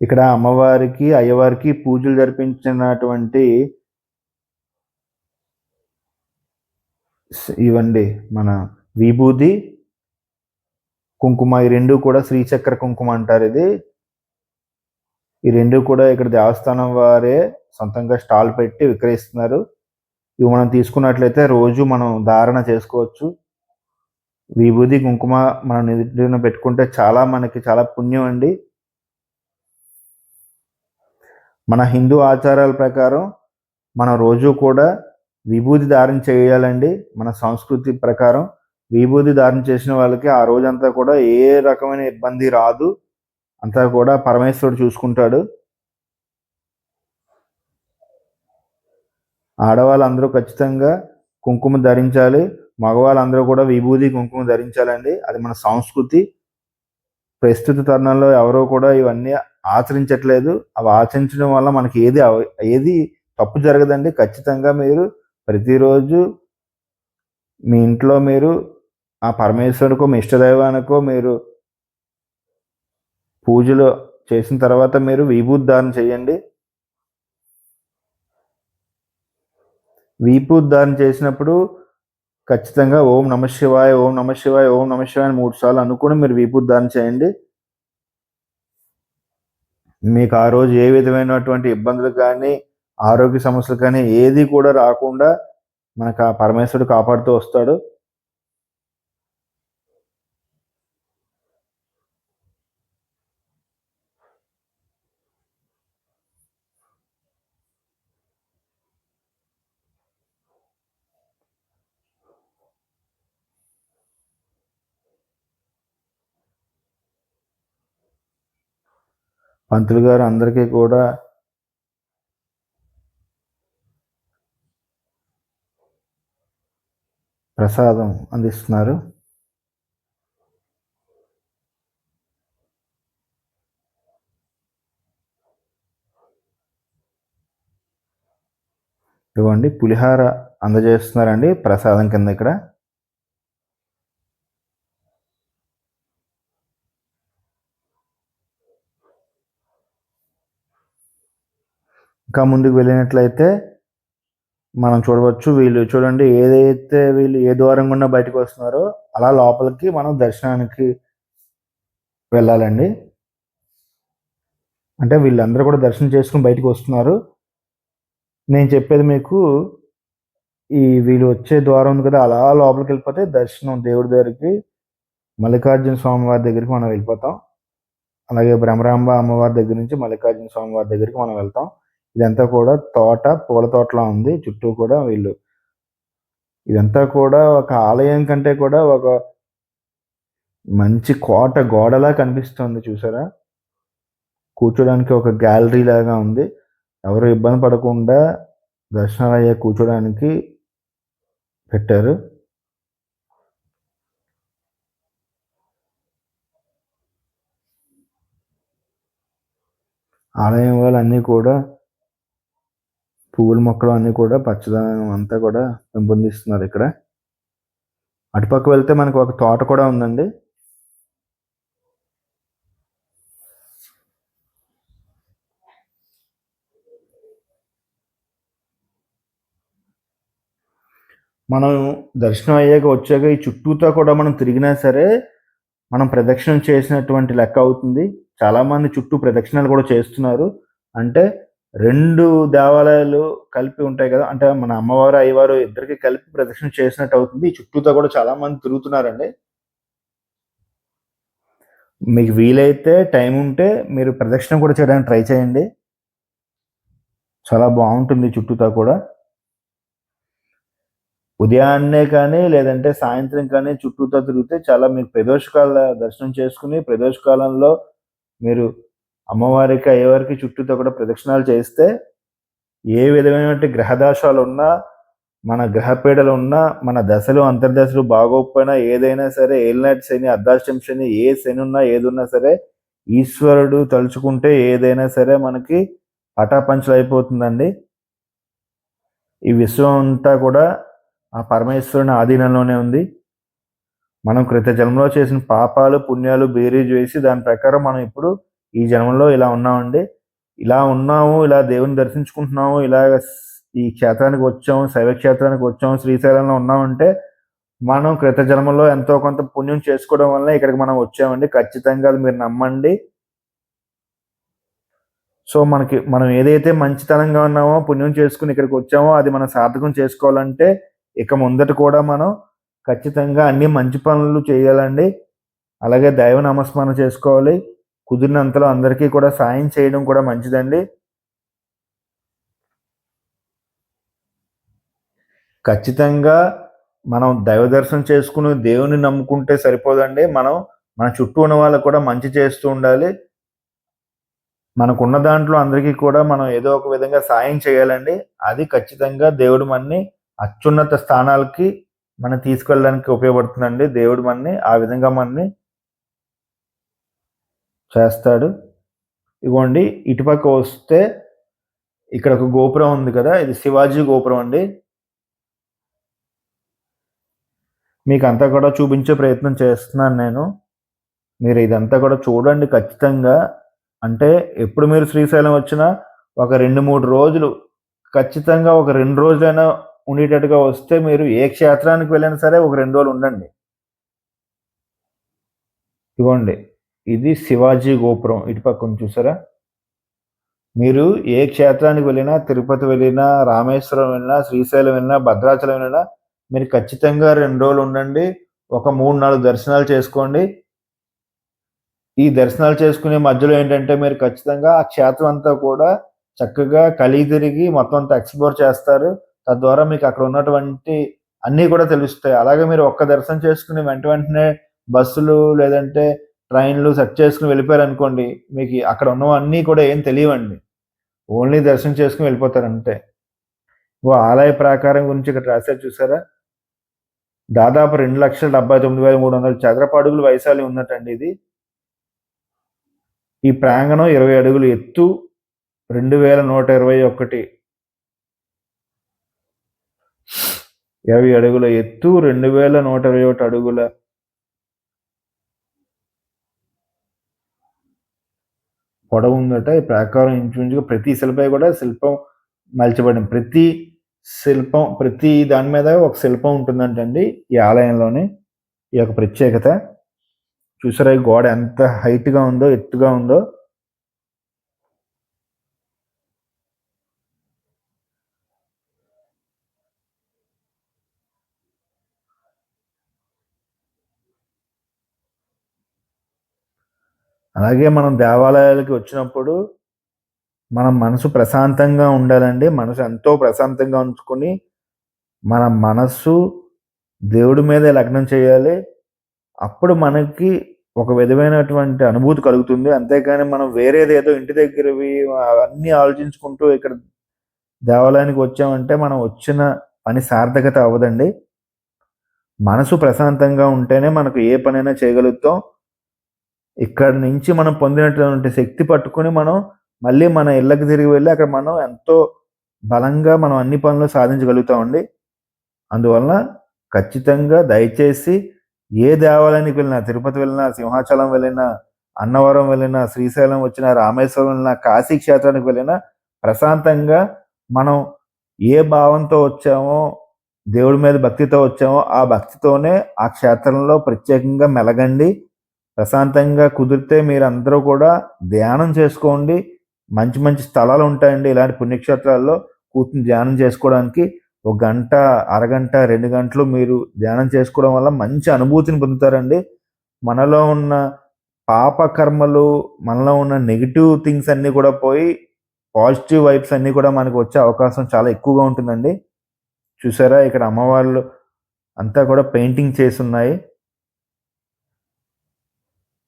ఇక్కడ అమ్మవారికి, అయ్యవారికి పూజలు జరిపించినటువంటి ఇవండి మన విభూది, కుంకుమ, ఈ రెండు కూడా శ్రీచక్ర కుంకుమ అంటారు. ఈ రెండు కూడా ఇక్కడ దేవస్థానం వారే సొంతంగా స్టాల్ పెట్టి విక్రయిస్తున్నారు. ఇవి మనం తీసుకున్నట్లయితే రోజు మనం ధారణ చేసుకోవచ్చు. విభూది కుంకుమ మనం నుదుటిన పెట్టుకుంటే మనకి చాలా పుణ్యం అండి. మన హిందూ ఆచారాల ప్రకారం మనం రోజు కూడా విభూది ధారణ చేయాలండి. మన సంస్కృతి ప్రకారం విభూది ధారణ చేసిన వాళ్ళకి ఆ రోజంతా కూడా ఏ రకమైన ఇబ్బంది రాదు. అంతా కూడా పరమేశ్వరుడు చూసుకుంటాడు. ఆడవాళ్ళందరూ ఖచ్చితంగా కుంకుమ ధరించాలి. మగవాళ్ళందరూ కూడా విభూది కుంకుమ ధరించాలండి. అది మన సంస్కృతి. ప్రస్తుత తరుణంలో ఎవరూ కూడా ఇవన్నీ ఆచరించట్లేదు. అవి ఆచరించడం వల్ల మనకి ఏది తప్పు జరగదండి. ఖచ్చితంగా మీరు ప్రతిరోజు మీ ఇంట్లో మీరు ఆ పరమేశ్వరుడికో, మీ ఇష్టదైవానికో మీరు పూజలు చేసిన తర్వాత మీరు విభూది ధారణ చేయండి. విభూది ధారణ చేసినప్పుడు ఖచ్చితంగా ఓం నమః శివాయ, ఓం నమః శివాయ, ఓం నమః శివాయ అని 3 సార్లు అనుకుని మీరు విభూది ధారణ చేయండి. మీకు ఆ రోజు ఏ విధమైనటువంటి ఇబ్బందులు కానీ, ఆరోగ్య సమస్యలు కానీ ఏది కూడా రాకుండా మనకు ఆ పరమేశ్వరుడు కాపాడుతూ వస్తాడు. పంతులు గారు అందరికీ కూడా ప్రసాదం అందిస్తున్నారు. ఇదిగోండి పులిహార అందజేస్తున్నారండి ప్రసాదం కింద ఇక్కడ. ఇంకా ముందుకు వెళ్ళినట్లయితే మనం చూడవచ్చు, వీళ్ళు చూడండి వీళ్ళు ఏ ద్వారం గుండా బయటకు వస్తున్నారో అలా లోపలికి మనం దర్శనానికి వెళ్ళాలండి. అంటే వీళ్ళందరూ కూడా దర్శనం చేసుకుని బయటకు వస్తున్నారు. నేను చెప్పేది మీకు వీళ్ళు వచ్చే ద్వారం ఉంది కదా, అలా లోపలికి వెళ్ళిపోతే దర్శనం దేవుడి దగ్గరికి, మల్లికార్జున స్వామి వారి దగ్గరికి మనం వెళ్ళిపోతాం. అలాగే భ్రమరాంబ అమ్మవారి దగ్గర నుంచి మల్లికార్జున స్వామి వారి దగ్గరికి మనం వెళ్తాం. ఇదంతా కూడా పూల తోటలా ఉంది. చుట్టూ కూడా ఇదంతా కూడా ఒక ఆలయం కంటే కూడా ఒక మంచి కోట గోడలా కనిపిస్తుంది చూసారా. కూర్చోడానికి ఒక గ్యాలరీ లాగా ఉంది. ఎవరు ఇబ్బంది పడకుండా దర్శనాలు అయ్యే కూర్చోడానికి పెట్టారు. ఆలయం వాళ్ళు అన్నీ కూడా పువ్వుల మొక్కలు అన్నీ కూడా పచ్చదనం అంతా కూడా పెంపొందిస్తున్నారు ఇక్కడ. అటుపక్క వెళ్తే మనకు ఒక తోట కూడా ఉందండి. మనం దర్శనం అయ్యాక వచ్చాక ఈ చుట్టూతో కూడా మనం తిరిగినా సరే మనం ప్రదక్షిణం చేసినటువంటి లెక్క అవుతుంది. చాలామంది చుట్టూ ప్రదక్షిణాలు కూడా చేస్తున్నారు. అంటే 2 దేవాలయాలు కలిపి ఉంటాయి కదా, అంటే మన అమ్మవారు అయ్యవారు ఇద్దరికి కలిపి ప్రదక్షిణ చేసినట్టు అవుతుంది. ఈ చుట్టూతో కూడా చాలామంది తిరుగుతున్నారండి. మీకు వీలైతే టైం ఉంటే మీరు ప్రదక్షిణ కూడా చేయడానికి ట్రై చేయండి. చాలా బాగుంటుంది చుట్టూతా కూడా. ఉదయాన్నే కానీ లేదంటే సాయంత్రం కానీ చుట్టూతా తిరిగితే చాలా మీకు ప్రదోషకాల దర్శనం చేసుకుని ప్రదోషకాలంలో మీరు అమ్మవారికి అయ్యవారికి చుట్టూతో కూడా ప్రదక్షిణాలు చేస్తే ఏ విధమైనటువంటి గ్రహదోషాలు ఉన్నా, మన గ్రహపీడలు ఉన్నా, మన దశలు అంతర్దశలు బాగోకపోయినా ఏదైనా సరే, ఏలినాటి శని, అర్ధాష్టమి శని, ఏ శని ఉన్నా ఏదున్నా సరే ఈశ్వరుడు తలుచుకుంటే ఏదైనా సరే మనకి పటాపంచలు అయిపోతుందండి. ఈ విశ్వం అంతా కూడా ఆ పరమేశ్వరుని ఆధీనంలోనే ఉంది. మనం క్రిత జన్మలో చేసిన పాపాలు పుణ్యాలు బేరీజు వేసి దాని ప్రకారం మనం ఇప్పుడు ఈ జన్మలో ఇలా ఉన్నామండి. ఇలా ఉన్నాము, ఇలా దేవుని దర్శించుకుంటున్నాము, ఇలాగ ఈ క్షేత్రానికి వచ్చాము, శైవ క్షేత్రానికి వచ్చాము, శ్రీశైలంలో ఉన్నామంటే మనం క్రిత జన్మలో ఎంతో కొంత పుణ్యం చేసుకోవడం వల్ల ఇక్కడికి మనం వచ్చామండి. ఖచ్చితంగా అది మీరు నమ్మండి. సో మనం ఏదైతే మంచితనంగా ఉన్నామో పుణ్యం చేసుకుని ఇక్కడికి వచ్చామో అది మనం సార్థకం చేసుకోవాలంటే ఇక ముందట కూడా మనం ఖచ్చితంగా అన్ని మంచి పనులు చేయాలండి. అలాగే దైవ నామస్మరణ చేసుకోవాలి. కుదిరినంతలో అందరికీ కూడా సాయం చేయడం కూడా మంచిదండి. ఖచ్చితంగా మనం దైవ దర్శనం చేసుకుని దేవుని నమ్ముకుంటే సరిపోదండి. మనం మన చుట్టూ ఉన్న వాళ్ళకి కూడా మంచి చేస్తూ ఉండాలి. మనకున్న దాంట్లో అందరికీ కూడా మనం ఏదో ఒక విధంగా సాయం చేయాలండి. అది ఖచ్చితంగా దేవుడు మనని అత్యున్నత స్థానాలకి మనం తీసుకెళ్ళడానికి ఉపయోగపడుతుందండి. దేవుడు మనని ఆ విధంగా మనని చేస్తాడు. ఇగోండి ఇటుపక్క వస్తే ఇక్కడ ఒక గోపురం ఉంది కదా! ఇది శివాజీ గోపురం అండి. మీకంతా కూడా చూపించే ప్రయత్నం చేస్తున్నాను నేను. మీరు ఇదంతా కూడా చూడండి ఖచ్చితంగా. అంటే ఎప్పుడు మీరు శ్రీశైలం వచ్చినా ఒక 2, 3 రోజులు ఖచ్చితంగా ఒక 2 రోజులైనా ఉండేటట్టుగా వస్తే మీరు ఏ క్షేత్రానికి వెళ్ళినా సరే ఒక 2 రోజులు ఉండండి. ఇదిగోండి ఇది శివాజీ గోపురం. ఇటుపక్క ఉంది చూసారా? మీరు ఏ క్షేత్రానికి వెళ్ళినా, తిరుపతి వెళ్ళినా, రామేశ్వరం వెళ్ళినా, శ్రీశైలం వెళ్ళినా, భద్రాచలం వెళ్ళినా మీరు ఖచ్చితంగా 2 రోజులు ఉండండి. ఒక 3, 4 దర్శనాలు చేసుకోండి. ఈ దర్శనాలు చేసుకునే మధ్యలో ఏంటంటే మీరు ఖచ్చితంగా ఆ క్షేత్రం అంతా కూడా చక్కగా కలిగి తిరిగి మొత్తం అంతా ఎక్స్‌ప్లోర్ చేస్తారు. తద్వారా మీకు అక్కడ ఉన్నటువంటి అన్నీ కూడా తెలుస్తాయి. అలాగే మీరు ఒక్క దర్శనం చేసుకుని వెంటనే బస్సులు లేదంటే ట్రైన్‌లు సెర్చ్ చేసుకొని వెళ్ళిపోయారనుకోండి, మీకు అక్కడ ఉన్నవన్నీ కూడా ఏం తెలీవండి. ఓన్లీ దర్శనం చేసుకొని వెళ్ళిపోతారు అంతే. ఆలయ ప్రాకారం గురించి ఇక్కడ రాశారు చూసారా? దాదాపు 2,79,300 చదరపు అడుగులు వైశాల్యం ఉన్నట్టండి ఇది. ఈ ప్రాంగణం 20 అడుగులు ఎత్తు, 2,121 20 అడుగుల ఎత్తు, 2,121 అడుగుల పొడవు ఉందట. ఈ ప్రాకారం ఇంచుమించుగా ప్రతి శిలపై కూడా శిల్పం మలిచబడింది. ప్రతి దాని మీద ఒక శిల్పం ఉంటుందంటండి ఈ ఆలయంలోని. ఈ యొక్క ప్రత్యేకత. చూసారా ఈ గోడ ఎంత హైట్‌గా ఉందో, ఎత్తుగా ఉందో. అలాగే మనం దేవాలయాలకి వచ్చినప్పుడు మన మనసు ప్రశాంతంగా ఉండాలండి. మనసు ఎంతో ప్రశాంతంగా ఉంచుకొని మన మనస్సు దేవుడి మీదే లగ్నం చేయాలి. అప్పుడు మనకి ఒక విధమైనటువంటి అనుభూతి కలుగుతుంది. అంతేకాని మనం వేరేదేదో ఇంటి దగ్గరవి అవన్నీ ఆలోచించుకుంటూ ఇక్కడ దేవాలయానికి వచ్చామంటే మనం వచ్చిన పని సార్థకత అవ్వదండి. మనసు ప్రశాంతంగా ఉంటేనే మనకు ఏ పనైనా చేయగలుగుతాం. ఇక్కడి నుంచి మనం పొందినటువంటి శక్తి పట్టుకొని మనం మళ్ళీ మన ఇళ్ళకి తిరిగి వెళ్ళి అక్కడ మనం ఎంతో బలంగా మనం అన్ని పనులు సాధించగలుగుతామండి. అందువలన ఖచ్చితంగా దయచేసి ఏ దేవాలయానికి వెళ్ళినా, తిరుపతి వెళ్ళినా, సింహాచలం వెళ్ళినా, అన్నవరం వెళ్ళినా, శ్రీశైలం వచ్చినా, రామేశ్వరం వెళ్ళినా, కాశీ క్షేత్రానికి వెళ్ళినా ప్రశాంతంగా మనం ఏ భావంతో వచ్చామో, దేవుడి మీద భక్తితో వచ్చామో ఆ భక్తితోనే ఆ క్షేత్రంలో ప్రత్యేకంగా మెలగండి. ప్రశాంతంగా కుదిరితే మీరందరూ కూడా ధ్యానం చేసుకోండి. మంచి మంచి స్థలాలు ఉంటాయండి ఇలాంటి పుణ్యక్షేత్రాల్లో కూర్చొని ధ్యానం చేసుకోవడానికి. ఒక గంట, అరగంట, 2 గంటలు మీరు ధ్యానం చేసుకోవడం వల్ల మంచి అనుభూతిని పొందుతారండి. మనలో ఉన్న పాప కర్మలు, మనలో ఉన్న నెగెటివ్ థింగ్స్ అన్నీ కూడా పోయి పాజిటివ్ వైబ్స్ అన్నీ కూడా మనకు వచ్చే అవకాశం చాలా ఎక్కువగా ఉంటుందండి. చూసారా ఇక్కడ అమ్మవార్లు అంతా కూడా పెయింటింగ్ చేసున్నాయి.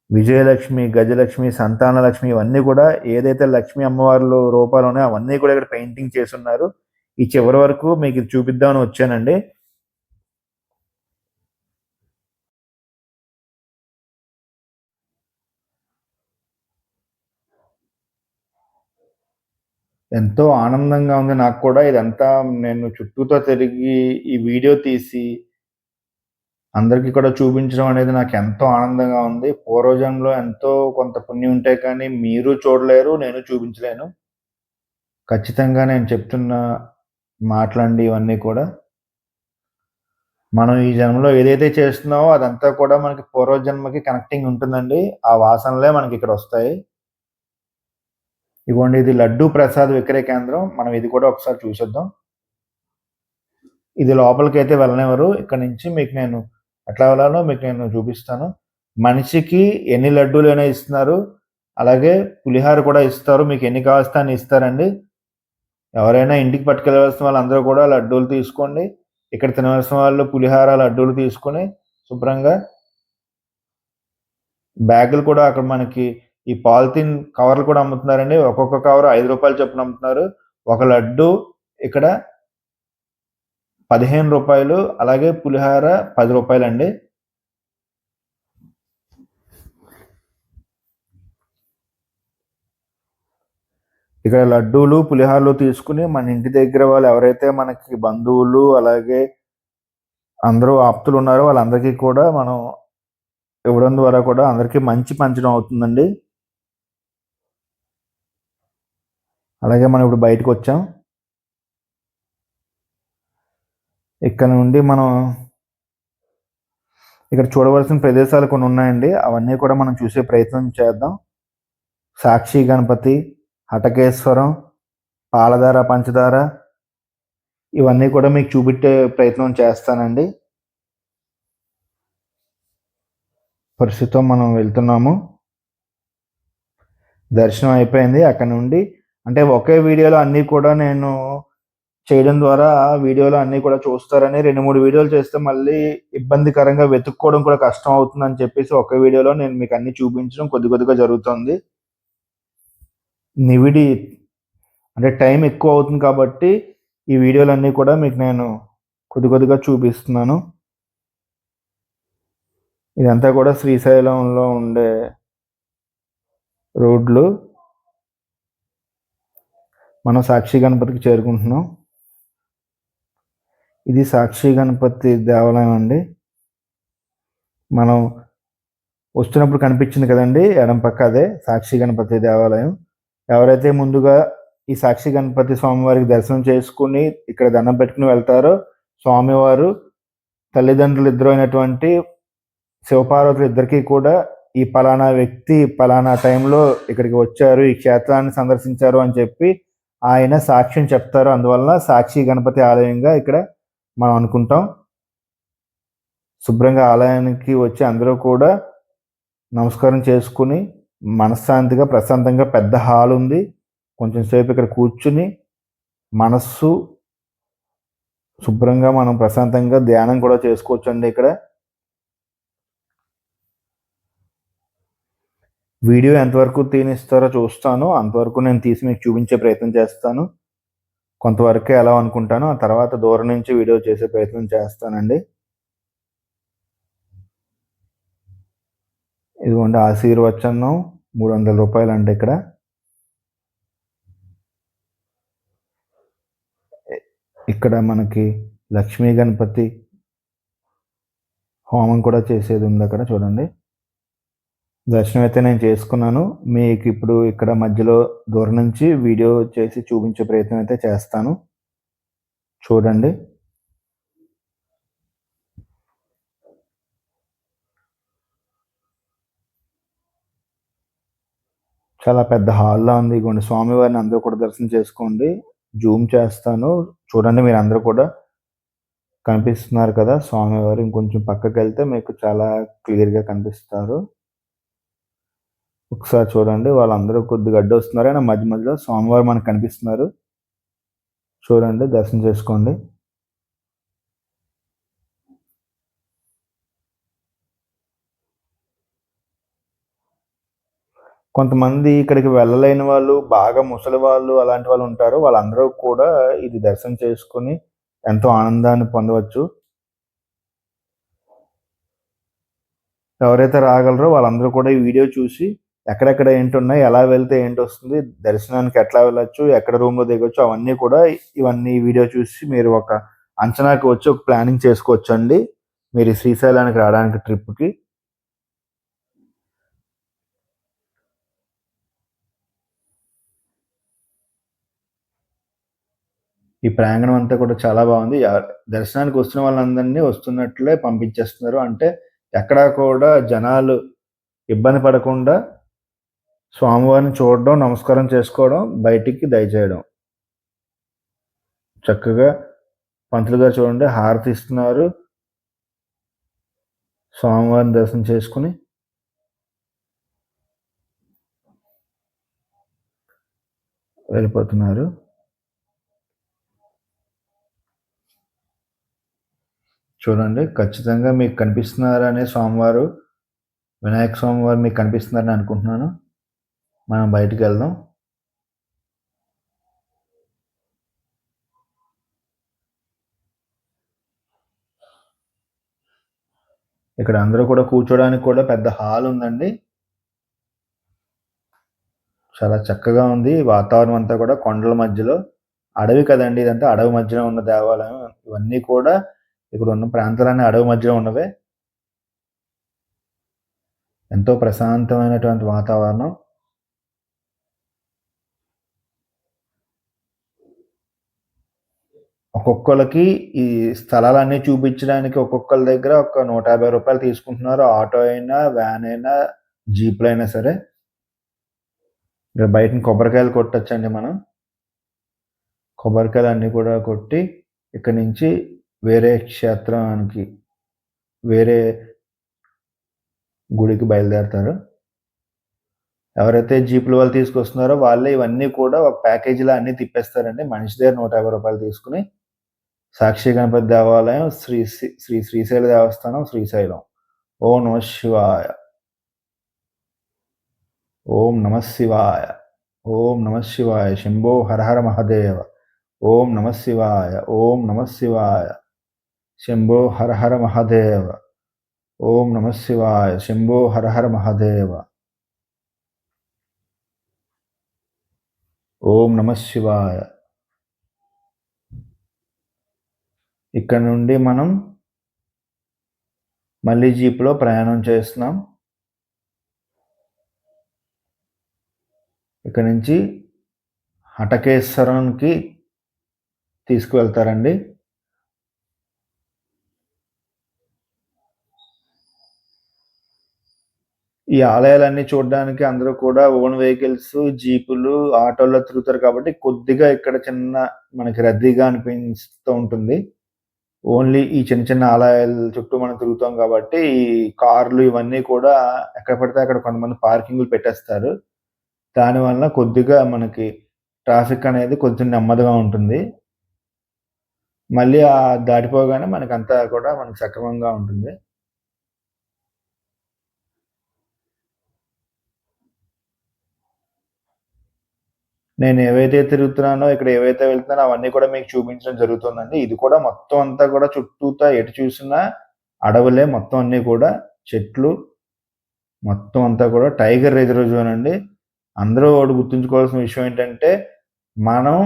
విజయలక్ష్మి, గజలక్ష్మి, సంతానలక్ష్మి ఇవన్నీ కూడా ఏదైతే లక్ష్మీ అమ్మవార్లు రూపాలు ఉన్నాయో అవన్నీ కూడా ఇక్కడ పెయింటింగ్ చేసున్నారు. ఈ చివరి వరకు మీకు ఇది చూపిద్దామని వచ్చానండి. ఎంతో ఆనందంగా ఉంది నాకు కూడా. ఇదంతా నేను చుట్టూతా తిరిగి ఈ వీడియో తీసి అందరికీ కూడా చూపించడం అనేది నాకు ఎంతో ఆనందంగా ఉంది. పూర్వజన్మలో ఎంతో కొంత పుణ్యం ఉంటే కానీ మీరు చూడలేరు, నేను చూపించలేను. ఖచ్చితంగా నేను చెప్తున్న మాటలండి ఇవన్నీ కూడా. మనం ఈ జన్మలో ఏదైతే చేస్తున్నామో అదంతా కూడా మనకి పూర్వజన్మకి కనెక్టింగ్ ఉంటుందండి. ఆ వాసనలే మనకి ఇక్కడ వస్తాయి. ఇదిగోండి ఇది లడ్డూ ప్రసాద్ విక్రయ కేంద్రం. మనం ఇది కూడా ఒకసారి చూసేద్దాం. ఇది లోపలికైతే వెళ్ళనివ్వరు. ఇక్కడ నుంచి మీకు నేను ఎట్లా వెళ్ళాలో మీకు నేను చూపిస్తాను. మనిషికి ఎన్ని లడ్డూలైనా ఇస్తున్నారు. అలాగే పులిహార కూడా ఇస్తారు. మీకు ఎన్ని కావాల్స్తే అన్ని ఇస్తారండి. ఎవరైనా ఇంటికి పట్టుకెళ్ళవలసిన వాళ్ళందరూ కూడా లడ్డూలు తీసుకోండి. ఇక్కడ తినవలసిన వాళ్ళు పులిహార, లడ్డూలు తీసుకొని శుభ్రంగా బ్యాగులు కూడా అక్కడ మనకి ఈ పాలిథీన్ కవర్లు కూడా అమ్ముతున్నారండి. ఒక్కొక్క కవర్ రూ. 5 చొప్పున అమ్ముతున్నారు. ఒక లడ్డు ఇక్కడ రూ. 15, అలాగే పులిహార రూ. 10 అండి. ఇక్కడ లడ్డూలు, పులిహారలు తీసుకుని మన ఇంటి దగ్గర వాళ్ళు ఎవరైతే మనకి బంధువులు అలాగే అందరూ ఆప్తులు ఉన్నారో వాళ్ళందరికీ కూడా మనం ఇవ్వడం ద్వారా కూడా అందరికీ మంచి పంచడం అవుతుందండి. అలాగే మనం ఇప్పుడు బయటకు వచ్చాం. ఇక్కడ నుండి మనం ఇక్కడ చూడవలసిన ప్రదేశాలు కొన్ని ఉన్నాయండి. అవన్నీ కూడా మనం చూసే ప్రయత్నం చేద్దాం. సాక్షి గణపతి, హటకేశ్వరం, పాలధార, పంచదార ఇవన్నీ కూడా మీకు చూపెట్టే ప్రయత్నం చేస్తానండి. ప్రస్తుతం మనం వెళ్తున్నాము. దర్శనం అయిపోయింది. అక్కడ నుండి అంటే ఒకే వీడియోలో అన్నీ కూడా నేను చేయడం ద్వారా వీడియోలో అన్నీ కూడా చూస్తారని 2-3 వీడియోలు చేస్తే మళ్ళీ ఇబ్బందికరంగా వెతుక్కోవడం కూడా కష్టం అవుతుందని చెప్పేసి ఒకే వీడియోలో నేను మీకు అన్ని చూపించడం కొద్దిగా జరుగుతుంది. నివిడి అంటే టైం ఎక్కువ అవుతుంది కాబట్టి ఈ వీడియోలన్నీ కూడా మీకు నేను కొద్దిగా చూపిస్తున్నాను. ఇదంతా కూడా శ్రీశైలంలో ఉండే రోడ్లు. మనం సాక్షి గణపతికి చేరుకుంటున్నాం. ఇది సాక్షి గణపతి దేవాలయం అండి. మనం వస్తున్నప్పుడు కనిపించింది కదండి ఎడం పక్క, అదే సాక్షి గణపతి దేవాలయం. ఎవరైతే ముందుగా ఈ సాక్షి గణపతి స్వామివారికి దర్శనం చేసుకుని ఇక్కడ దండం పెట్టుకుని వెళ్తారో స్వామివారు తల్లిదండ్రులు ఇద్దరు అయినటువంటి శివపార్వతులు ఇద్దరికీ కూడా ఈ పలానా వ్యక్తి పలానా టైంలో ఇక్కడికి వచ్చారు, ఈ క్షేత్రాన్ని సందర్శించారు అని చెప్పి ఆయన సాక్ష్యం చెప్తారు. అందువలన సాక్షి గణపతి ఆలయంగా ఇక్కడ మనం అనుకుంటాం. శుభ్రంగా ఆలయానికి వచ్చి అందరూ కూడా నమస్కారం చేసుకుని మనశ్శాంతిగా ప్రశాంతంగా పెద్ద హాల్ ఉంది. కొంచెం సేపు ఇక్కడ కూర్చుని మనస్సు శుభ్రంగా మనం ప్రశాంతంగా ధ్యానం కూడా చేసుకోవచ్చండి. ఇక్కడ వీడియో ఎంతవరకు తీనిస్తారో చూస్తాను. అంతవరకు నేను తీసి మీకు చూపించే ప్రయత్నం చేస్తాను. కొంతవరకే ఎలా అనుకుంటాను. ఆ తర్వాత దూరం నుంచి వీడియో చేసే ప్రయత్నం చేస్తానండి. ఇదిగోండి ఆశీర్వచనం రూ. 300 అండి. ఇక్కడ మనకి లక్ష్మీ గణపతి హోమం కూడా చేసేది ఉంది అక్కడ చూడండి. దర్శనం అయితే నేను చేసుకున్నాను. మీకు ఇప్పుడు ఇక్కడ మధ్యలో దూరం నుంచి వీడియో చేసి చూపించే ప్రయత్నం అయితే చేస్తాను. చూడండి. చాలా పెద్ద హాల్లా ఉంది. ఇగోండి స్వామివారిని అందరూ కూడా దర్శనం చేసుకోండి. జూమ్ చేస్తాను చూడండి. మీరు అందరూ కూడా కనిపిస్తున్నారు కదా స్వామివారు. ఇంకొంచెం పక్కకి వెళ్తే మీకు చాలా క్లియర్గా కనిపిస్తారు. ఒకసారి చూడండి. వాళ్ళందరూ కొద్దిగా అడ్డు వస్తున్నారు. అయినా మధ్య మధ్యలో స్వామివారు మనకు కనిపిస్తున్నారు. చూడండి, దర్శనం చేసుకోండి. కొంతమంది ఇక్కడికి వెళ్ళలేని వాళ్ళు, బాగా ముసలి వాళ్ళు అలాంటి వాళ్ళు ఉంటారు. వాళ్ళందరూ కూడా ఇది దర్శనం చేసుకుని ఎంతో ఆనందాన్ని పొందవచ్చు. ఎవరైతే రాగలరో వాళ్ళందరూ కూడా ఈ వీడియో చూసి ఎక్కడెక్కడ ఏంటున్నాయి, ఎలా వెళ్తే ఏంటొస్తుంది, దర్శనానికి ఎట్లా వెళ్ళొచ్చు, ఎక్కడ రూమ్లో దిగొచ్చు, అవన్నీ కూడా ఇవన్నీ వీడియో చూసి మీరు ఒక అంచనాకి వచ్చి ఒక ప్లానింగ్ చేసుకోవచ్చు అండి మీరు శ్రీశైలానికి రావడానికి ట్రిప్కి. ఈ ప్రాంగణం అంతా కూడా చాలా బాగుంది. దర్శనానికి వస్తున్న వాళ్ళందరినీ వస్తున్నట్లే పంపించేస్తున్నారు. అంటే ఎక్కడా కూడా జనాలు ఇబ్బంది పడకుండా స్వామివారిని చూడడం, నమస్కారం చేసుకోవడం, బయటికి దయచేయడం. చక్కగా పంతులు గారు చూడండి హారతి ఇస్తున్నారు. స్వామివారిని దర్శనం చేసుకుని వెళ్ళిపోతున్నారు. చూడండి ఖచ్చితంగా మీకు కనిపిస్తున్నారనే స్వామివారు, వినాయక స్వామివారు మీకు కనిపిస్తున్నారని అనుకుంటున్నాను. మనం బయటికి వెళ్దాం. ఇక్కడ అందరూ కూడా కూర్చోడానికి కూడా పెద్ద హాల్ ఉందండి. చాలా చక్కగా ఉంది వాతావరణం అంతా కూడా. కొండల మధ్యలో అడవి కదండి ఇదంతా, అడవి మధ్యలో ఉన్న దేవాలయం. ఇవన్నీ కూడా ఇక్కడ ఉన్న ప్రాంతాలన్నీ అడవి మధ్యలో ఉన్నవే. ఎంతో ప్రశాంతమైనటువంటి వాతావరణం. ఒక్కొక్కరికి ఈ స్థలాలన్నీ చూపించడానికి ఒక్కొక్కరి దగ్గర ఒక 150 రూపాయలు తీసుకుంటున్నారు. ఆటో అయినా, వ్యాన్ అయినా, జీప్లు అయినా సరే. ఇక్కడ బయట కొబ్బరికాయలు కొట్టొచ్చండి మనం. కొబ్బరికాయలు అన్నీ కూడా కొట్టి ఇక్కడి నుంచి వేరే క్షేత్రానికి, వేరే గుడికి బయలుదేరుతారు. ఎవరైతే జీపుల వాళ్ళు తీసుకొస్తున్నారో వాళ్ళే ఇవన్నీ కూడా ఒక ప్యాకేజీలో అన్నీ తిప్పేస్తారండి. మనిషి దగ్గర 150 రూపాయలు తీసుకుని సాక్షి గణపతి దేవాలయం, శ్రీ శ్రీశైల దేవస్థానం, శ్రీశైలం. ఓం నమ శివాయ, ఓం నమ శివాయ, ఓం నమ శివాయ. శంభో హర హర మహాదేవ. ఓం నమ శివాయ, ఓం నమ శివాయ. శంభో హర హర మహాదేవ. ఓం నమ శివాయ. శంభో హర హర మహాదేవ. ఓం నమ శివాయ. ఇక్కడ నుండి మనం మళ్ళీ జీప్లో ప్రయాణం చేస్తున్నాం. ఇక్కడ నుంచి హటకేశ్వరంకి తీసుకువెళ్తారండి. ఈ ఆలయాలన్నీ చూడడానికి అందరూ కూడా ఓన్ వెహికల్స్, జీపులు, ఆటోల్లో తిరుగుతారు కాబట్టి కొద్దిగా ఇక్కడ చిన్న మనకి రద్దీగా అనిపిస్తూ ఉంటుంది. ఓన్లీ ఈ చిన్న చిన్న ఆలయాల చుట్టూ మనం తిరుగుతాం కాబట్టి ఈ కార్లు ఇవన్నీ కూడా ఎక్కడ పడితే అక్కడ కొంతమంది పార్కింగ్లు పెట్టేస్తారు. దానివల్ల కొద్దిగా మనకి ట్రాఫిక్ అనేది కొంచెం నెమ్మదిగా ఉంటుంది. మళ్ళీ దాటిపోగానే మనకంతా కూడా మనకి సక్రమంగా ఉంటుంది. నేను ఏవైతే తిరుగుతున్నానో, ఇక్కడ ఏవైతే వెళ్తున్నానో అవన్నీ కూడా మీకు చూపించడం జరుగుతుందండి. ఇది కూడా మొత్తం అంతా కూడా చుట్టూతా ఎటు చూసినా అడవులే మొత్తం అన్నీ కూడా, చెట్లు మొత్తం అంతా కూడా. టైగర్ రిజర్వ్ జోన్ అండి. అందరూ ఒకటి గుర్తుంచుకోవాల్సిన విషయం ఏంటంటే, మనం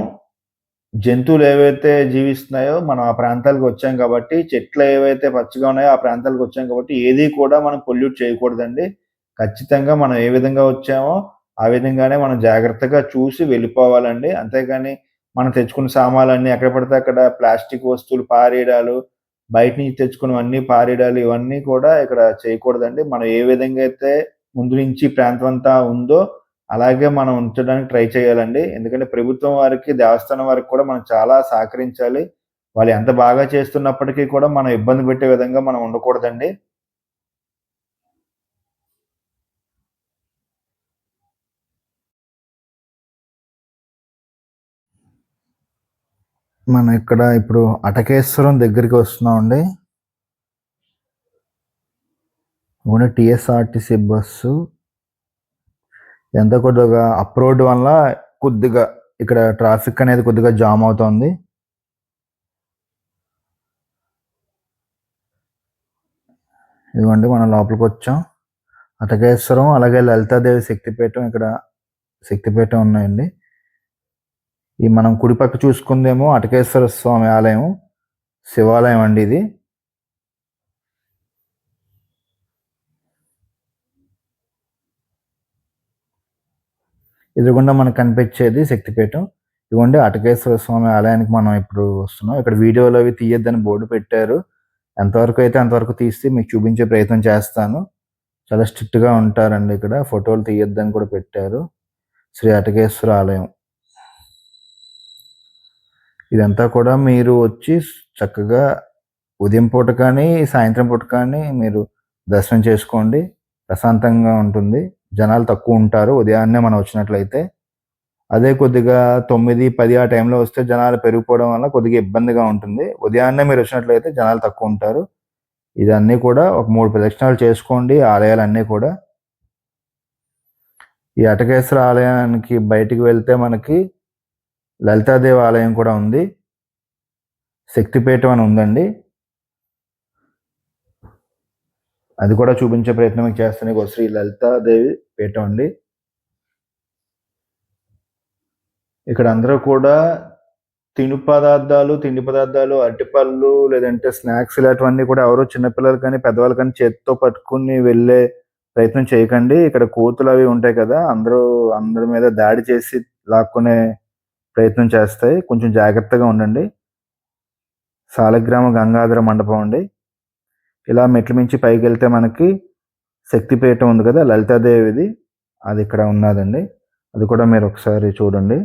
జంతువులు ఏవైతే జీవిస్తున్నాయో మనం ఆ ప్రాంతాలకు వచ్చాం కాబట్టి, చెట్లు ఏవైతే పచ్చగా ఉన్నాయో ఆ ప్రాంతాలకు వచ్చాం కాబట్టి ఏది కూడా మనం పొల్యూట్ చేయకూడదండి. ఖచ్చితంగా మనం ఏ విధంగా వచ్చామో ఆ విధంగానే మనం జాగ్రత్తగా చూసి వెళ్ళిపోవాలండి. అంతేగాని మనం తెచ్చుకున్న సామాన్లన్నీ ఎక్కడ పడితే అక్కడ ప్లాస్టిక్ వస్తువులు పారేయడాలు, బయట నుంచి తెచ్చుకున్నవన్నీ పారేయడాలు ఇవన్నీ కూడా ఇక్కడ చేయకూడదండి. మనం ఏ విధంగా అయితే ముందు నుంచి ప్రాంతం అంతా ఉందో అలాగే మనం ఉంచడానికి ట్రై చేయాలండి. ఎందుకంటే ప్రభుత్వం వారికి, దేవస్థానం వారికి కూడా మనం చాలా సహకరించాలి. వాళ్ళు ఎంత బాగా చేస్తున్నప్పటికీ కూడా మనం ఇబ్బంది పెట్టే విధంగా మనం ఉండకూడదండి. మనం ఇక్కడ ఇప్పుడు అటకేశ్వరం దగ్గరికి వస్తున్నామండి. ఓన్లీ టీఎస్ఆర్టీసీ బస్సు ఎంత కొద్దిగా అప్ రోడ్ వల్ల కొద్దిగా ఇక్కడ ట్రాఫిక్ అనేది కొద్దిగా జామ్ అవుతుంది. ఇదిగోండి మనం లోపలికి వచ్చాం. అటకేశ్వరం అలాగే లలితాదేవి శక్తిపీఠం, ఇక్కడ శక్తిపీఠం ఉన్నాయండి. ఈ మనం కుడిపక్క చూసుకుందేమో అటకేశ్వర స్వామి ఆలయం, శివాలయం అండి ఇది. ఎదురుగుండా మనకు కనిపించేది శక్తిపీఠం. ఇదిగోండి అటకేశ్వర స్వామి ఆలయానికి మనం ఇప్పుడు వస్తున్నాం. ఇక్కడ వీడియోలు అవి తీయొద్దని బోర్డు పెట్టారు. ఎంతవరకు అయితే అంతవరకు తీసి మీకు చూపించే ప్రయత్నం చేస్తాను. చాలా స్ట్రిక్ట్గా ఉంటారండి ఇక్కడ. ఫోటోలు తీయొద్దని కూడా పెట్టారు. శ్రీ అటకేశ్వర ఆలయం. ఇదంతా కూడా మీరు వచ్చి చక్కగా ఉదయం పూట కానీ, సాయంత్రం పూట కానీ మీరు దర్శనం చేసుకోండి. ప్రశాంతంగా ఉంటుంది. జనాలు తక్కువుంటారు ఉదయాన్నే మనం వచ్చినట్లయితే. అదే కొద్దిగా 9, 10 ఆ టైంలో వస్తే జనాలు పెరిగిపోవడం వల్ల కొద్దిగా ఇబ్బందిగా ఉంటుంది. ఉదయాన్నే మీరొచ్చినట్లయితే జనాలు తక్కువుంటారు. ఇదన్నీ కూడా ఒక 3 ప్రదక్షిణాలు చేసుకోండి ఆలయాలన్నీ కూడా. ఈ అటకేశ్వర ఆలయానికి బయటికి వెళ్తే మనకి లలితాదేవి ఆలయం కూడా ఉంది. శక్తిపీఠం అని ఉందండి. అది కూడా చూపించే ప్రయత్నం మీకు చేస్తాను. ఇగో శ్రీ లలితాదేవి పీఠం అండి. ఇక్కడ అందరూ కూడా తిండి పదార్థాలు, అరటిపళ్ళు లేదంటే స్నాక్స్ ఇలాంటివన్నీ కూడా ఎవరు చిన్నపిల్లలు కానీ, పెద్దవాళ్ళు కానీ చేత్తో పట్టుకుని వెళ్ళే ప్రయత్నం చేయకండి. ఇక్కడ కోతులు అవి ఉంటాయి కదా! అందరి మీద దాడి చేసి లాక్కునే ప్రయత్నం చేస్తాయి. కొంచెం జాగ్రత్తగా ఉండండి. సాలగ్రామ గంగాధర మండపం అండి. ఇలా మెట్లు మించి పైకెళ్తే మనకి శక్తిపీఠం ఉంది కదా! లలితాదేవిది. అది ఇక్కడ ఉన్నాదండి. అది కూడా మీరు ఒకసారి చూడండి.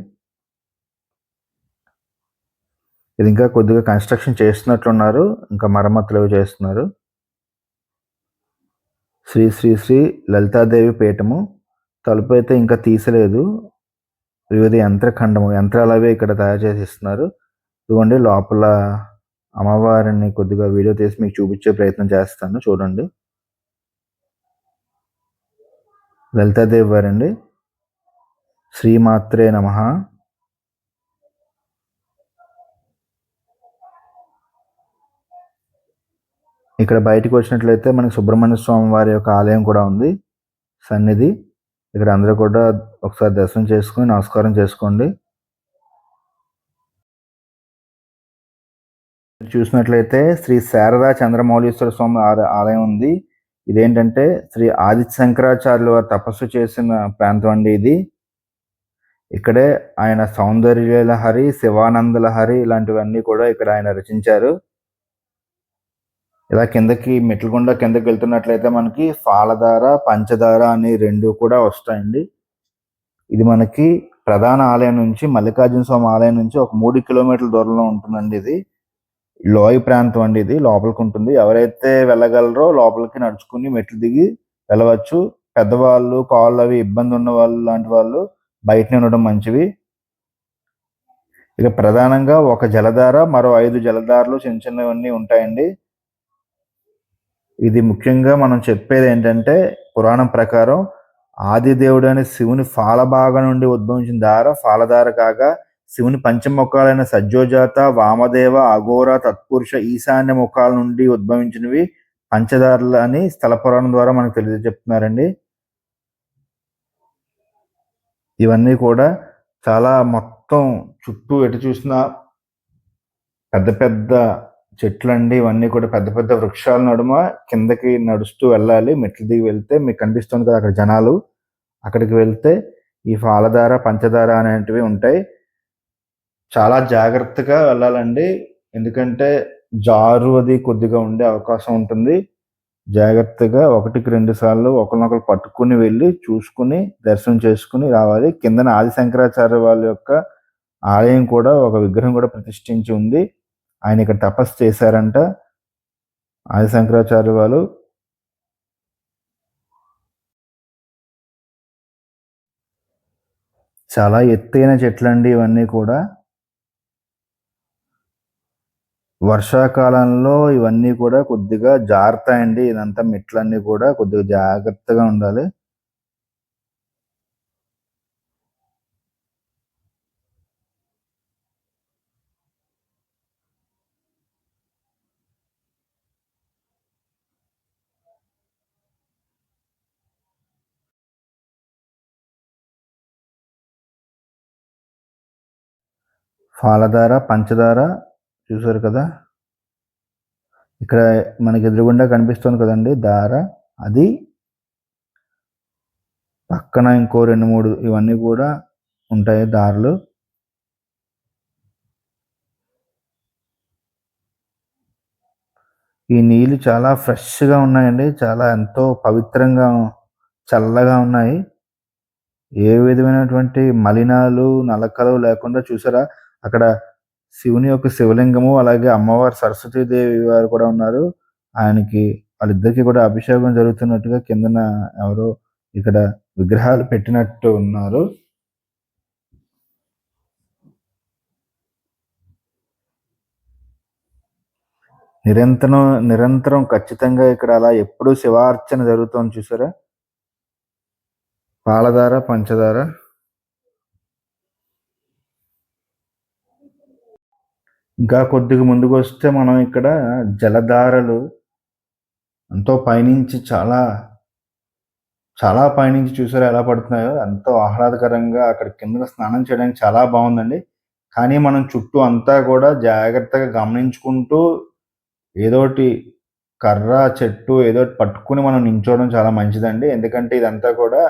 ఇది ఇంకా కొద్దిగా కన్స్ట్రక్షన్ చేస్తున్నట్లున్నారు. ఇంకా మరమ్మతులు అవి చేస్తున్నారు. శ్రీ శ్రీ శ్రీ లలితాదేవి పీఠము. తలుపు అయితే ఇంకా తీసలేదు. వివిధ యంత్రాలు అవి ఇక్కడ తయారు చేసి ఇస్తున్నారు. ఇదిగోండి లోపల అమ్మవారిని కొద్దిగా వీడియో తీసి మీకు చూపించే ప్రయత్నం చేస్తాను. చూడండి. లలితాదేవి వారండి. శ్రీమాత్రే నమః. ఇక్కడ బయటికి వచ్చినట్లయితే మనకి సుబ్రహ్మణ్య స్వామి వారి యొక్క ఆలయం కూడా ఉంది. సన్నిధి. ఇక్కడ అందరూ కూడా ఒకసారి దర్శనం చేసుకొని నమస్కారం చేసుకోండి. చూసినట్లయితే శ్రీ శారదా చంద్రమౌళీశ్వర స్వామి ఆలయం ఉంది. ఇదేంటంటే శ్రీ ఆదిత్య శంకరాచార్యుల వారు తపస్సు చేసిన ప్రాంతం అండి ఇది. ఇక్కడే ఆయన సౌందర్య లహరి, శివానంద లహరి ఇలాంటివన్నీ కూడా ఇక్కడ ఆయన రచించారు. ఇలా మెట్ల గుండా కిందకి వెళ్తున్నట్లయితే మనకి పాలధార, పంచదార అని 2 కూడా వస్తాయండి. ఇది మనకి ప్రధాన ఆలయం నుంచి మల్లికార్జున స్వామి ఆలయం నుంచి ఒక 3 కిలోమీటర్ల దూరంలో ఉంటుందండి ఇది. లోయ ప్రాంతం అండి ఇది. లోపలికి ఉంటుంది. ఎవరైతే వెళ్ళగలరో లోపలికి నడుచుకుని మెట్లు దిగి వెళ్ళవచ్చు. పెద్దవాళ్ళు, కాళ్ళు అవి ఇబ్బంది ఉన్న వాళ్ళు లాంటి వాళ్ళు బయటనే ఉండడం మంచివి. ఇక ప్రధానంగా ఒక జలధార, మరో 5 జలధారలు చిన్న చిన్నవన్నీ ఉంటాయండి. ఇది ముఖ్యంగా మనం చెప్పేది ఏంటంటే పురాణం ప్రకారం ఆదిదేవుడైన శివుని ఫాలభాగం నుండి ఉద్భవించిన ధార ఫాలధార కాగా, శివుని పంచముఖాలైన సజ్జోజాత, వామదేవ, అఘోర, తత్పురుష, ఈశాన్య ముఖాల నుండి ఉద్భవించినవి పంచదారలు అని స్థల పురాణం ద్వారా మనకు తెలియజెప్తున్నారండి. ఇవన్నీ కూడా చాలా మొత్తం చుట్టూ ఎటు చూసినా పెద్ద పెద్ద చెట్లండి. ఇవన్నీ కూడా పెద్ద పెద్ద వృక్షాల నడుమ కిందకి నడుస్తూ వెళ్ళాలి. మెట్లు దిగి వెళ్తే మీకు కనిపిస్తుంది కదా అక్కడ జనాలు. అక్కడికి వెళ్తే ఈ పాలధార, పంచదార అనేటివి ఉంటాయి. చాలా జాగ్రత్తగా వెళ్ళాలండి. ఎందుకంటే జారు అది కొద్దిగా ఉండే అవకాశం ఉంటుంది. జాగ్రత్తగా 1కి 2 సార్లు ఒకరినొకరు పట్టుకుని వెళ్ళి చూసుకుని దర్శనం చేసుకుని రావాలి. కిందన ఆది శంకరాచార్య వాళ్ళ యొక్క ఆలయం కూడా ఒక విగ్రహం కూడా ప్రతిష్ఠించి ఉంది. ఆయన ఇక్కడ తపస్సు చేశారంట ఆది శంకరాచార్య వాళ్ళు. చాలా ఎత్తైన చెట్లండి ఇవన్నీ కూడా. వర్షాకాలంలో ఇవన్నీ కూడా కొద్దిగా జారుతాయండి. ఇదంతా మెట్లన్నీ కూడా కొద్దిగా జాగ్రత్తగా ఉండాలి. పాలధార, పంచదార చూసారు కదా! ఇక్కడ మనకి ఎదురుగుండా కనిపిస్తుంది కదండి దార. అది పక్కన ఇంకో 2, 3 ఇవన్నీ కూడా ఉంటాయి దారులు. ఈ నీళ్ళు చాలా ఫ్రెష్‌గా ఉన్నాయండి. చాలా ఎంతో పవిత్రంగా, చల్లగా ఉన్నాయి. ఏ విధమైనటువంటి మలినాలు, నలకలు లేకుండా చూసారా? అక్కడ శివుని యొక్క శివలింగము, అలాగే అమ్మవారు సరస్వతీదేవి వారు కూడా ఉన్నారు. ఆయనకి వాళ్ళిద్దరికీ కూడా అభిషేకం జరుగుతున్నట్టుగా కిందన ఎవరో ఇక్కడ విగ్రహాలు పెట్టినట్టు ఉన్నారు. నిరంతరం ఖచ్చితంగా ఇక్కడ అలా ఎప్పుడూ శివార్చన జరుగుతోంది చూసారా? పాలధార, పంచదార. ఇంకా కొద్దిగా ముందుకొస్తే మనం ఇక్కడ జలధారలు ఎంతో పైనుంచి చాలా పైనుంచి చూసారా ఎలా పడుతున్నాయో? ఎంతో ఆహ్లాదకరంగా అక్కడ కిందన స్నానం చేయడానికి చాలా బాగుందండి. కానీ మనం చుట్టూ అంతా కూడా జాగ్రత్తగా గమనించుకుంటూ ఏదోటి కర్ర, చెట్టు ఏదోటి పట్టుకుని మనం నించోవడం చాలా మంచిదండి. ఎందుకంటే ఇదంతా కూడా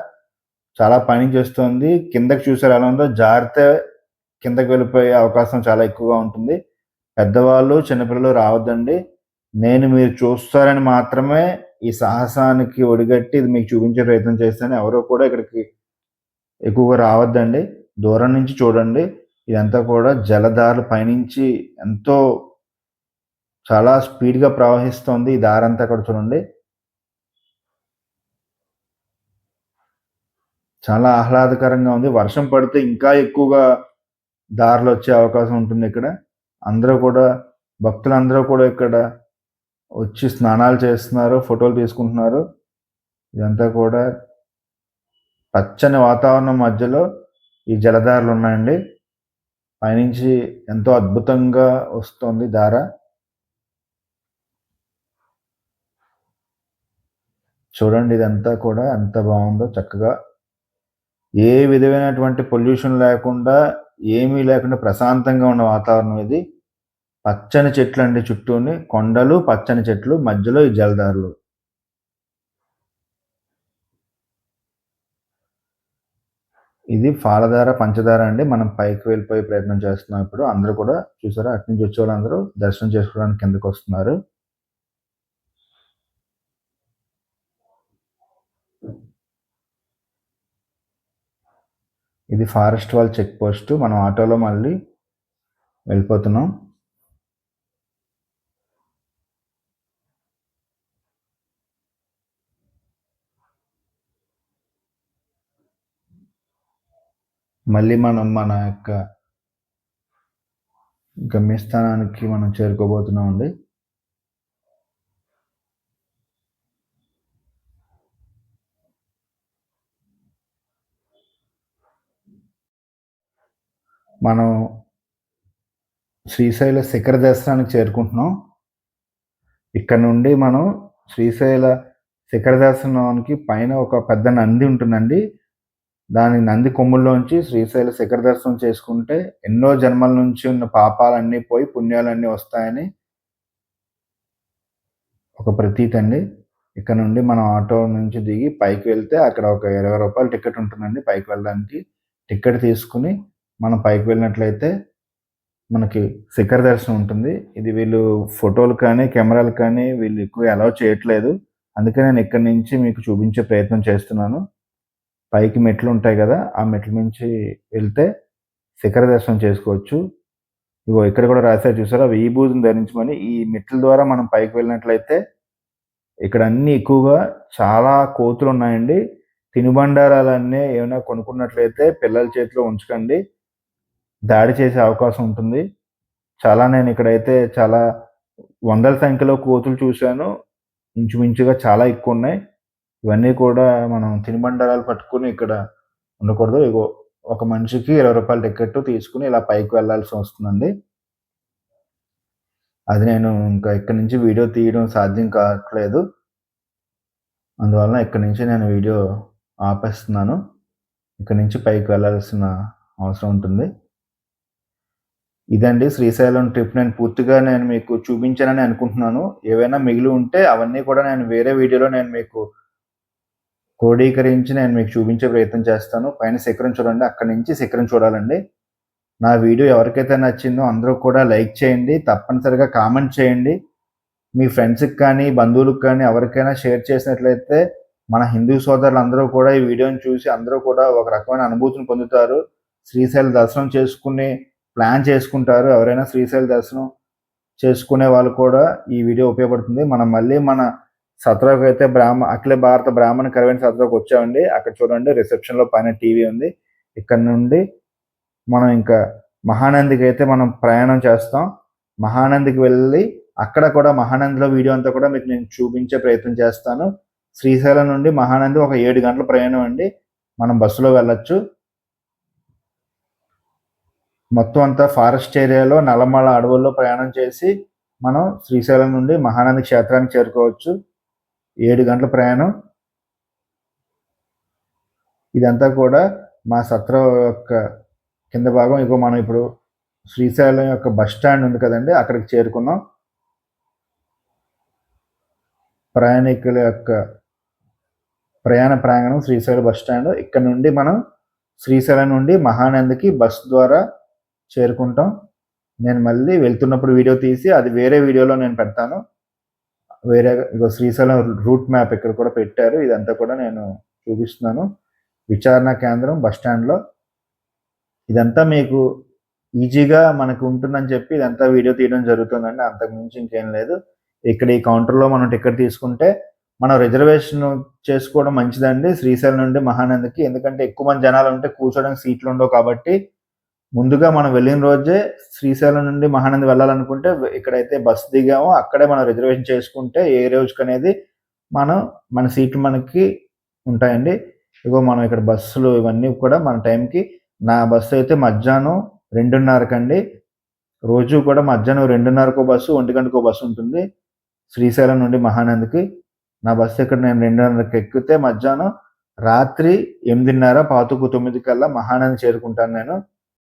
చాలా పైనుంచి వస్తుంది. కిందకి చూసారా ఎలా ఉందో? జారితే కిందకి వెళ్ళిపోయే అవకాశం చాలా ఎక్కువగా ఉంటుంది. పెద్దవాళ్ళు, చిన్నపిల్లలు రావద్దండి. మీరు చూస్తారని మాత్రమే ఈ సాహసానికి ఒడిగట్టి ఇది మీకు చూపించే ప్రయత్నం చేస్తాను. ఎవరో కూడా ఇక్కడికి ఎక్కువగా రావద్దండి. దూరం నుంచి చూడండి. ఇదంతా కూడా జలధారలు పైనుంచి ఎంతో చాలా స్పీడ్‌గా ప్రవహిస్తోంది. ఈ దారంతా కూడా చూడండి. చాలా ఆహ్లాదకరంగా ఉంది. వర్షం పడితే ఇంకా ఎక్కువగా దారలొచ్చే అవకాశం ఉంటుంది ఇక్కడ. భక్తులందరూ కూడా ఇక్కడ వచ్చి స్నానాలు చేస్తున్నారు, ఫోటోలు తీసుకుంటున్నారు. ఇదంతా కూడా పచ్చని వాతావరణం మధ్యలో ఈ జలధారలు ఉన్నాయండి. పైనుంచి ఎంతో అద్భుతంగా వస్తోంది దార. చూడండి ఇదంతా కూడా ఎంత బాగుందో చక్కగా. ఏ విధమైనటువంటి పొల్యూషన్ లేకుండా, ఏమీ లేకుండా ప్రశాంతంగా ఉన్న వాతావరణం ఇది. పచ్చని చెట్లు అండి చుట్టూని. కొండలు, పచ్చని చెట్లు, మధ్యలో ఈ జలధారలు. ఇది పాలధార, పంచదార అండి. మనం పైకి వెళ్ళిపోయే ప్రయత్నం చేస్తున్నాం ఇప్పుడు. అందరూ కూడా చూసారా? అటు నుంచి వచ్చే వాళ్ళందరూ దర్శనం చేసుకోవడానికి కిందకు వస్తున్నారు. ఇది ఫారెస్ట్ వాల్ చెక్ పోస్ట్. మనం ఆటోలో మళ్ళీ వెళ్ళిపోతున్నాం. మళ్ళీ మనం మన యొక్క గమ్యస్థానానికి మనం చేరుకోబోతున్నాం అండి. మనం శ్రీశైల శిఖర దర్శనానికి చేరుకుంటున్నాం. ఇక్కడ నుండి మనం శ్రీశైల శిఖర దర్శనానికి పైన ఒక పెద్ద నంది ఉంటుందండి. దాని నంది కొమ్ముల్లోంచి శ్రీశైల శిఖర దర్శనం చేసుకుంటే ఎన్నో జన్మల నుంచి ఉన్న పాపాలన్నీ పోయి పుణ్యాలన్నీ వస్తాయని ఒక ప్రతీతి అండి. ఇక్కడ నుండి మనం ఆటో నుంచి దిగి పైకి వెళ్తే అక్కడ ఒక ₹20 టికెట్ ఉంటుందండి పైకి వెళ్ళడానికి. టికెట్ తీసుకుని మనం పైకి వెళ్ళినట్లయితే మనకి శిఖర దర్శనం ఉంటుంది. ఇది వీళ్ళు ఫోటోలు కానీ, కెమెరాలు కానీ వీళ్ళు ఎక్కువ అలౌ చేయట్లేదు. అందుకే నేను ఇక్కడి నుంచి మీకు చూపించే ప్రయత్నం చేస్తున్నాను. పైకి మెట్లు ఉంటాయి కదా, ఆ మెట్ల నుంచి వెళ్తే శిఖర దర్శనం చేసుకోవచ్చు. ఇగో ఇక్కడ కూడా రాశారు చూసారా? విభూతిని ధరించమని. ఈ మెట్ల ద్వారా మనం పైకి వెళ్ళినట్లయితే ఇక్కడ అన్నీ ఎక్కువగా చాలా కోతులు ఉన్నాయండి. తినుబండారాలన్నీ ఏమైనా కొనుక్కున్నట్లయితే పిల్లల చేతిలో ఉంచకండి. దాడి చేసే అవకాశం ఉంటుంది. నేను ఇక్కడైతే చాలా వందల సంఖ్యలో కోతులు చూశాను. ఇంచుమించుగా చాలా ఎక్కువ ఉన్నాయి. ఇవన్నీ కూడా మనం తినుబండారాలు పట్టుకుని ఇక్కడ ఉండకూడదు. ఇగో ఒక మనిషికి ₹20 టికెట్ తీసుకుని ఇలా పైకి వెళ్ళాల్సి వస్తుందండి. అది నేను ఇంకా ఇక్కడి నుంచి వీడియో తీయడం సాధ్యం కావట్లేదు. అందువలన ఇక్కడి నుంచి నేను వీడియో ఆపేస్తున్నాను. ఇక్కడి నుంచి పైకి వెళ్ళాల్సిన అవసరం ఉంటుంది. ఇదండి శ్రీశైలం ట్రిప్. పూర్తిగా మీకు చూపించానని అనుకుంటున్నాను. ఏవైనా మిగిలి ఉంటే అవన్నీ కూడా వేరే వీడియోలో మీకు క్రోడీకరించి మీకు చూపించే ప్రయత్నం చేస్తాను. పైన శిఖరం చూడండి. అక్కడి నుంచి శిఖరం చూడాలండి. నా వీడియో ఎవరికైతే నచ్చిందో అందరూ కూడా లైక్ చేయండి. తప్పనిసరిగా కామెంట్ చేయండి. మీ ఫ్రెండ్స్‌కి కానీ, బంధువులకు కానీ ఎవరికైనా షేర్ చేసినట్లయితే మన హిందూ సోదరులందరూ కూడా ఈ వీడియోని చూసి అందరూ కూడా ఒక రకమైన అనుభూతిని పొందుతారు. శ్రీశైల దర్శనం చేసుకుని ప్లాన్ చేసుకుంటారు ఎవరైనా శ్రీశైల దర్శనం చేసుకునే వాళ్ళు కూడా ఈ వీడియో ఉపయోగపడుతుంది. మనం మళ్ళీ మన సత్రాకు అయితే అఖిల భారత బ్రాహ్మణ కరవేణ సత్రాకు వచ్చామండి. అక్కడ చూడండి రిసెప్షన్లో పైన టీవీ ఉంది. ఇక్కడ నుండి మనం ఇంకా మహానందికి అయితే మనం ప్రయాణం చేస్తాం. మహానందికి వెళ్ళి అక్కడ కూడా మహానందిలో వీడియో అంతా కూడా మీకు నేను చూపించే ప్రయత్నం చేస్తాను. శ్రీశైలం నుండి మహానంది ఒక 7 గంటల ప్రయాణం అండి. మనం బస్సులో వెళ్ళొచ్చు. మొత్తం అంతా ఫారెస్ట్ ఏరియాలో నల్లమల అడవుల్లో ప్రయాణం చేసి మనం శ్రీశైలం నుండి మహానంది క్షేత్రానికి చేరుకోవచ్చు. 7 గంటల ప్రయాణం. ఇదంతా కూడా మా సత్రం యొక్క కింద భాగం. ఇగో మనం ఇప్పుడు శ్రీశైలం యొక్క బస్ స్టాండ్ ఉంది కదండి, అక్కడికి చేరుకున్నాం. ప్రయాణికుల యొక్క ప్రయాణ ప్రాంగణం శ్రీశైలం బస్ స్టాండ్. ఇక్కడ నుండి మనం శ్రీశైలం నుండి మహానందికి బస్ ద్వారా చేరుకుంటాం. నేను మళ్ళీ వెళ్తున్నప్పుడు వీడియో తీసి అది వేరే వీడియోలో నేను పెడతాను. ఇగో శ్రీశైలం రూట్ మ్యాప్ ఇక్కడ కూడా పెట్టారు. ఇదంతా కూడా నేను చూపిస్తున్నాను. విచారణ కేంద్రం బస్ స్టాండ్లో. ఇదంతా మీకు ఈజీగా మనకు ఉంటుందని చెప్పి ఇదంతా వీడియో తీయడం జరుగుతుందండి. అంతకుమించి ఇంకేం లేదు. ఇక్కడ ఈ కౌంటర్లో మనం టికెట్ తీసుకుంటే మనం రిజర్వేషన్ చేసుకోవడం మంచిదండి శ్రీశైలం నుండి మహానందికి. ఎందుకంటే ఎక్కువ మంది జనాలు ఉంటే కూర్చోడానికి సీట్లు ఉండవు. కాబట్టి ముందుగా మనం వెళ్ళిన రోజే శ్రీశైలం నుండి మహానంది వెళ్ళాలనుకుంటే ఇక్కడైతే బస్సు దిగామో అక్కడే మనం రిజర్వేషన్ చేసుకుంటే ఏ రోజుకి అనేది మన సీట్లు మనకి ఉంటాయండి. ఇగో మనం ఇక్కడ బస్సులు ఇవన్నీ కూడా మన టైంకి. నా బస్సు అయితే మధ్యాహ్నం 2:30కండి. రోజు కూడా మధ్యాహ్నం 2:30కో బస్సు, 1 గంటకో బస్సు ఉంటుంది శ్రీశైలం నుండి మహానందికి. నా బస్సు ఇక్కడ నేను 2:30కి ఎక్కితే మధ్యాహ్నం రాత్రి 8:30 9 కల్లా మహానంది చేరుకుంటాను నేను.